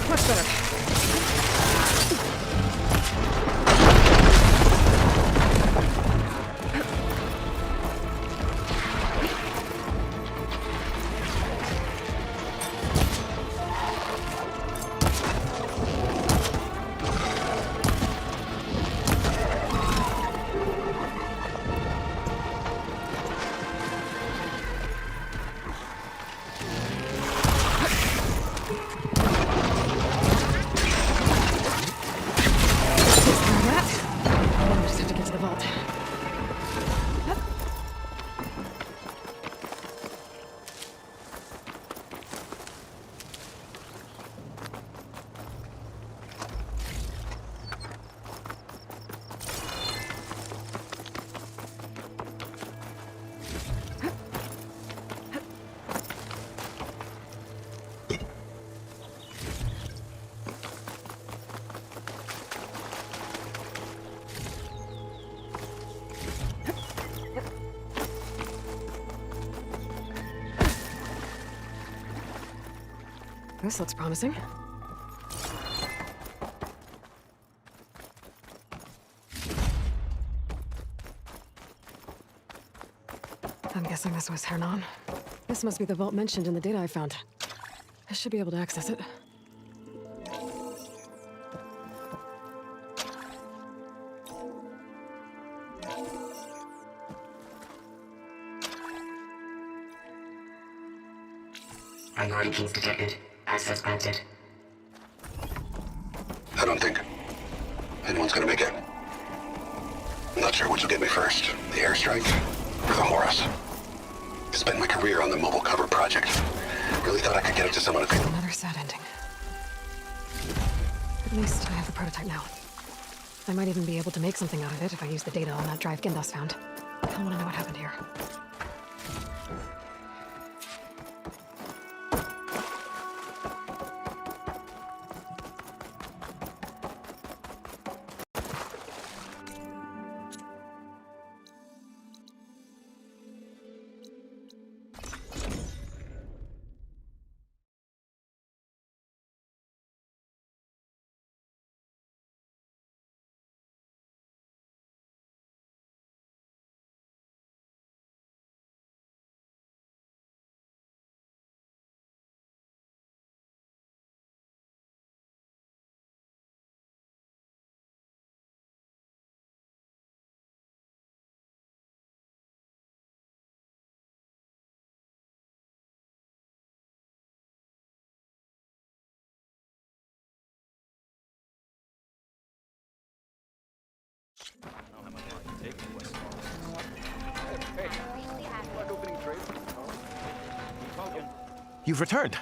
Much better. This looks promising. I'm guessing this was Hernan. This must be the vault mentioned in the data I found. I should be able to access it. Priority keys detected. Access granted. I don't think anyone's gonna make it. I'm not sure which will get me first, the airstrike or the Horus. I spent my career on the mobile cover project. Really thought I could get it to someone who could... Another sad ending. At least I have the prototype now. I might even be able to make something out of it if I use the data on that drive Gindas found. I want to know what happened here. You've returned.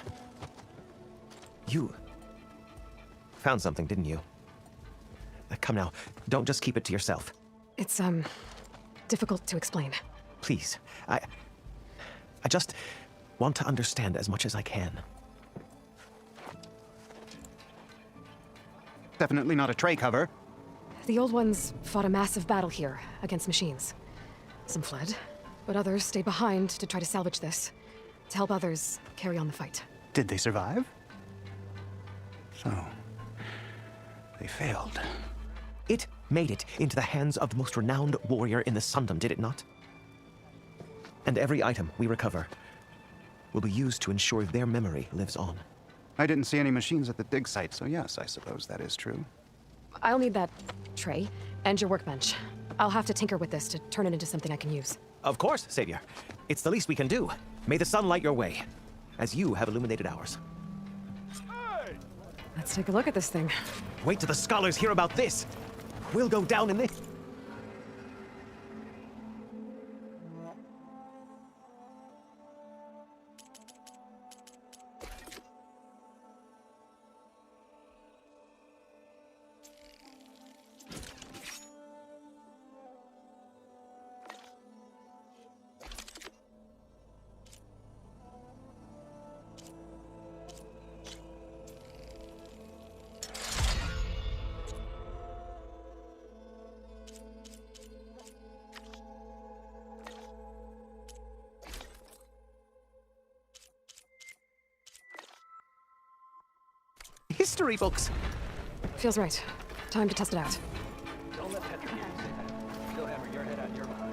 You found something, didn't you? Come now, don't just keep it to yourself. It's, difficult to explain. Please, I just want to understand as much as I can. Definitely not a tray cover. The old ones fought a massive battle here against machines. Some fled, but others stayed behind to try to salvage this, to help others carry on the fight. Did they survive? So, they failed. It made it into the hands of the most renowned warrior in the Sundom, did it not? And every item we recover will be used to ensure their memory lives on. I didn't see any machines at the dig site, so yes, I suppose that is true. I'll need that tray and your workbench. I'll have to tinker with this to turn it into something I can use. Of course, Savior. It's the least we can do. May the sun light your way, as you have illuminated ours. Let's take a look at this thing. Wait till the scholars hear about this. We'll go down in this. History books. Feels right. Time to test it out. Don't let Petra still hammer your head out your behind.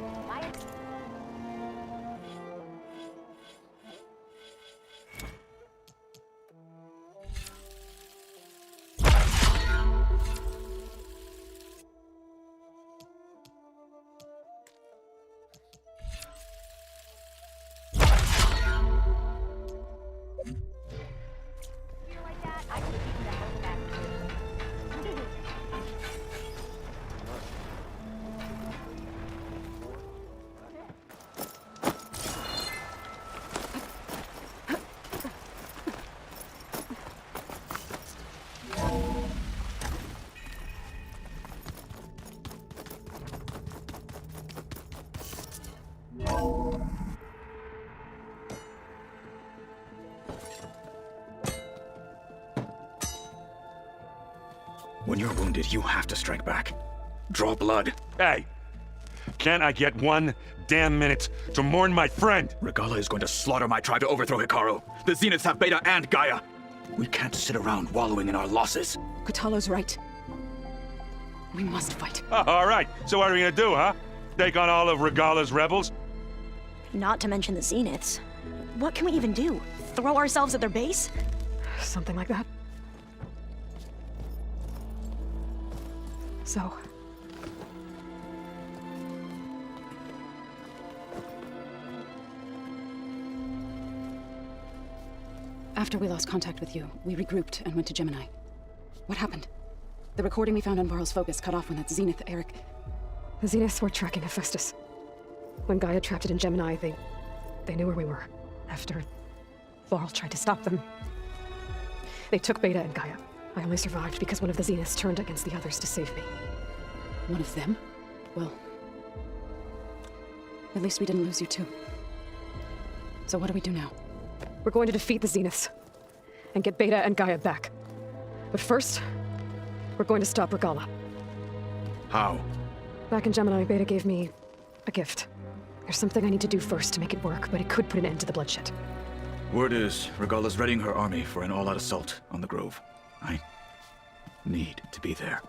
When you're wounded, you have to strike back. Draw blood. Hey! Can't I get one damn minute to mourn my friend? Regala is going to slaughter my tribe to overthrow Hikaru. The Zeniths have Beta and Gaia. We can't sit around wallowing in our losses. Kotallo's right. We must fight. All right, so what are we gonna do, huh? Take on all of Regala's rebels? Not to mention the Zeniths. What can we even do? Throw ourselves at their base? Something like that. So... After we lost contact with you, we regrouped and went to Gemini. What happened? The recording we found on Varl's focus cut off when that Zenith, Eric... The Zeniths were tracking Hephaestus. When Gaia trapped it in Gemini, they knew where we were. After Varl tried to stop them, they took Beta and Gaia. I only survived because one of the Zeniths turned against the others to save me. One of them? Well... At least we didn't lose you too. So what do we do now? We're going to defeat the Zeniths and get Beta and Gaia back. But first, we're going to stop Regala. How? Back in Gemini, Beta gave me a gift. There's something I need to do first to make it work, but it could put an end to the bloodshed. Word is, Regala's readying her army for an all-out assault on the Grove. I need to be there.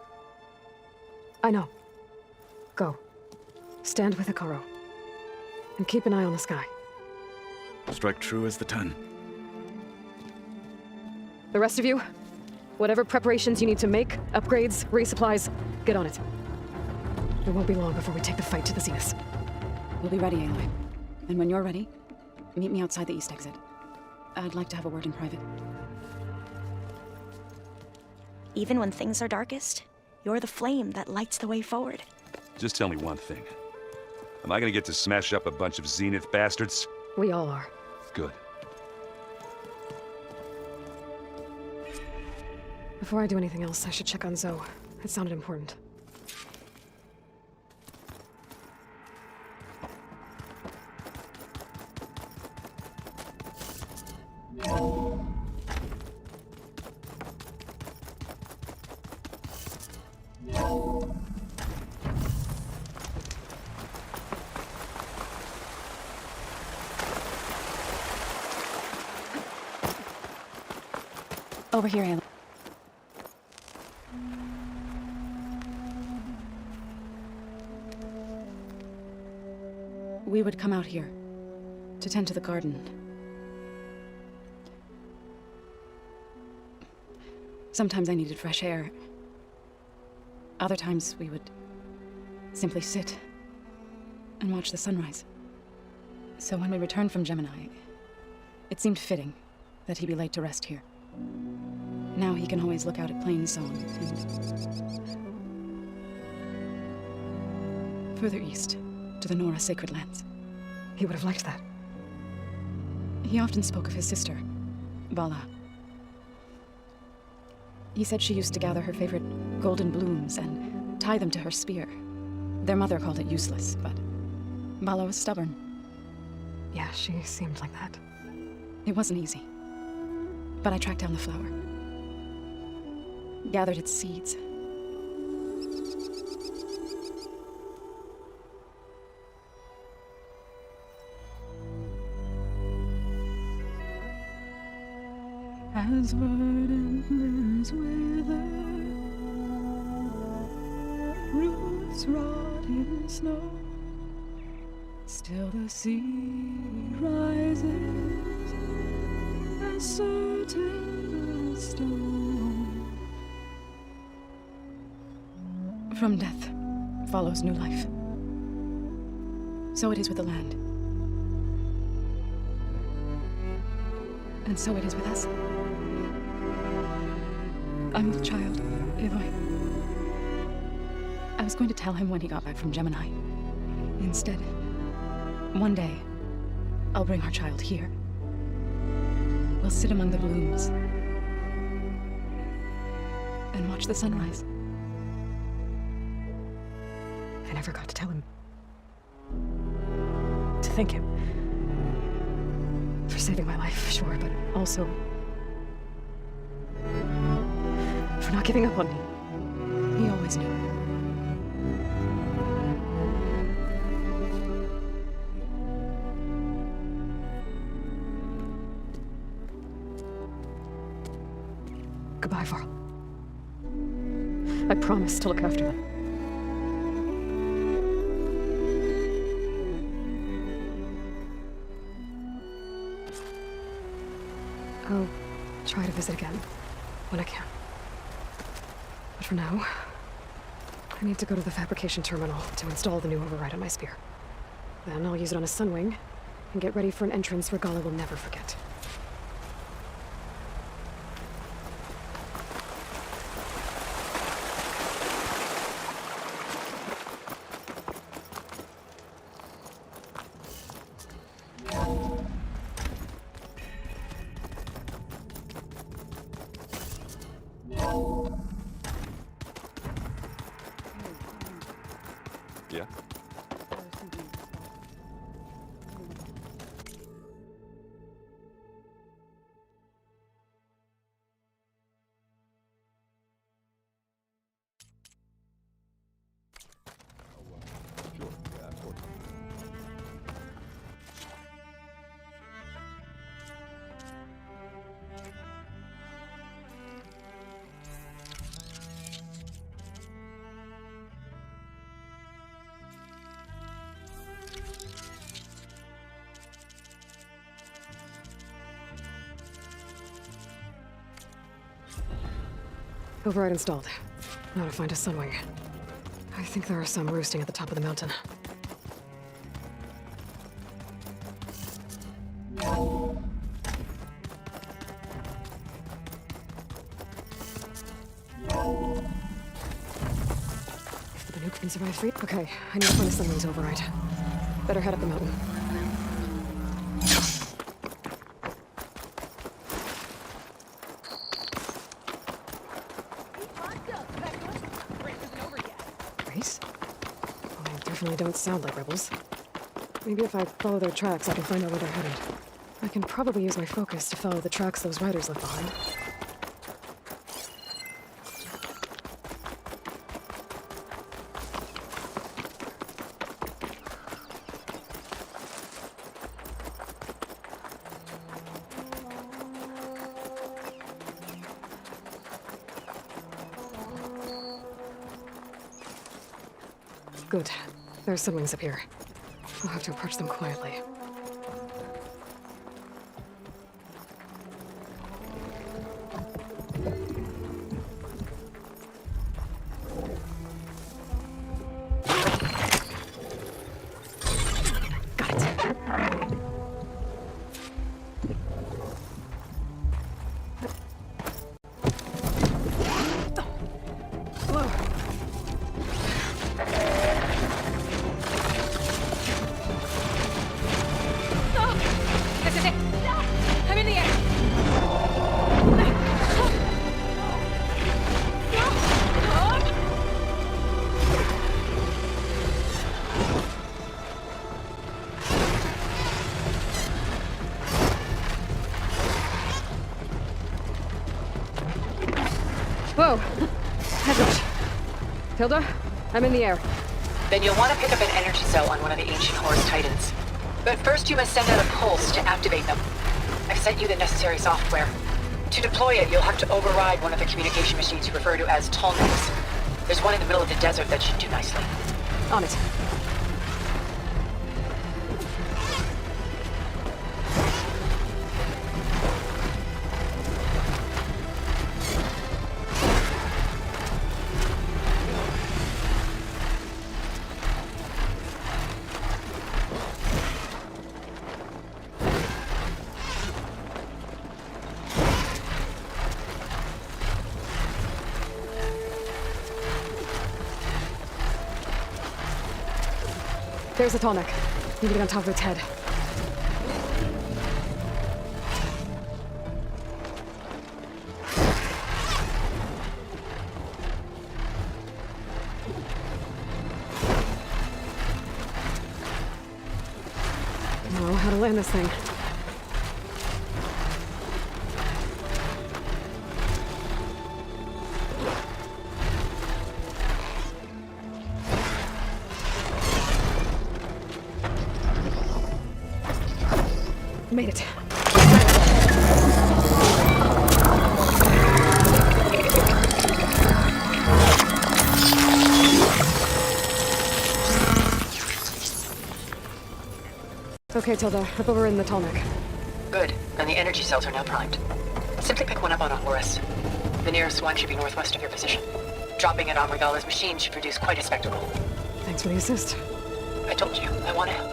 I know. Go. Stand with Ikaro. And keep an eye on the sky. Strike true as the 10. The rest of you, whatever preparations you need to make, upgrades, resupplies, get on it. It won't be long before we take the fight to the Zeniths. We'll be ready, Aloy. And when you're ready, meet me outside the east exit. I'd like to have a word in private. Even when things are darkest, you're the flame that lights the way forward. Just tell me one thing. Am I gonna get to smash up a bunch of Zenith bastards? We all are. Good. Before I do anything else, I should check on Zoe. It sounded important. Over here, Aloy. We would come out here to tend to the garden. Sometimes I needed fresh air. Other times we would simply sit and watch the sunrise. So when we returned from Gemini, it seemed fitting that he be laid to rest here. Now he can always look out at Plains Zone and further east to the Nora Sacred Lands. He would have liked that. He often spoke of his sister, Vala. He said she used to gather her favorite golden blooms and tie them to her spear. Their mother called it useless, but Vala was stubborn. Yeah, she seemed like that. It wasn't easy. But I tracked down the flower. Gathered its seeds. As verdant limbs wither, roots rot in snow, still the sea rises as certain as stone. From death follows new life. So it is with the land. And so it is with us. I'm with child, Aloy. I was going to tell him when he got back from Gemini. Instead, one day, I'll bring our child here. We'll sit among the blooms and watch the sunrise. I never got to tell him. To thank him. For saving my life, sure, but also for not giving up on me. He always knew. Varl. I promise to look after them. I'll try to visit again when I can. But for now, I need to go to the fabrication terminal to install the new override on my spear. Then I'll use it on a Sunwing and get ready for an entrance Regala will never forget. Yeah? Sure, yeah, of course. Override installed. Now to find a Sunwing. I think there are some roosting at the top of the mountain. If the Banuk can survive 3... Okay, I need to find a Sunwing's override. Better head up the mountain. Race? Oh, they definitely don't sound like rebels. Maybe if I follow their tracks, I can find out where they're headed. I can probably use my focus to follow the tracks those riders left behind. Good. There's Sunwings up here. I'll have to approach them quietly. Whoa! Head rush. Hilda, I'm in the air. Then you'll want to pick up an energy cell on one of the ancient Horus Titans. But first you must send out a pulse to activate them. I've sent you the necessary software. To deploy it, you'll have to override one of the communication machines you refer to as Tolnecs. There's one in the middle of the desert that should do nicely. On it. There's the Tolnec. Need to get on top of its head. I know how to land this thing. Made it. Okay, Tilda. Up over in the Tallneck. Good. And the energy cells are now primed. Simply pick one up on a Horus. The nearest one should be northwest of your position. Dropping it on Regala's machine should produce quite a spectacle. Thanks for the assist. I told you, I want to help.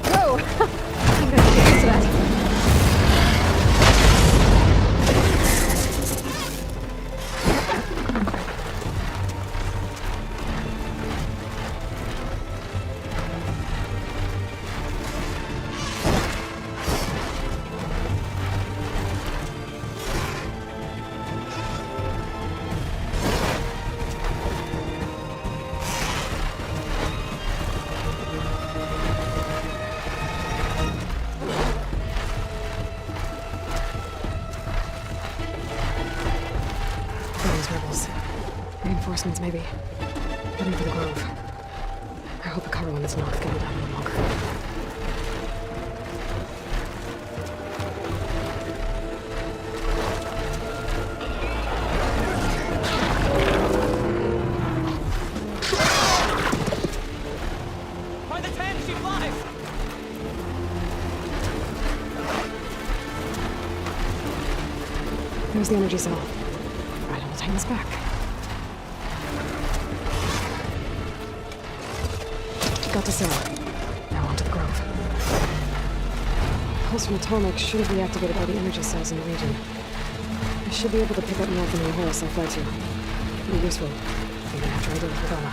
Go! I'm gonna get used to that. Reinforcements, maybe. Heading for the Grove. I hope the cover one is north can hold out no longer. By the 10, she flies! There's the energy cell. Right, I'll take this back. Got to Sarah. Now on to the Grove. Pulse from the Tallneck shouldn't be activated by the energy cells in the region. I should be able to pick up more from the Horus I fly to. It'll be useful, even after I deal with Regala.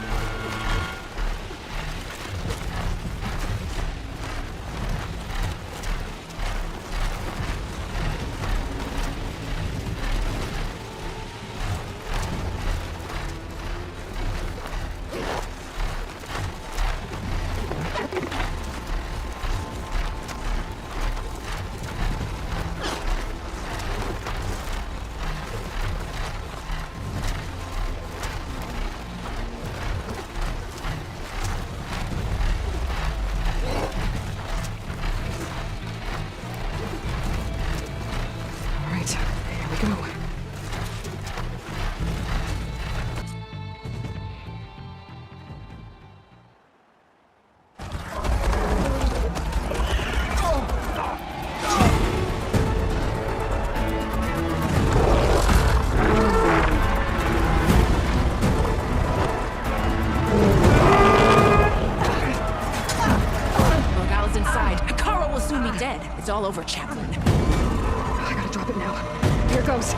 It's all over, Chaplain. I gotta drop it now. Here goes.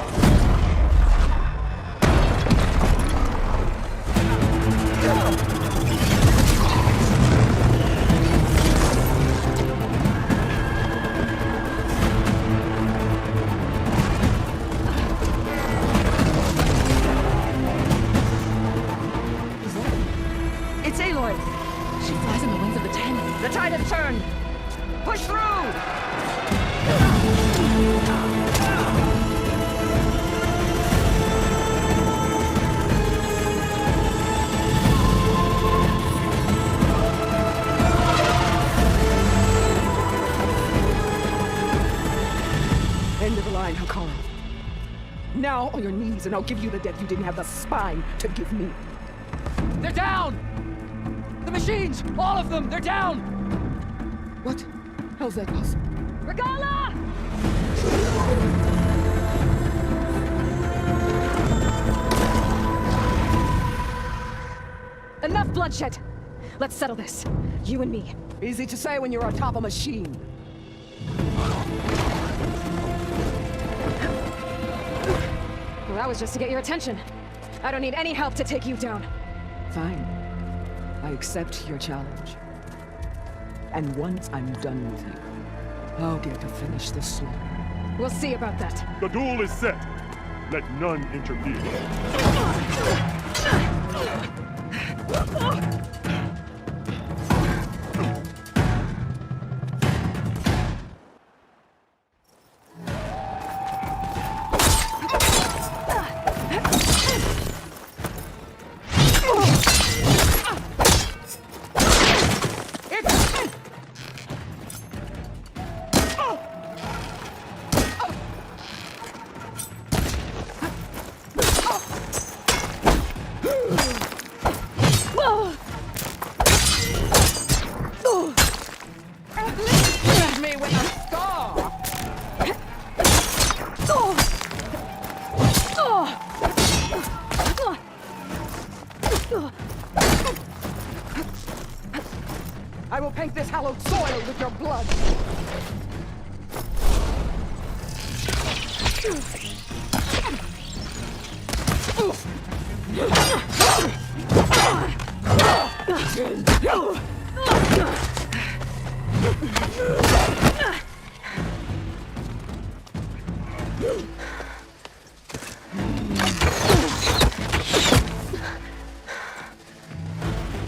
It's Aloy. She flies in the wings of the 10. The tide has turned. Push through! End of the line, Hakara. Now on your knees, and I'll give you the death you didn't have the spine to give me. They're down! The machines! All of them! They're down! What? How's that possible? Regala! Enough bloodshed! Let's settle this. You and me. Easy to say when you're atop a machine. Well, that was just to get your attention. I don't need any help to take you down. Fine. I accept your challenge. And once I'm done with you, I'll get to finish this slaughter. We'll see about that. The duel is set. Let none interfere. hallowed soil with your blood!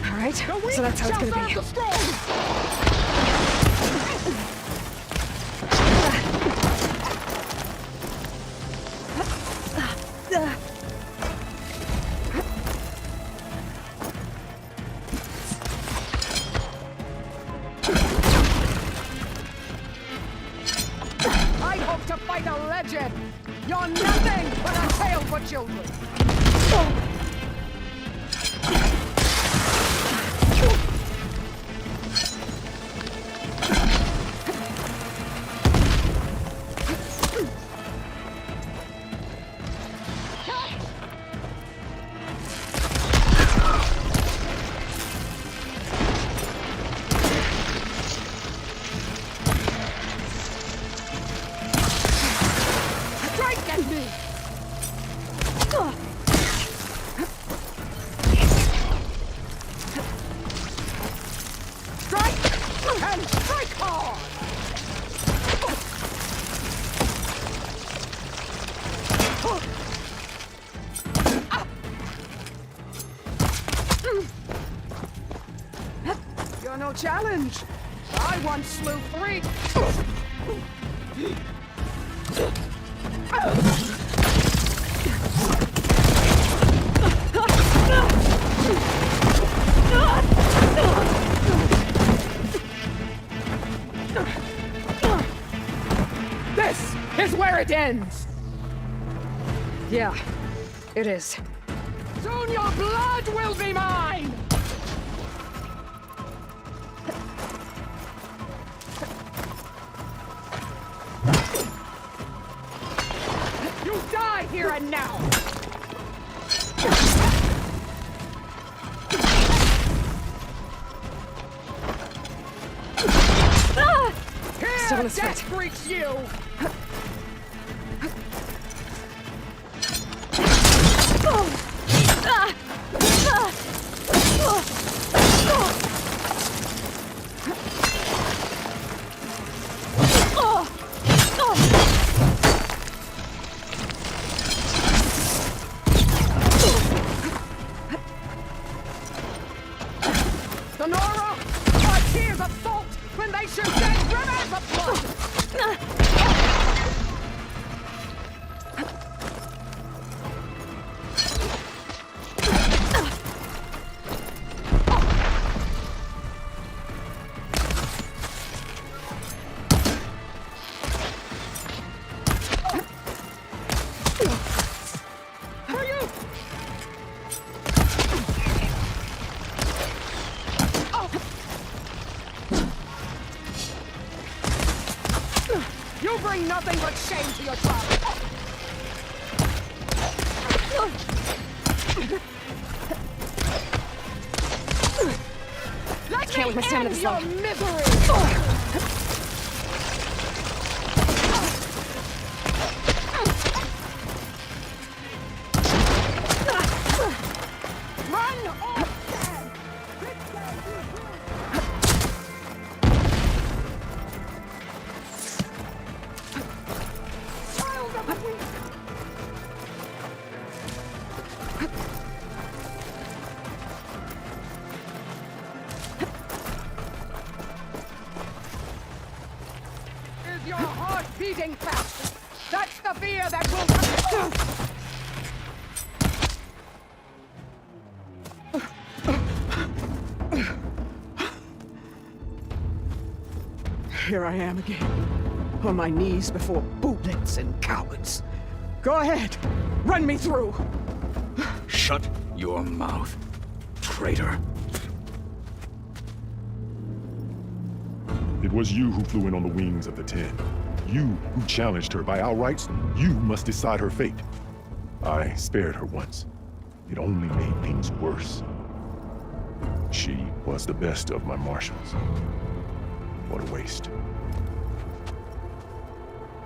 All right, so that's how it's gonna be. I hope to fight a legend! You're nothing but a tale for children! Strike at me! Strike and strike hard! You're no challenge. I once slew 3. This is where it ends! Yeah, it is. Soon your blood will be mine! You die here and now! Still in Here this death fight. greets you! Sonora! Our tears of salt when they should shed rivers of blood! For you! You bring nothing but shame to your tribe. I can't with my stamina this Your low. misery! Run or stand! Child of the weak! Is your heart beating fast? That's the fear that will... Here I am again, on my knees before bootlets and cowards. Go ahead, run me through. Shut your mouth, traitor. It was you who flew in on the wings of the 10. You who challenged her by our rights. You must decide her fate. I spared her once. It only made things worse. She was the best of my marshals. What a waste.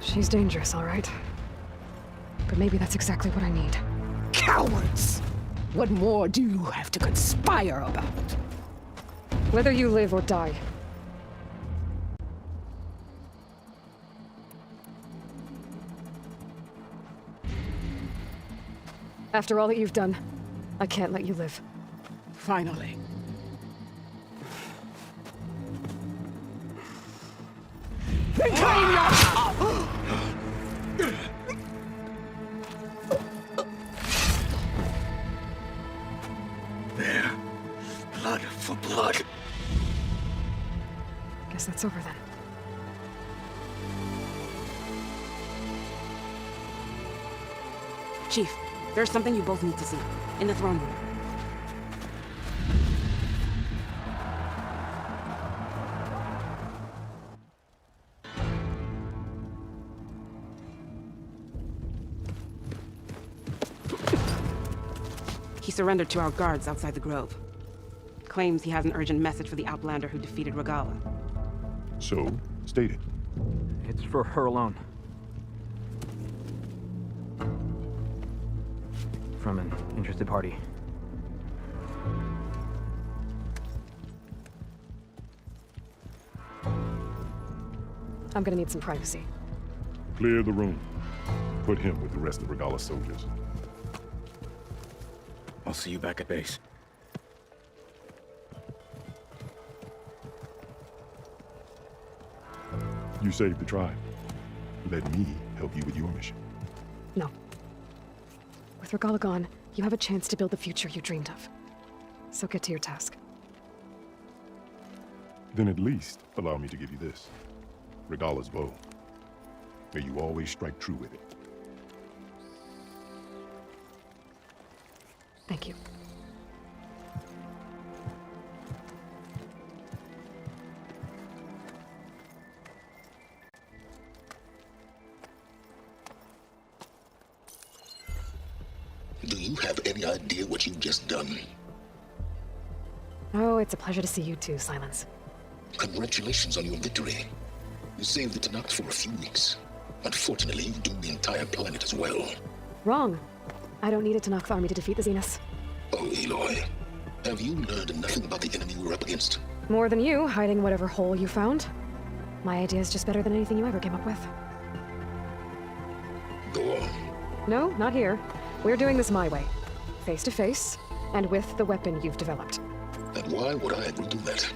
She's dangerous, all right. But maybe that's exactly what I need. Cowards! What more do you have to conspire about? Whether you live or die. After all that you've done, I can't let you live. Finally. Then claim your... There. Blood for blood. Guess that's over then. Chief, there's something you both need to see. In the throne room. He surrendered to our guards outside the grove. Claims he has an urgent message for the Outlander who defeated Regala. So, state it. It's for her alone. From an interested party. I'm gonna need some privacy. Clear the room. Put him with the rest of Regala's soldiers. I'll see you back at base. You saved the tribe. Let me help you with your mission. No. With Regala gone, you have a chance to build the future you dreamed of. So get to your task. Then at least allow me to give you this. Regala's bow. May you always strike true with it. Thank you. Do you have any idea what you've just done? Oh, it's a pleasure to see you too, Silence. Congratulations on your victory. You saved the Tanakh for a few weeks. Unfortunately, you doomed the entire planet as well. Wrong. I don't need a Tanakh army to defeat the Zeniths. Oh, Aloy. Have you learned nothing about the enemy we're up against? More than you, hiding whatever hole you found. My idea is just better than anything you ever came up with. Go on. No, not here. We're doing this my way. Face to face, and with the weapon you've developed. And why would I agree to that?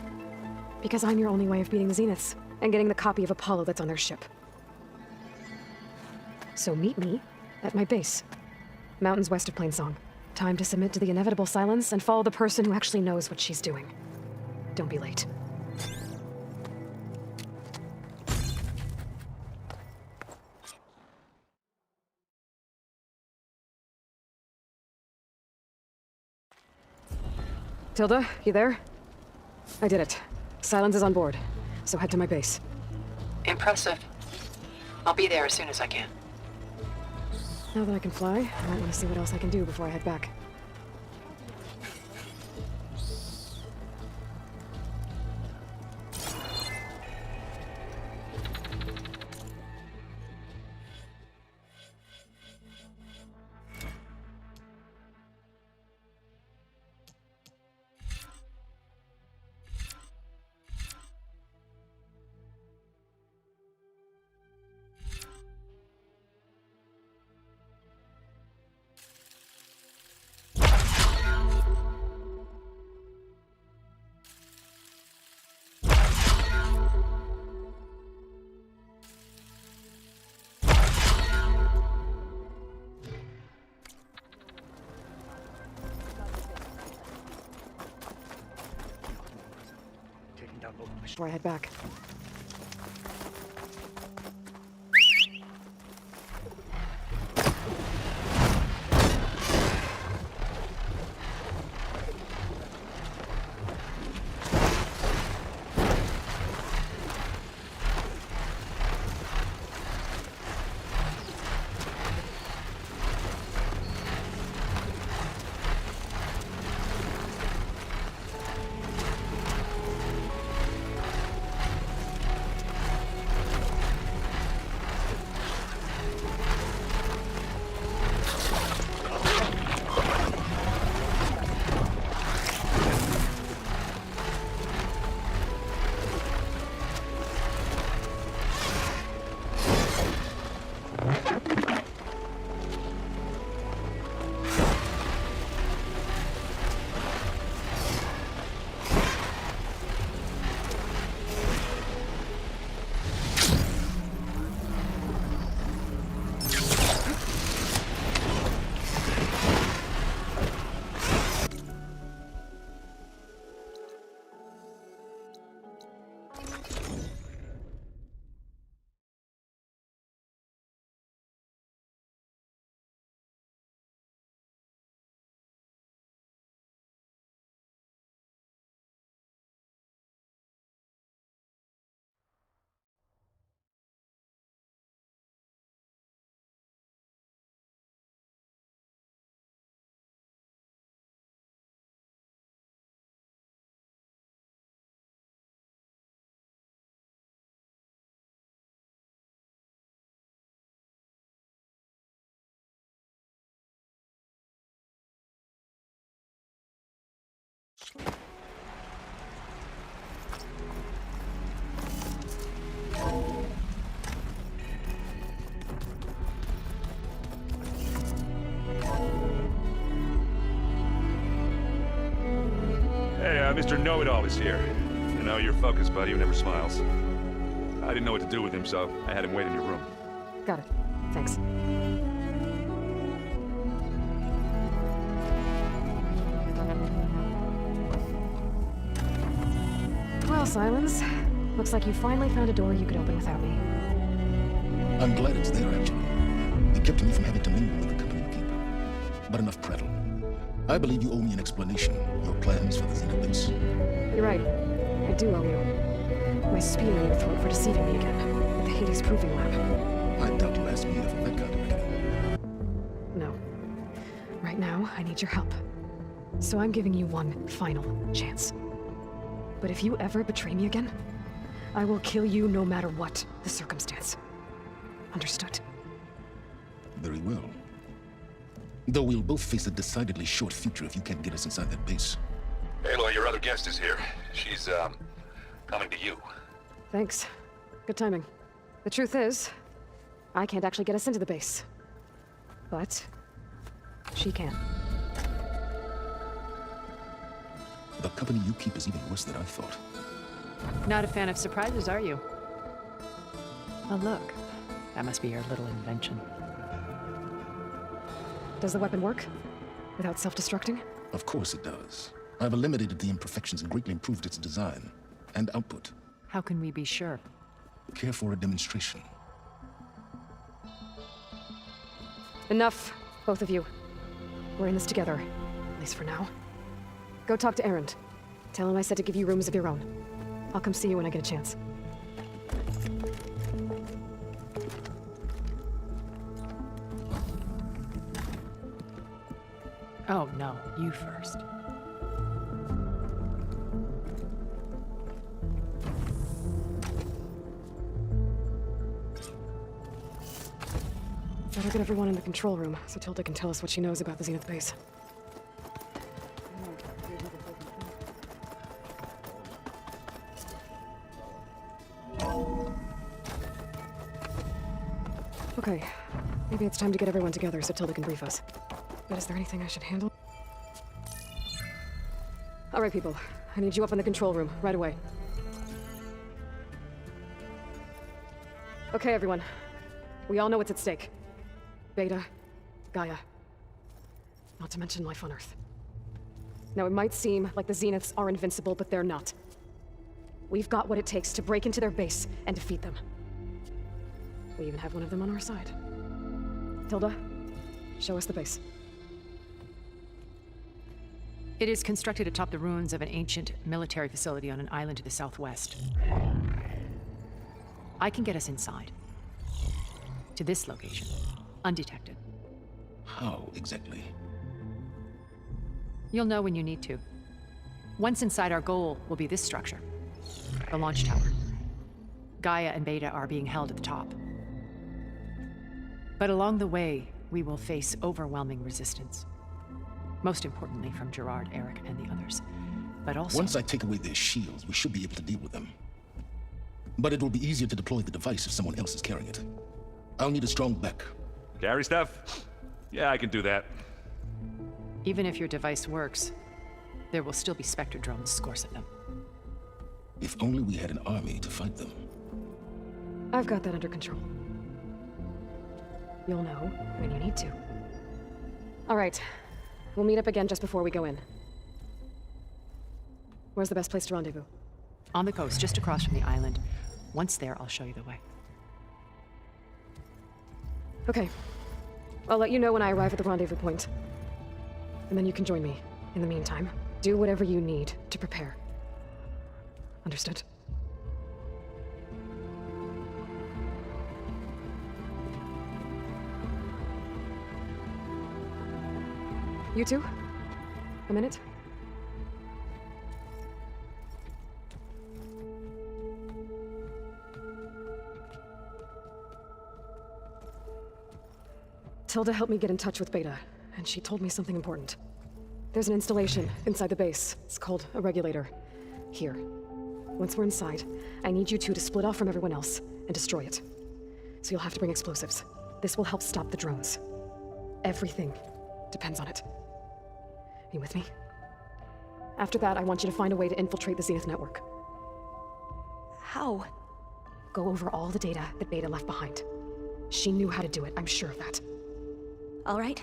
Because I'm your only way of beating the Zeniths, and getting the copy of Apollo that's on their ship. So meet me at my base. Mountains west of Plainsong. Time to submit to the inevitable silence and follow the person who actually knows what she's doing. Don't be late. Tilda, you there? I did it. Silence is on board, so head to my base. Impressive. I'll be there as soon as I can. Now that I can fly, I might want to see what else I can do before I head back. Before I head back. Mr. Know-It-All is here. You know, your focus buddy who never smiles. I didn't know what to do with him, so I had him wait in your room. Got it. Thanks. Well, Silence. Looks like you finally found a door you could open without me. I'm glad it's there, actually. It kept me from having to mingle with the company you keep. But enough prattle. I believe you owe me an explanation. Your plans for the Zenith base. You're right. I do owe you. My spear in your throat for deceiving me again. At the Hades Proving Lab. I doubt you'll ask me for that kind of reckoning. No. Right now, I need your help. So I'm giving you one final chance. But if you ever betray me again, I will kill you no matter what the circumstance. Understood? Very well. Though we'll both face a decidedly short future if you can't get us inside that base. Aloy, your other guest is here. She's, coming to you. Thanks. Good timing. The truth is, I can't actually get us into the base. But she can. The company you keep is even worse than I thought. Not a fan of surprises, are you? Oh, look. That must be your little invention. Does the weapon work? Without self-destructing? Of course it does. I've eliminated the imperfections and greatly improved its design and output. How can we be sure? Care for a demonstration? Enough, both of you. We're in this together, at least for now. Go talk to Erend. Tell him I said to give you rooms of your own. I'll come see you when I get a chance. Oh, no. You first. Better get everyone in the control room so Tilda can tell us what she knows about the Zenith base. Okay, maybe it's time to get everyone together so Tilda can brief us. But is there anything I should handle? All right, people. I need you up in the control room, right away. Okay, everyone. We all know what's at stake. Beta, Gaia. Not to mention life on Earth. Now, it might seem like the Zeniths are invincible, but they're not. We've got what it takes to break into their base and defeat them. We even have one of them on our side. Tilda, show us the base. It is constructed atop the ruins of an ancient military facility on an island to the southwest. I can get us inside. To this location. Undetected. How exactly? You'll know when you need to. Once inside, our goal will be this structure. The launch tower. Gaia and Beta are being held at the top. But along the way, we will face overwhelming resistance. Most importantly from Gerard, Eric, and the others. But also... Once I take away their shields, we should be able to deal with them. But it will be easier to deploy the device if someone else is carrying it. I'll need a strong back. Carry stuff? Yeah, I can do that. Even if your device works, there will still be Spectre drones scorsing them. If only we had an army to fight them. I've got that under control. You'll know when you need to. All right. We'll meet up again just before we go in. Where's the best place to rendezvous? On the coast, just across from the island. Once there, I'll show you the way. Okay. I'll let you know when I arrive at the rendezvous point. And then you can join me. In the meantime, do whatever you need to prepare. Understood? You two? A minute? Tilda helped me get in touch with Beta, and she told me something important. There's an installation inside the base. It's called a regulator. Here. Once we're inside, I need you two to split off from everyone else and destroy it. So you'll have to bring explosives. This will help stop the drones. Everything depends on it. You with me? After that, I want you to find a way to infiltrate the Zenith network. How? Go over all the data that Beta left behind. She knew how to do it, I'm sure of that. All right.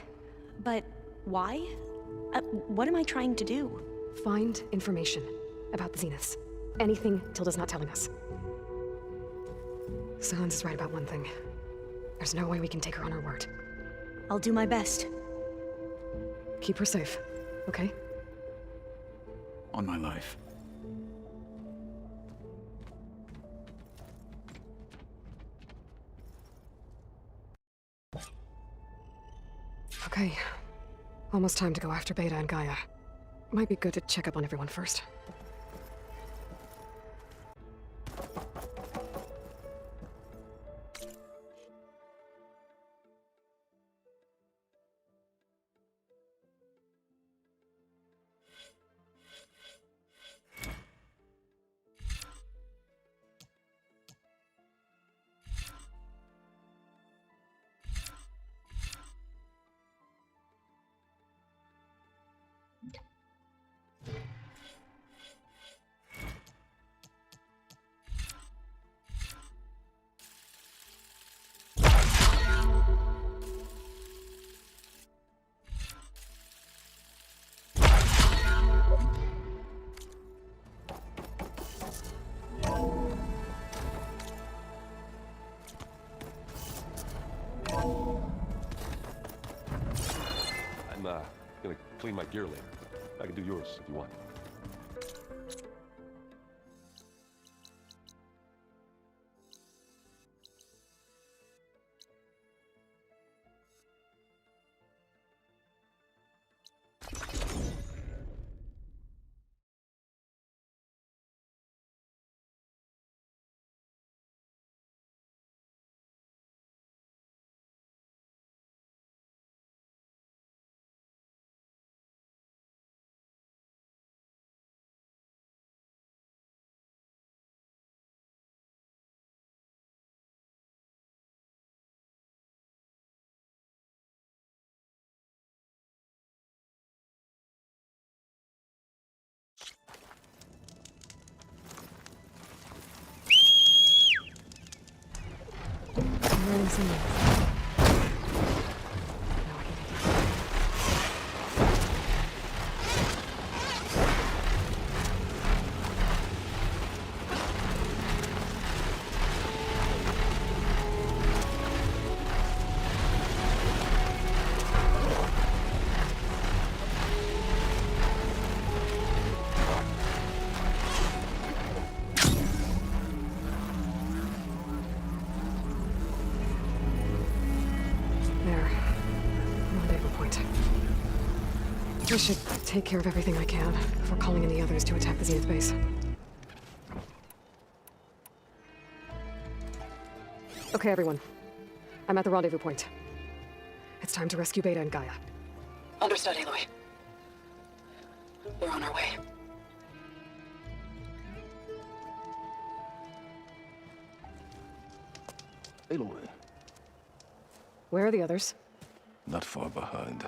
But why? What am I trying to do? Find information about the Zeniths. Anything Tilda's not telling us. Silence is right about one thing. There's no way we can take her on her word. I'll do my best. Keep her safe, okay? On my life. Okay. Almost time to go after Beta and Gaia. Might be good to check up on everyone first. I'm gonna clean my gear later. I can do yours if you want. I should take care of everything I can before calling in the others to attack the Zenith base. Okay, everyone. I'm at the rendezvous point. It's time to rescue Beta and Gaia. Understood, Aloy. We're on our way. Aloy. Where are the others? Not far behind.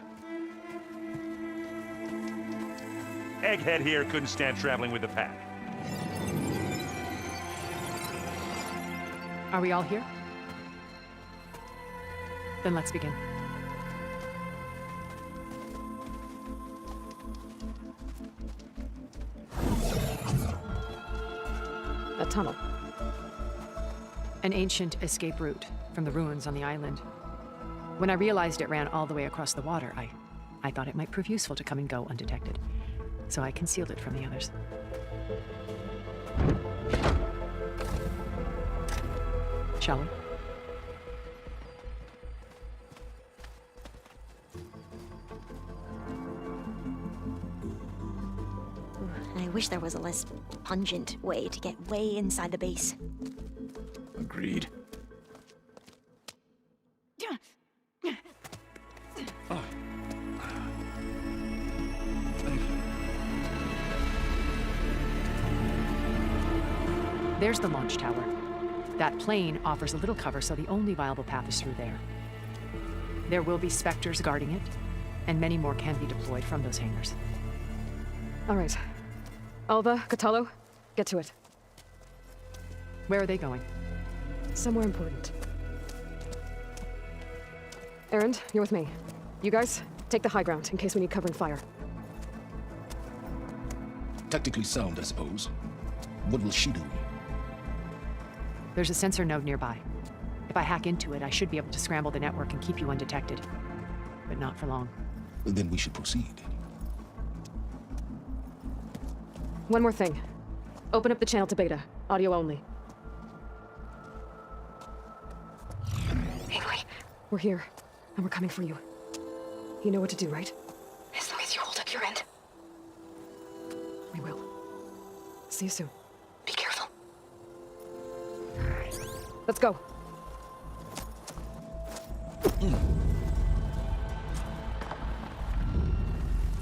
Egghead here couldn't stand traveling with the pack. Are we all here? Then let's begin. A tunnel. An ancient escape route from the ruins on the island. When I realized it ran all the way across the water, I thought it might prove useful to come and go undetected. So I concealed it from the others. Shall we? I wish there was a less pungent way to get way inside the base. Agreed. There's the launch tower. That plane offers a little cover, so the only viable path is through there. There will be Spectres guarding it, and many more can be deployed from those hangars. All right. Alva, Catalo, get to it. Where are they going? Somewhere important. Erend, you're with me. You guys, take the high ground in case we need covering fire. Tactically sound, I suppose. What will she do? There's a sensor node nearby. If I hack into it, I should be able to scramble the network and keep you undetected. But not for long. Then we should proceed. One more thing. Open up the channel to Beta. Audio only. Aloy, We're here, and we're coming for you. You know what to do, right? as long as you hold up your end. We will. See you soon. Be careful. Let's go.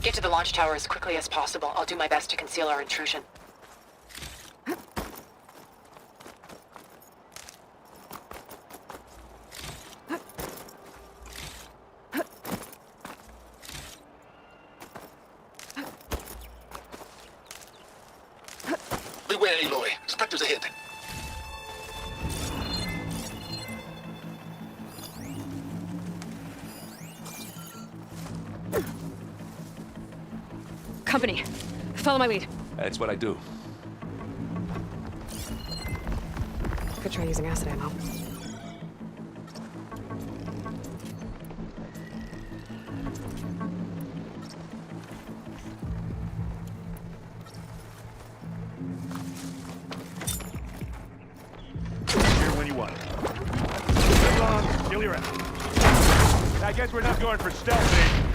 Get to the launch tower as quickly as possible. I'll do my best to conceal our intrusion. Beware, Aloy. Spectres ahead. Company, follow my lead. That's what I do. Could try using acid ammo. Here when you want it. Live long, kill your enemy. I guess we're not going for stealth, eh?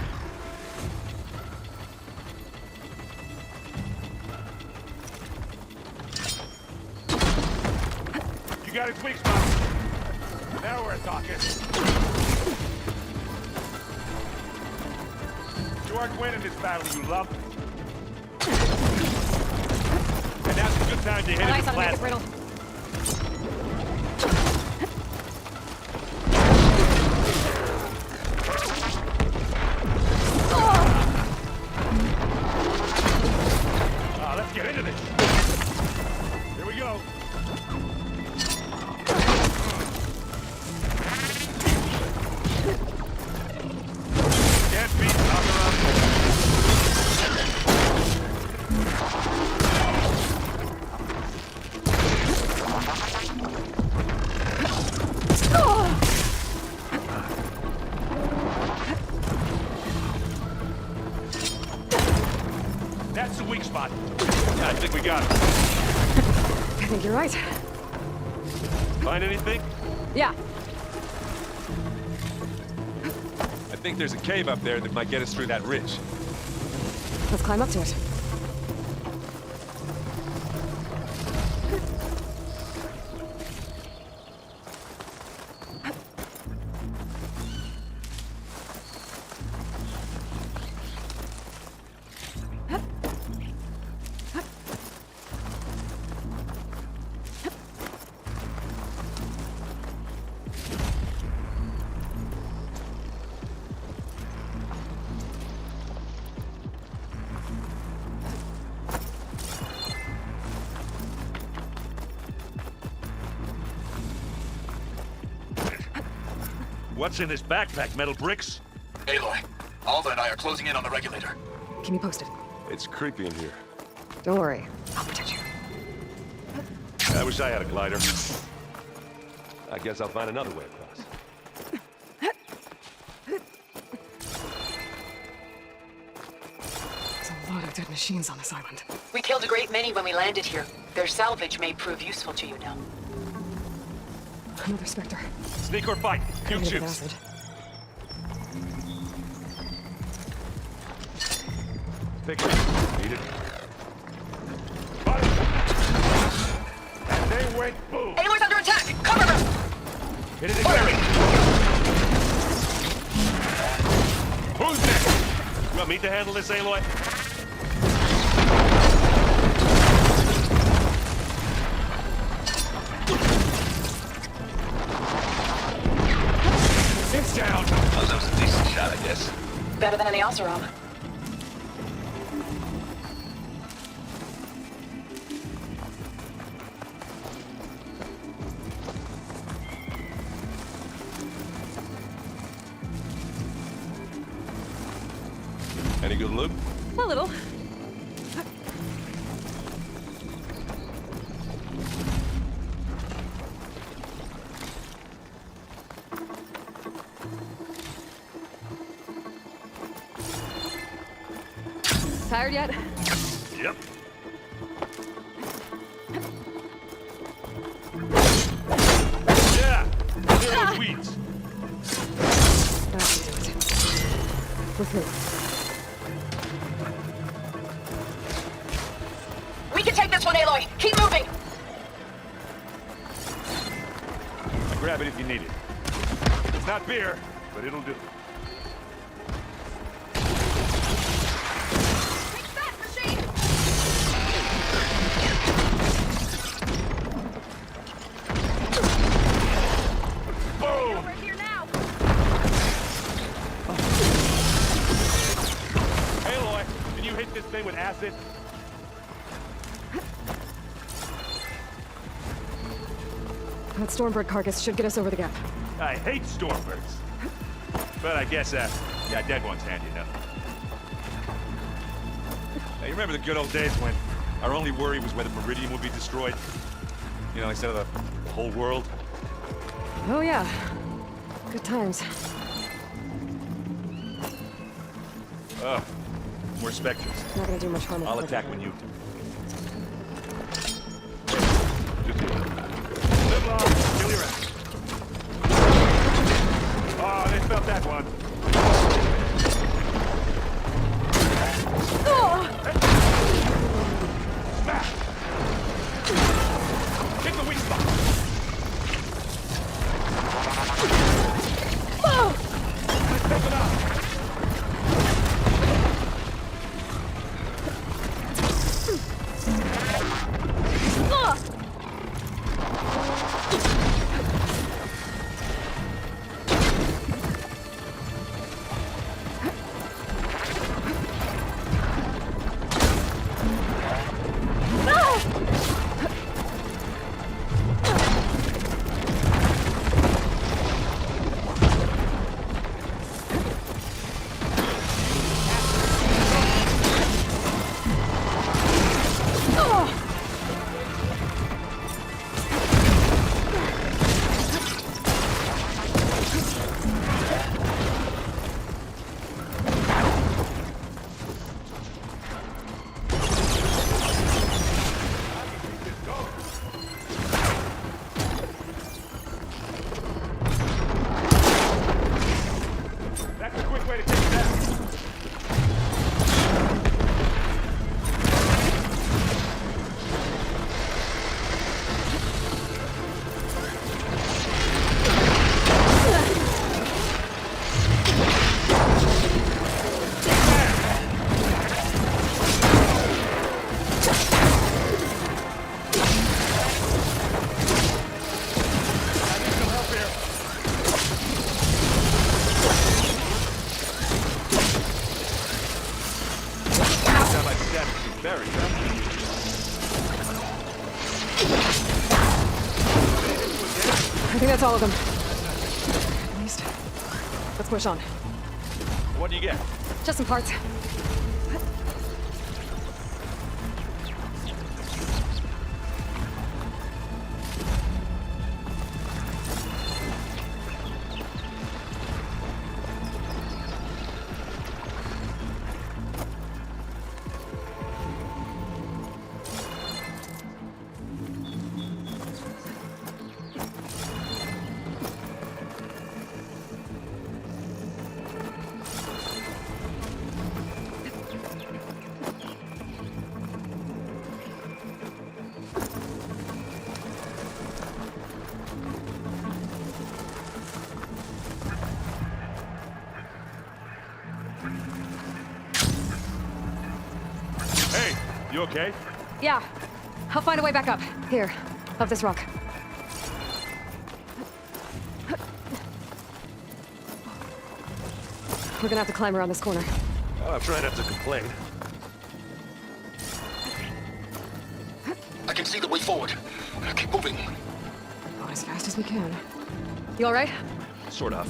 You got his weak spot. Now we're talking. You aren't winning this battle, you lump. And now's a good time to hit it with plasma. Let's get into this. Here we go. Can't beat That's the weak spot. I think we got it. I think you're right. Find anything? Yeah. I think there's a cave up there that might get us through that ridge. Let's climb up to it. What's in this backpack, metal bricks? Aloy, Alva and I are closing in on the regulator. Keep me posted. It's creepy in here. Don't worry. I'll protect you. I wish I had a glider. I guess I'll find another way across. There's a lot of dead machines on this island. We killed a great many when we landed here. Their salvage may prove useful to you now. Another Spectre. Sneak or fight. You Coated with choose. acid. Pick it. Beat it. Fire! And they went boom. Aloy's under attack! Cover them! Hit it again. Who's next? You want me to handle this, Aloy? It's down. Oh, that was a decent shot, I guess. Better than any Oseram. Any good loot? A little. Tired yet? Yep. Yeah! Clear those weeds. That's it. We're through. We can take this one, Aloy. Keep moving. I'll grab it if you need it. It's not beer, but it'll do. With acid. That Stormbird carcass should get us over the gap. I hate Stormbirds. But I guess, yeah, dead one's handy enough. Now, you remember the good old days when our only worry was whether Meridian would be destroyed? You know, instead of the whole world? Oh yeah. Good times. Ugh. More specters. Not gonna do much harm. I'll attack when you do. Live long, kill your ass. Oh, they felt that one. Smash! Hit the weak spot. Let's take them out. I think that's all of them. At least. Let's push on. What do you get? Just some parts. You okay? Yeah. I'll find a way back up. Here, up this rock. We're gonna have to climb around this corner. Oh, I'm trying not to complain. I can see the way forward. Keep moving. Go as fast as we can. You all right? Sort of.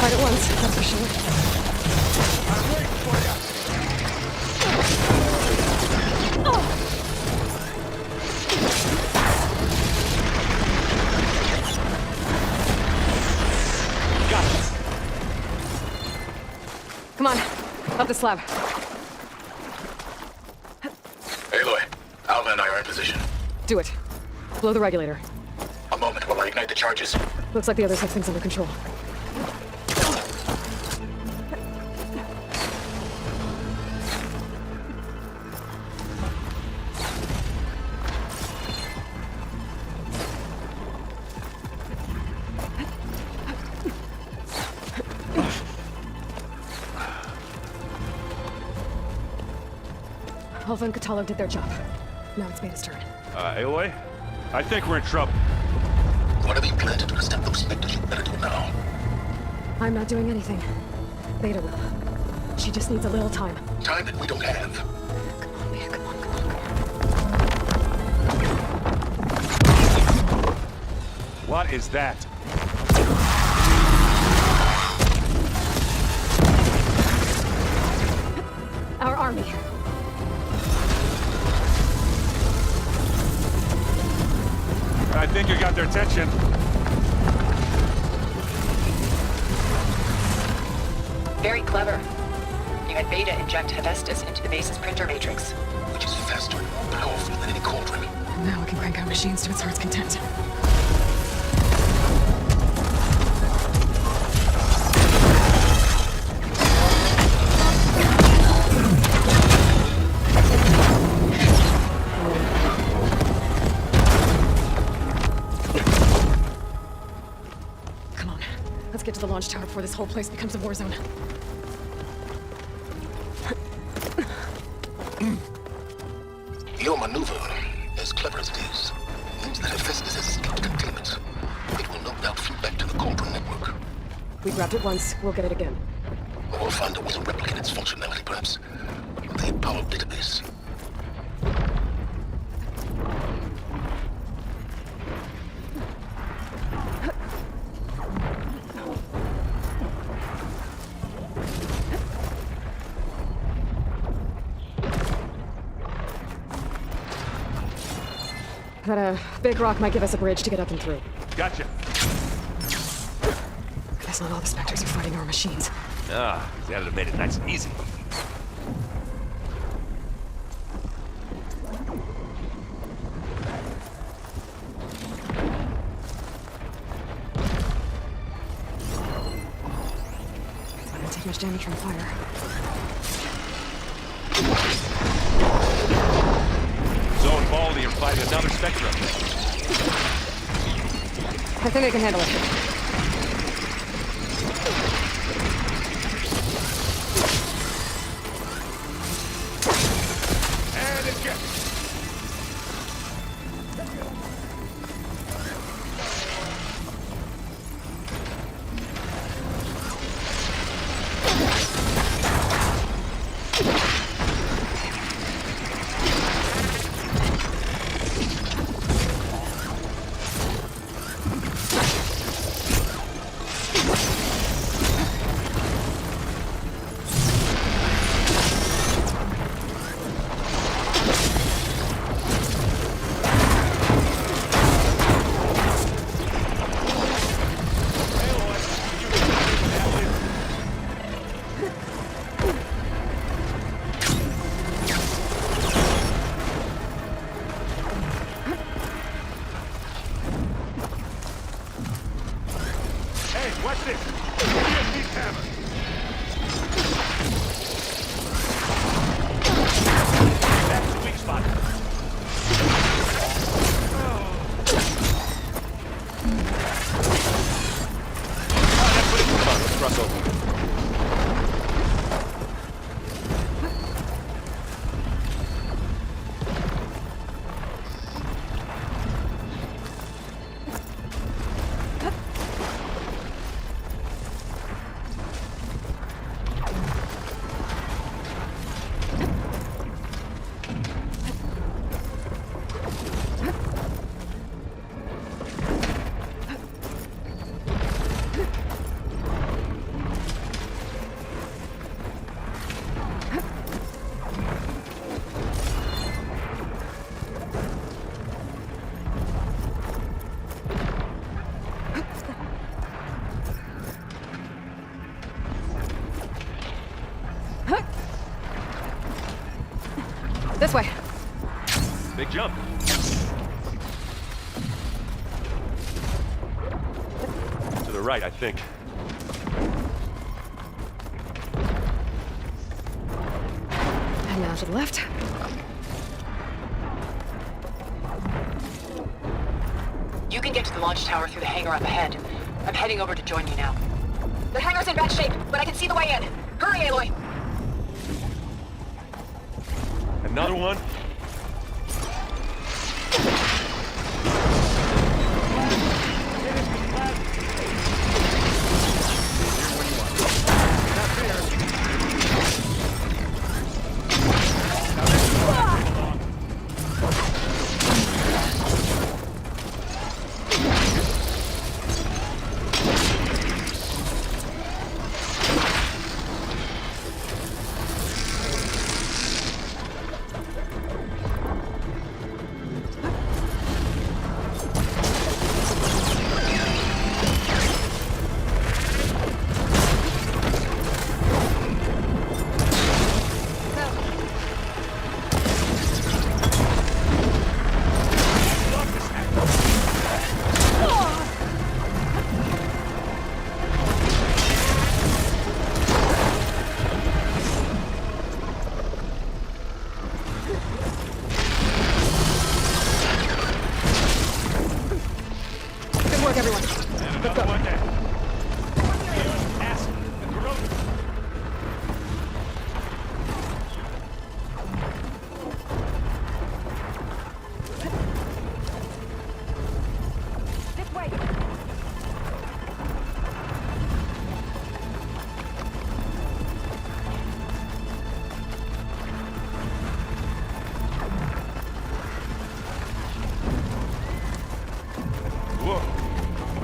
Fight at once, that's for sure. Got it. Come on, up the slab. Aloy, Alva and I are in position. Do it. Blow the regulator. A moment while I ignite the charges. Looks like the others have things under control. Alva and Katalo did their job. Now it's Beta's turn. Aloy? I think we're in trouble. Whatever you plan to do to stop those specters, you better do it now. I'm not doing anything. Beta will. She just needs a little time. Time that we don't have. Come on, man, come on, come on, come on. What is that? Our army. I think you got their attention. Very clever. You had Beta inject Hephaestus into the base's printer matrix. Which is faster and more powerful than any cauldron. Now we can crank out machines to its heart's content. Let's get to the launch tower before this whole place becomes a war zone. Your maneuver, as clever as it is, means that Hephaestus has escaped containment. It will no doubt flew back to the Cauldron network. We grabbed it once, we'll get it again. Or we'll find a way to replicate its functionality, perhaps. The Apollo database. That, big rock might give us a bridge to get up and through. Gotcha. Guess not all the Spectres are fighting our machines. Ah, that'd have made it nice and easy. I don't take much damage from fire. Zone Baldy are fighting another Spectre up there. I think I can handle it. And it gets. This way. Big jump. To the right, I think. And now to the left. You can get to the launch tower through the hangar up ahead. I'm heading over to join you now. The hangar's in bad shape, but I can see the way in. Hurry, Aloy! Another one?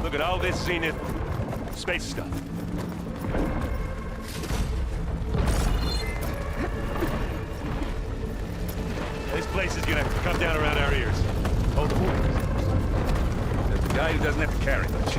Look at all this Zenith space stuff. This place is gonna come down around our ears. Hold on. There's the guy who doesn't have to carry much.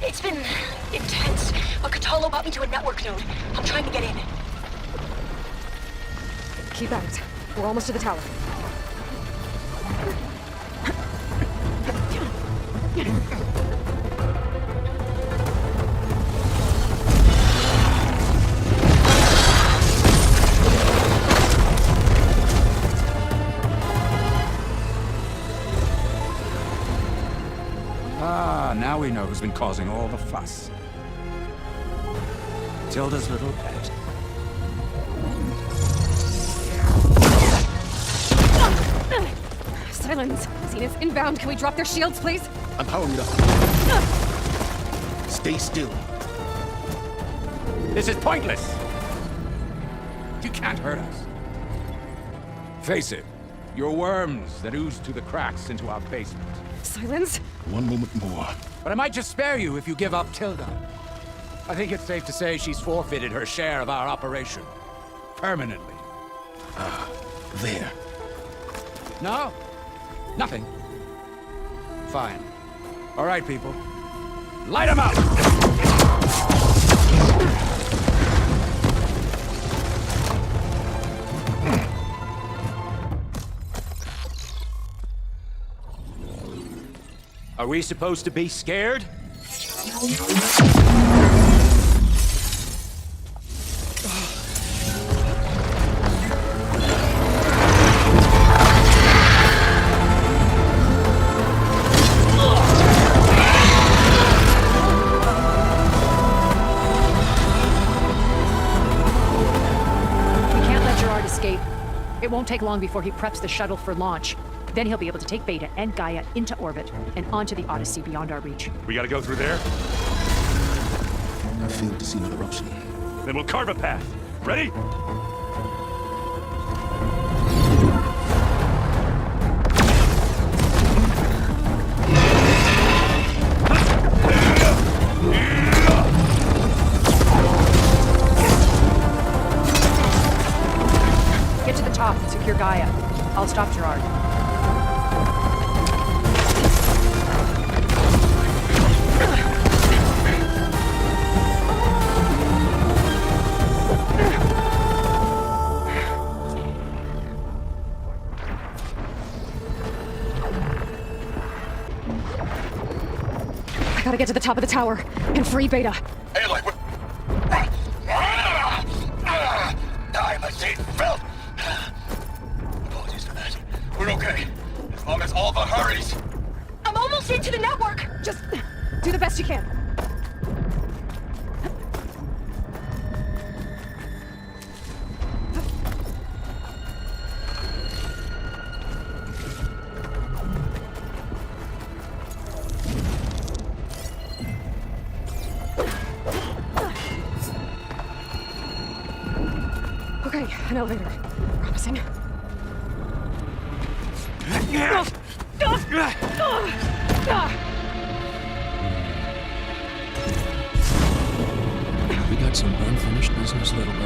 It's been intense. Cthulhu brought me to a network node. I'm trying to get in. Keep at it. We're almost to the tower. Now we know who's been causing all the fuss. Tilda's little pet. Silence! Zenith inbound. Can we drop their shields, please? I'm powering it up. Stay still. This is pointless! You can't hurt us. Face it, you're worms that ooze through the cracks into our basement. Silence? One moment more. But I might just spare you if you give up Tilda. I think it's safe to say she's forfeited her share of our operation. Permanently. There. No? Nothing. Fine. All right, people. Light 'em up! Are we supposed to be scared? It won't take long before he preps the shuttle for launch. Then he'll be able to take Beta and Gaia into orbit and onto the Odyssey beyond our reach. We gotta go through there? I failed to see another option. Then we'll carve a path. Ready? I gotta get to the top of the tower and free Beta. Aloy, I'm a seat felt. Apologies for that. We're okay. As long as Alva hurries. I'm almost into the network! Just do the best you can. Okay, an elevator. Promising. We got some unfinished business, little girl.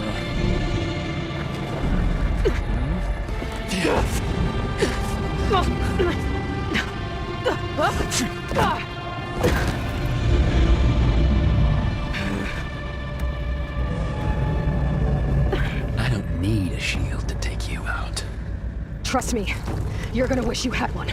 I don't need a shield to take you out. Trust me, you're gonna wish you had one.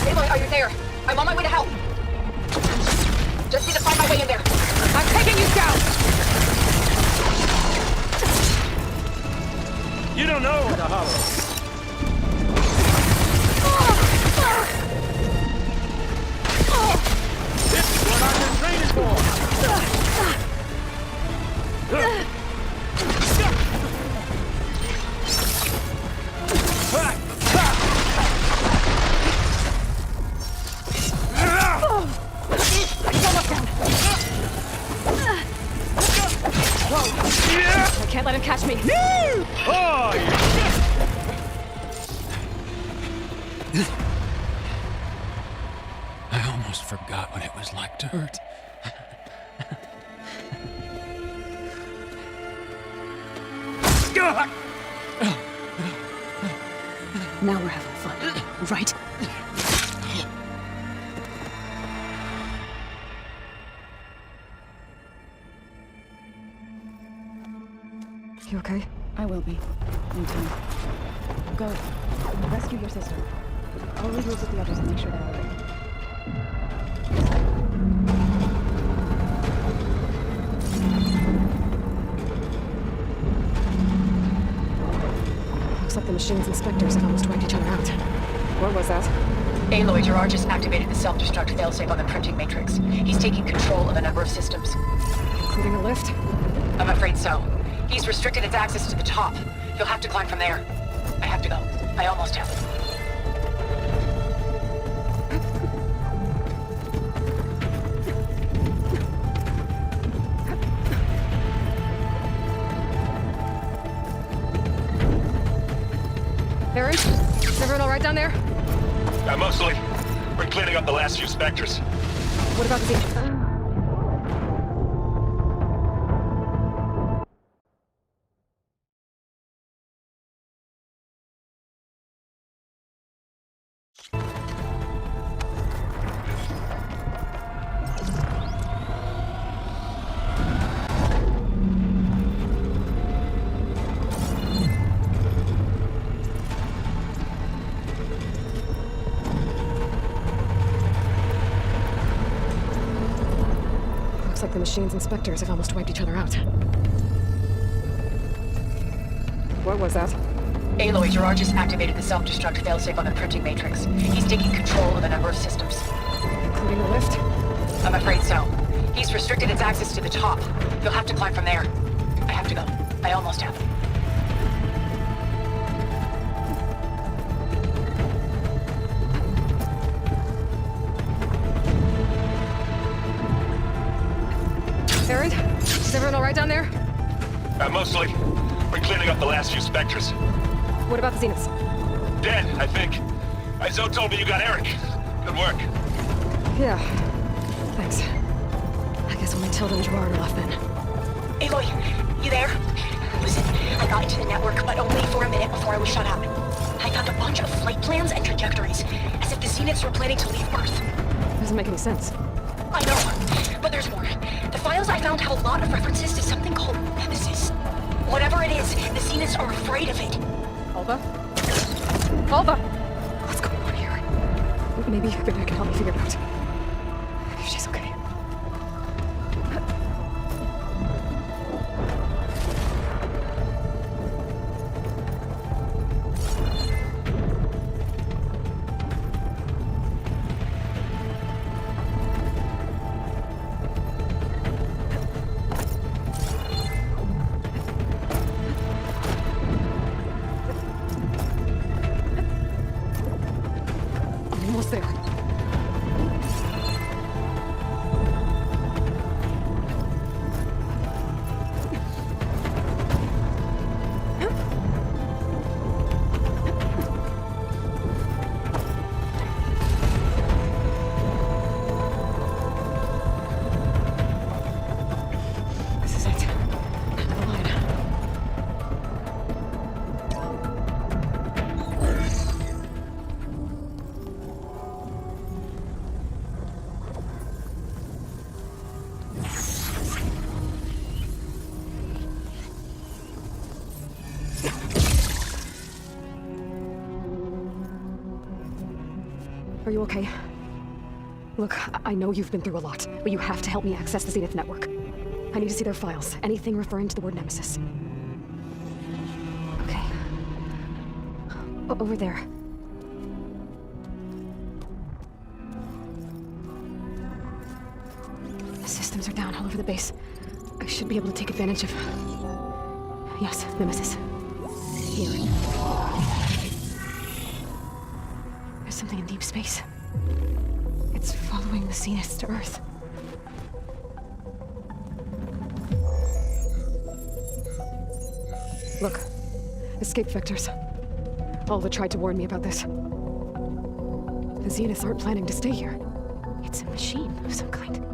Aloy, are you there? I'm on my way to help. Just need to find my way in there. I'm taking you down! You don't know the Hollow. This is what I've been training for. I can't let him catch me. Oh, I almost forgot what it was like to hurt. Now we're having fun, right? You okay? I will be. In time. Go. Rescue your sister. I'll leave you with the others and make sure they're all right. Looks like the machine's inspectors have almost wiped each other out. What was that? Aloy, Gerard just activated the self-destruct failsafe on the printing matrix. He's taking control of a number of systems. Including a lift? I'm afraid so. He's restricted its access to the top. You'll have to climb from there. I have to go. I almost have. Aaron? Is everyone all right down there? Mostly. We're cleaning up the last few specters. What about the Zenith? Like the machine's inspectors have almost wiped each other out. What was that? Aloy, Gerard just activated the self-destruct failsafe on the printing matrix. He's taking control of a number of systems. Including the lift? I'm afraid so. He's restricted its access to the top. You'll have to climb from there. I have to go. I almost have. Aaron? Is everyone all right down there? Mostly. We're cleaning up the last few specters. What about the Zeniths? Dead, I think. Zoe told me you got Eric. Good work. Yeah. Thanks. I guess only Tilda and Gerard are left then. Aloy, you there? Listen, I got into the network, but only for a minute before I was shut out. I found a bunch of flight plans and trajectories, as if the Zeniths were planning to leave Earth. Doesn't make any sense. I know, but there's more. The files I found have a lot of references to something called Nemesis. Whatever it is, the Zeniths are afraid of it. Alva? Alva! What's going on here? Maybe Beta can help me figure it out. If she's okay. Almost there. This is it. End of the line. Are you okay? Look, I know you've been through a lot, but you have to help me access the Zenith network. I need to see their files. Anything referring to the word Nemesis. Okay. Over there. The systems are down all over the base. I should be able to take advantage of... Yes, Nemesis. Here. There's something in deep space. It's following the Zeniths to Earth. Look. Escape vectors. Alva tried to warn me about this. The Zeniths aren't planning to stay here. It's a machine of some kind.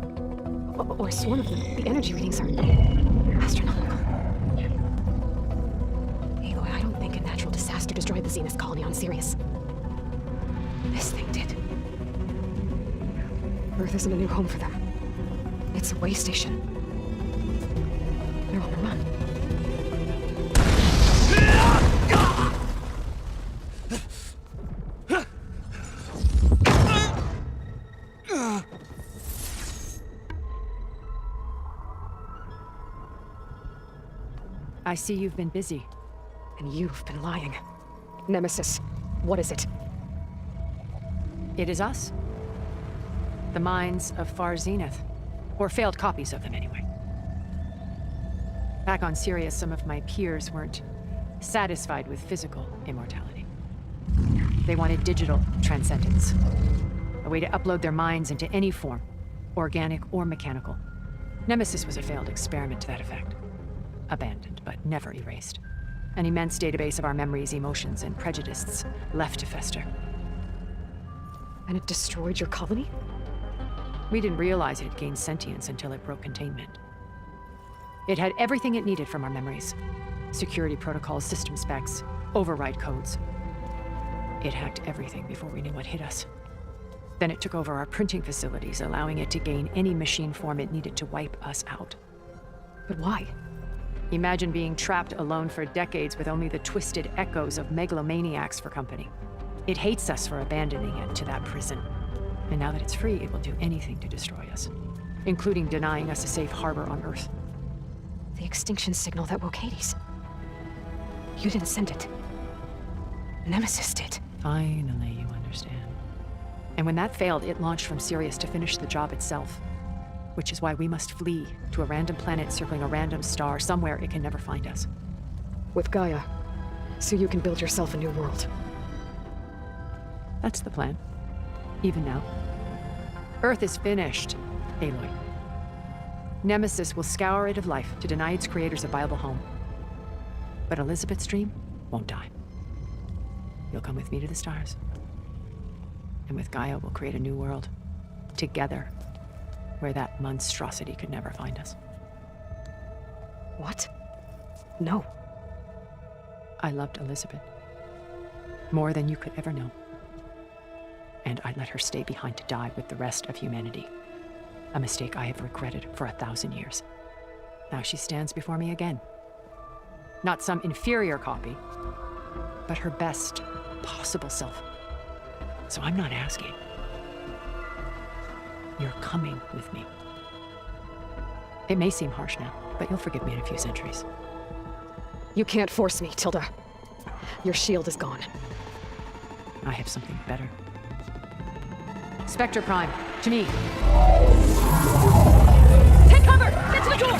Or a swarm of them. The energy readings are astronomical. Aloy, I don't think a natural disaster destroyed the Zenith colony on Sirius. This thing did. Earth isn't a new home for them. It's a way station. They're on the run. I see you've been busy. And you've been lying. Nemesis, what is it? It is us. The minds of Far Zenith. Or failed copies of them, anyway. Back on Sirius, some of my peers weren't satisfied with physical immortality. They wanted digital transcendence. A way to upload their minds into any form, organic or mechanical. Nemesis was a failed experiment to that effect. Abandoned, but never erased. An immense database of our memories, emotions, and prejudices left to fester. And it destroyed your colony? We didn't realize it had gained sentience until it broke containment. It had everything it needed from our memories. Security protocols, system specs, override codes. It hacked everything before we knew what hit us. Then it took over our printing facilities, allowing it to gain any machine form it needed to wipe us out. But why? Imagine being trapped alone for decades with only the twisted echoes of megalomaniacs for company. It hates us for abandoning it to that prison. And now that it's free, it will do anything to destroy us, including denying us a safe harbor on Earth. The extinction signal that woke Hades. You didn't send it. Nemesis did. Finally, you understand. And when that failed, it launched from Sirius to finish the job itself. Which is why we must flee to a random planet circling a random star, somewhere it can never find us. With Gaia, so you can build yourself a new world. That's the plan. Even now. Earth is finished, Aloy. Nemesis will scour it of life to deny its creators a viable home. But Elizabeth's dream won't die. You'll come with me to the stars. And with Gaia, we'll create a new world. Together. Where that monstrosity could never find us. What? No. I loved Elizabeth. More than you could ever know. And I let her stay behind to die with the rest of humanity. A mistake I have regretted for 1,000 years. Now she stands before me again. Not some inferior copy, but her best possible self. So I'm not asking. You're coming with me. It may seem harsh now, but you'll forgive me in a few centuries. You can't force me, Tilda. Your shield is gone. I have something better. Spectre Prime, to me. Take cover! Get to the door!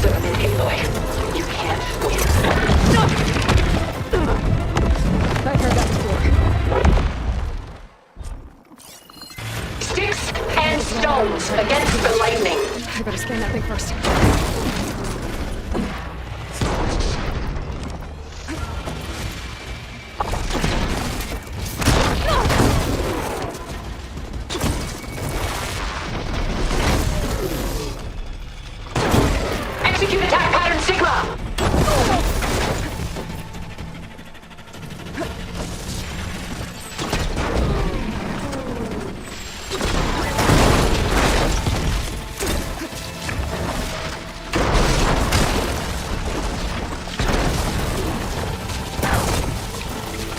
Put him in, Aloy. You can't win. I've heard that before. Sticks and stones against the lightning. I better scan that thing first. Execute attack pattern Sigma!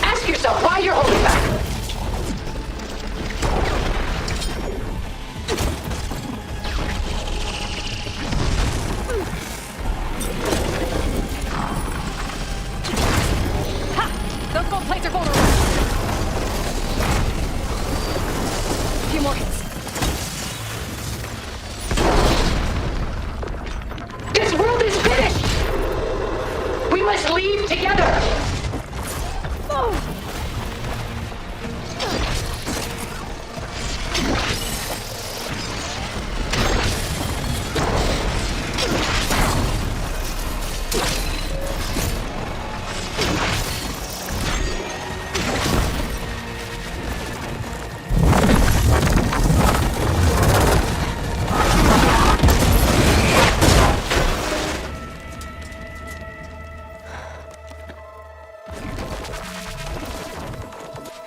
Ask yourself why you're holding back. Those gold plates are vulnerable! A few more hits. This world is finished! We must leave together!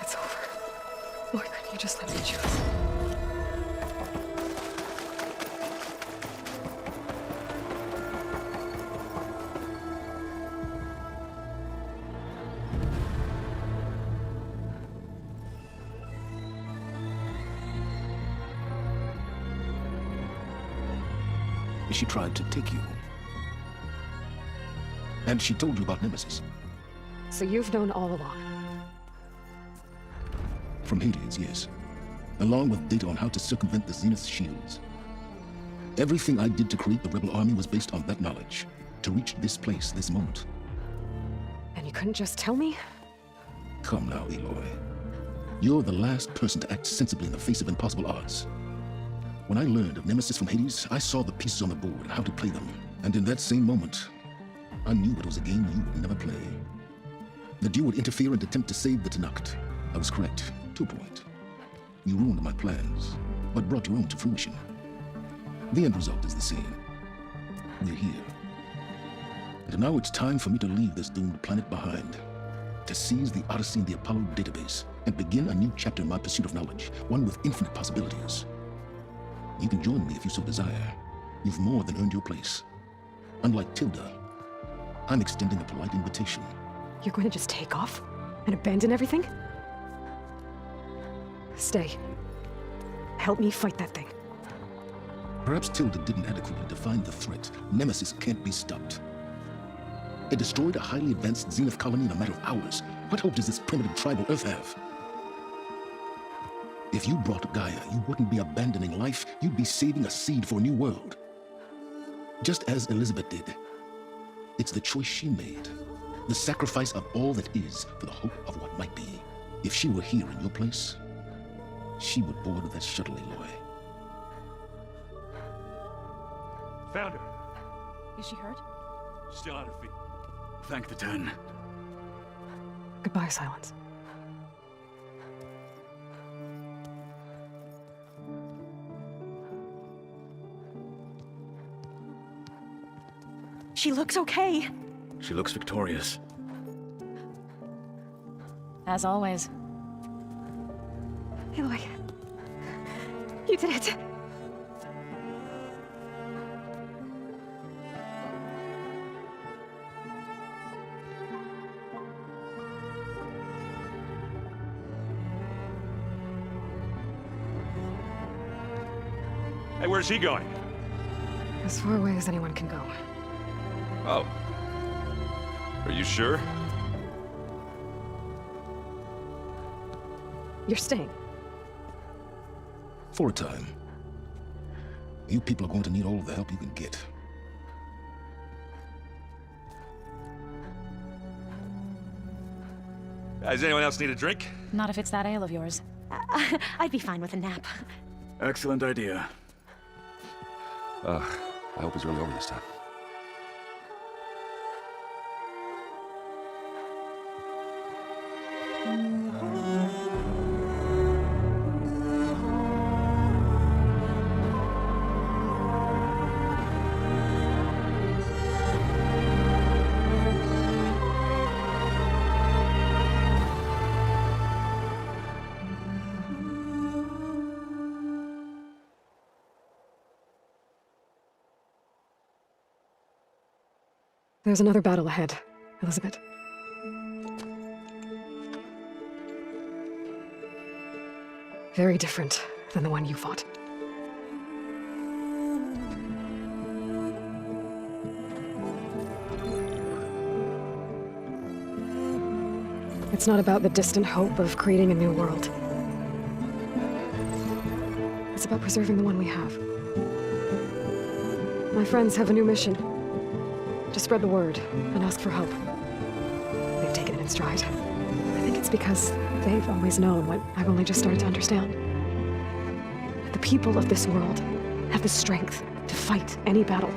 It's over. Why couldn't you just let me choose? She tried to take you. And she told you about Nemesis. So you've known all along. From Hades, yes. Along with data on how to circumvent the Zenith's shields. Everything I did to create the rebel army was based on that knowledge. To reach this place, this moment. And you couldn't just tell me? Come now, Aloy. You're the last person to act sensibly in the face of impossible odds. When I learned of Nemesis from Hades, I saw the pieces on the board and how to play them. And in that same moment, I knew it was a game you would never play. That you would interfere and attempt to save the Tenakth. I was correct, to a point. You ruined my plans, but brought your own to fruition. The end result is the same. We're here. And now it's time for me to leave this doomed planet behind. To seize the Odyssey and the Apollo database, and begin a new chapter in my pursuit of knowledge, one with infinite possibilities. You can join me if you so desire. You've more than earned your place. Unlike Tilda, I'm extending a polite invitation. You're going to just take off? And abandon everything? Stay. Help me fight that thing. Perhaps Tilda didn't adequately define the threat. Nemesis can't be stopped. It destroyed a highly advanced Zenith colony in a matter of hours. What hope does this primitive tribal Earth have? If you brought Gaia, you wouldn't be abandoning life, you'd be saving a seed for a new world. Just as Elizabeth did. It's the choice she made. The sacrifice of all that is for the hope of what might be. If she were here in your place, she would board that shuttle, Aloy. Found her. Is she hurt? Still on her feet. Thank the Ten. Goodbye, Silence. She looks okay. She looks victorious. As always. Aloy, you did it. Hey, where's he going? As far away as anyone can go. Oh. Are you sure? You're staying. For a time. You people are going to need all of the help you can get. Does anyone else need a drink? Not if it's that ale of yours. I'd be fine with a nap. Excellent idea. I hope it's really over this time. There's another battle ahead, Elizabeth. Very different than the one you fought. It's not about the distant hope of creating a new world. It's about preserving the one we have. My friends have a new mission. To spread the word and ask for help. They've taken it in stride. I think it's because they've always known what I've only just started to understand. That the people of this world have the strength to fight any battle.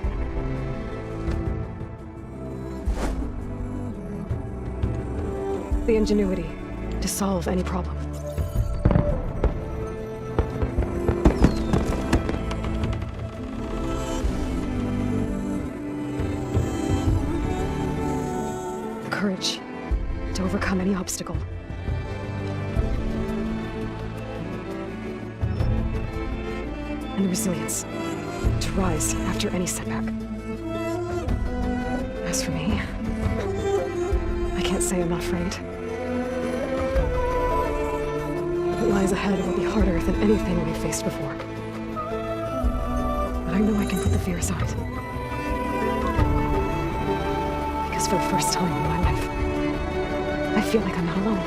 The ingenuity to solve any problem. Courage to overcome any obstacle. And the resilience to rise after any setback. As for me, I can't say I'm not afraid. What lies ahead will be harder than anything we've faced before. But I know I can put the fear aside. Because for the first time in my life, I feel like I'm not alone.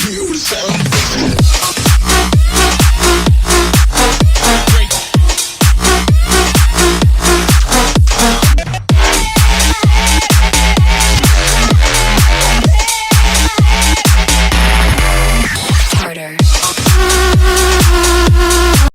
hear the sound.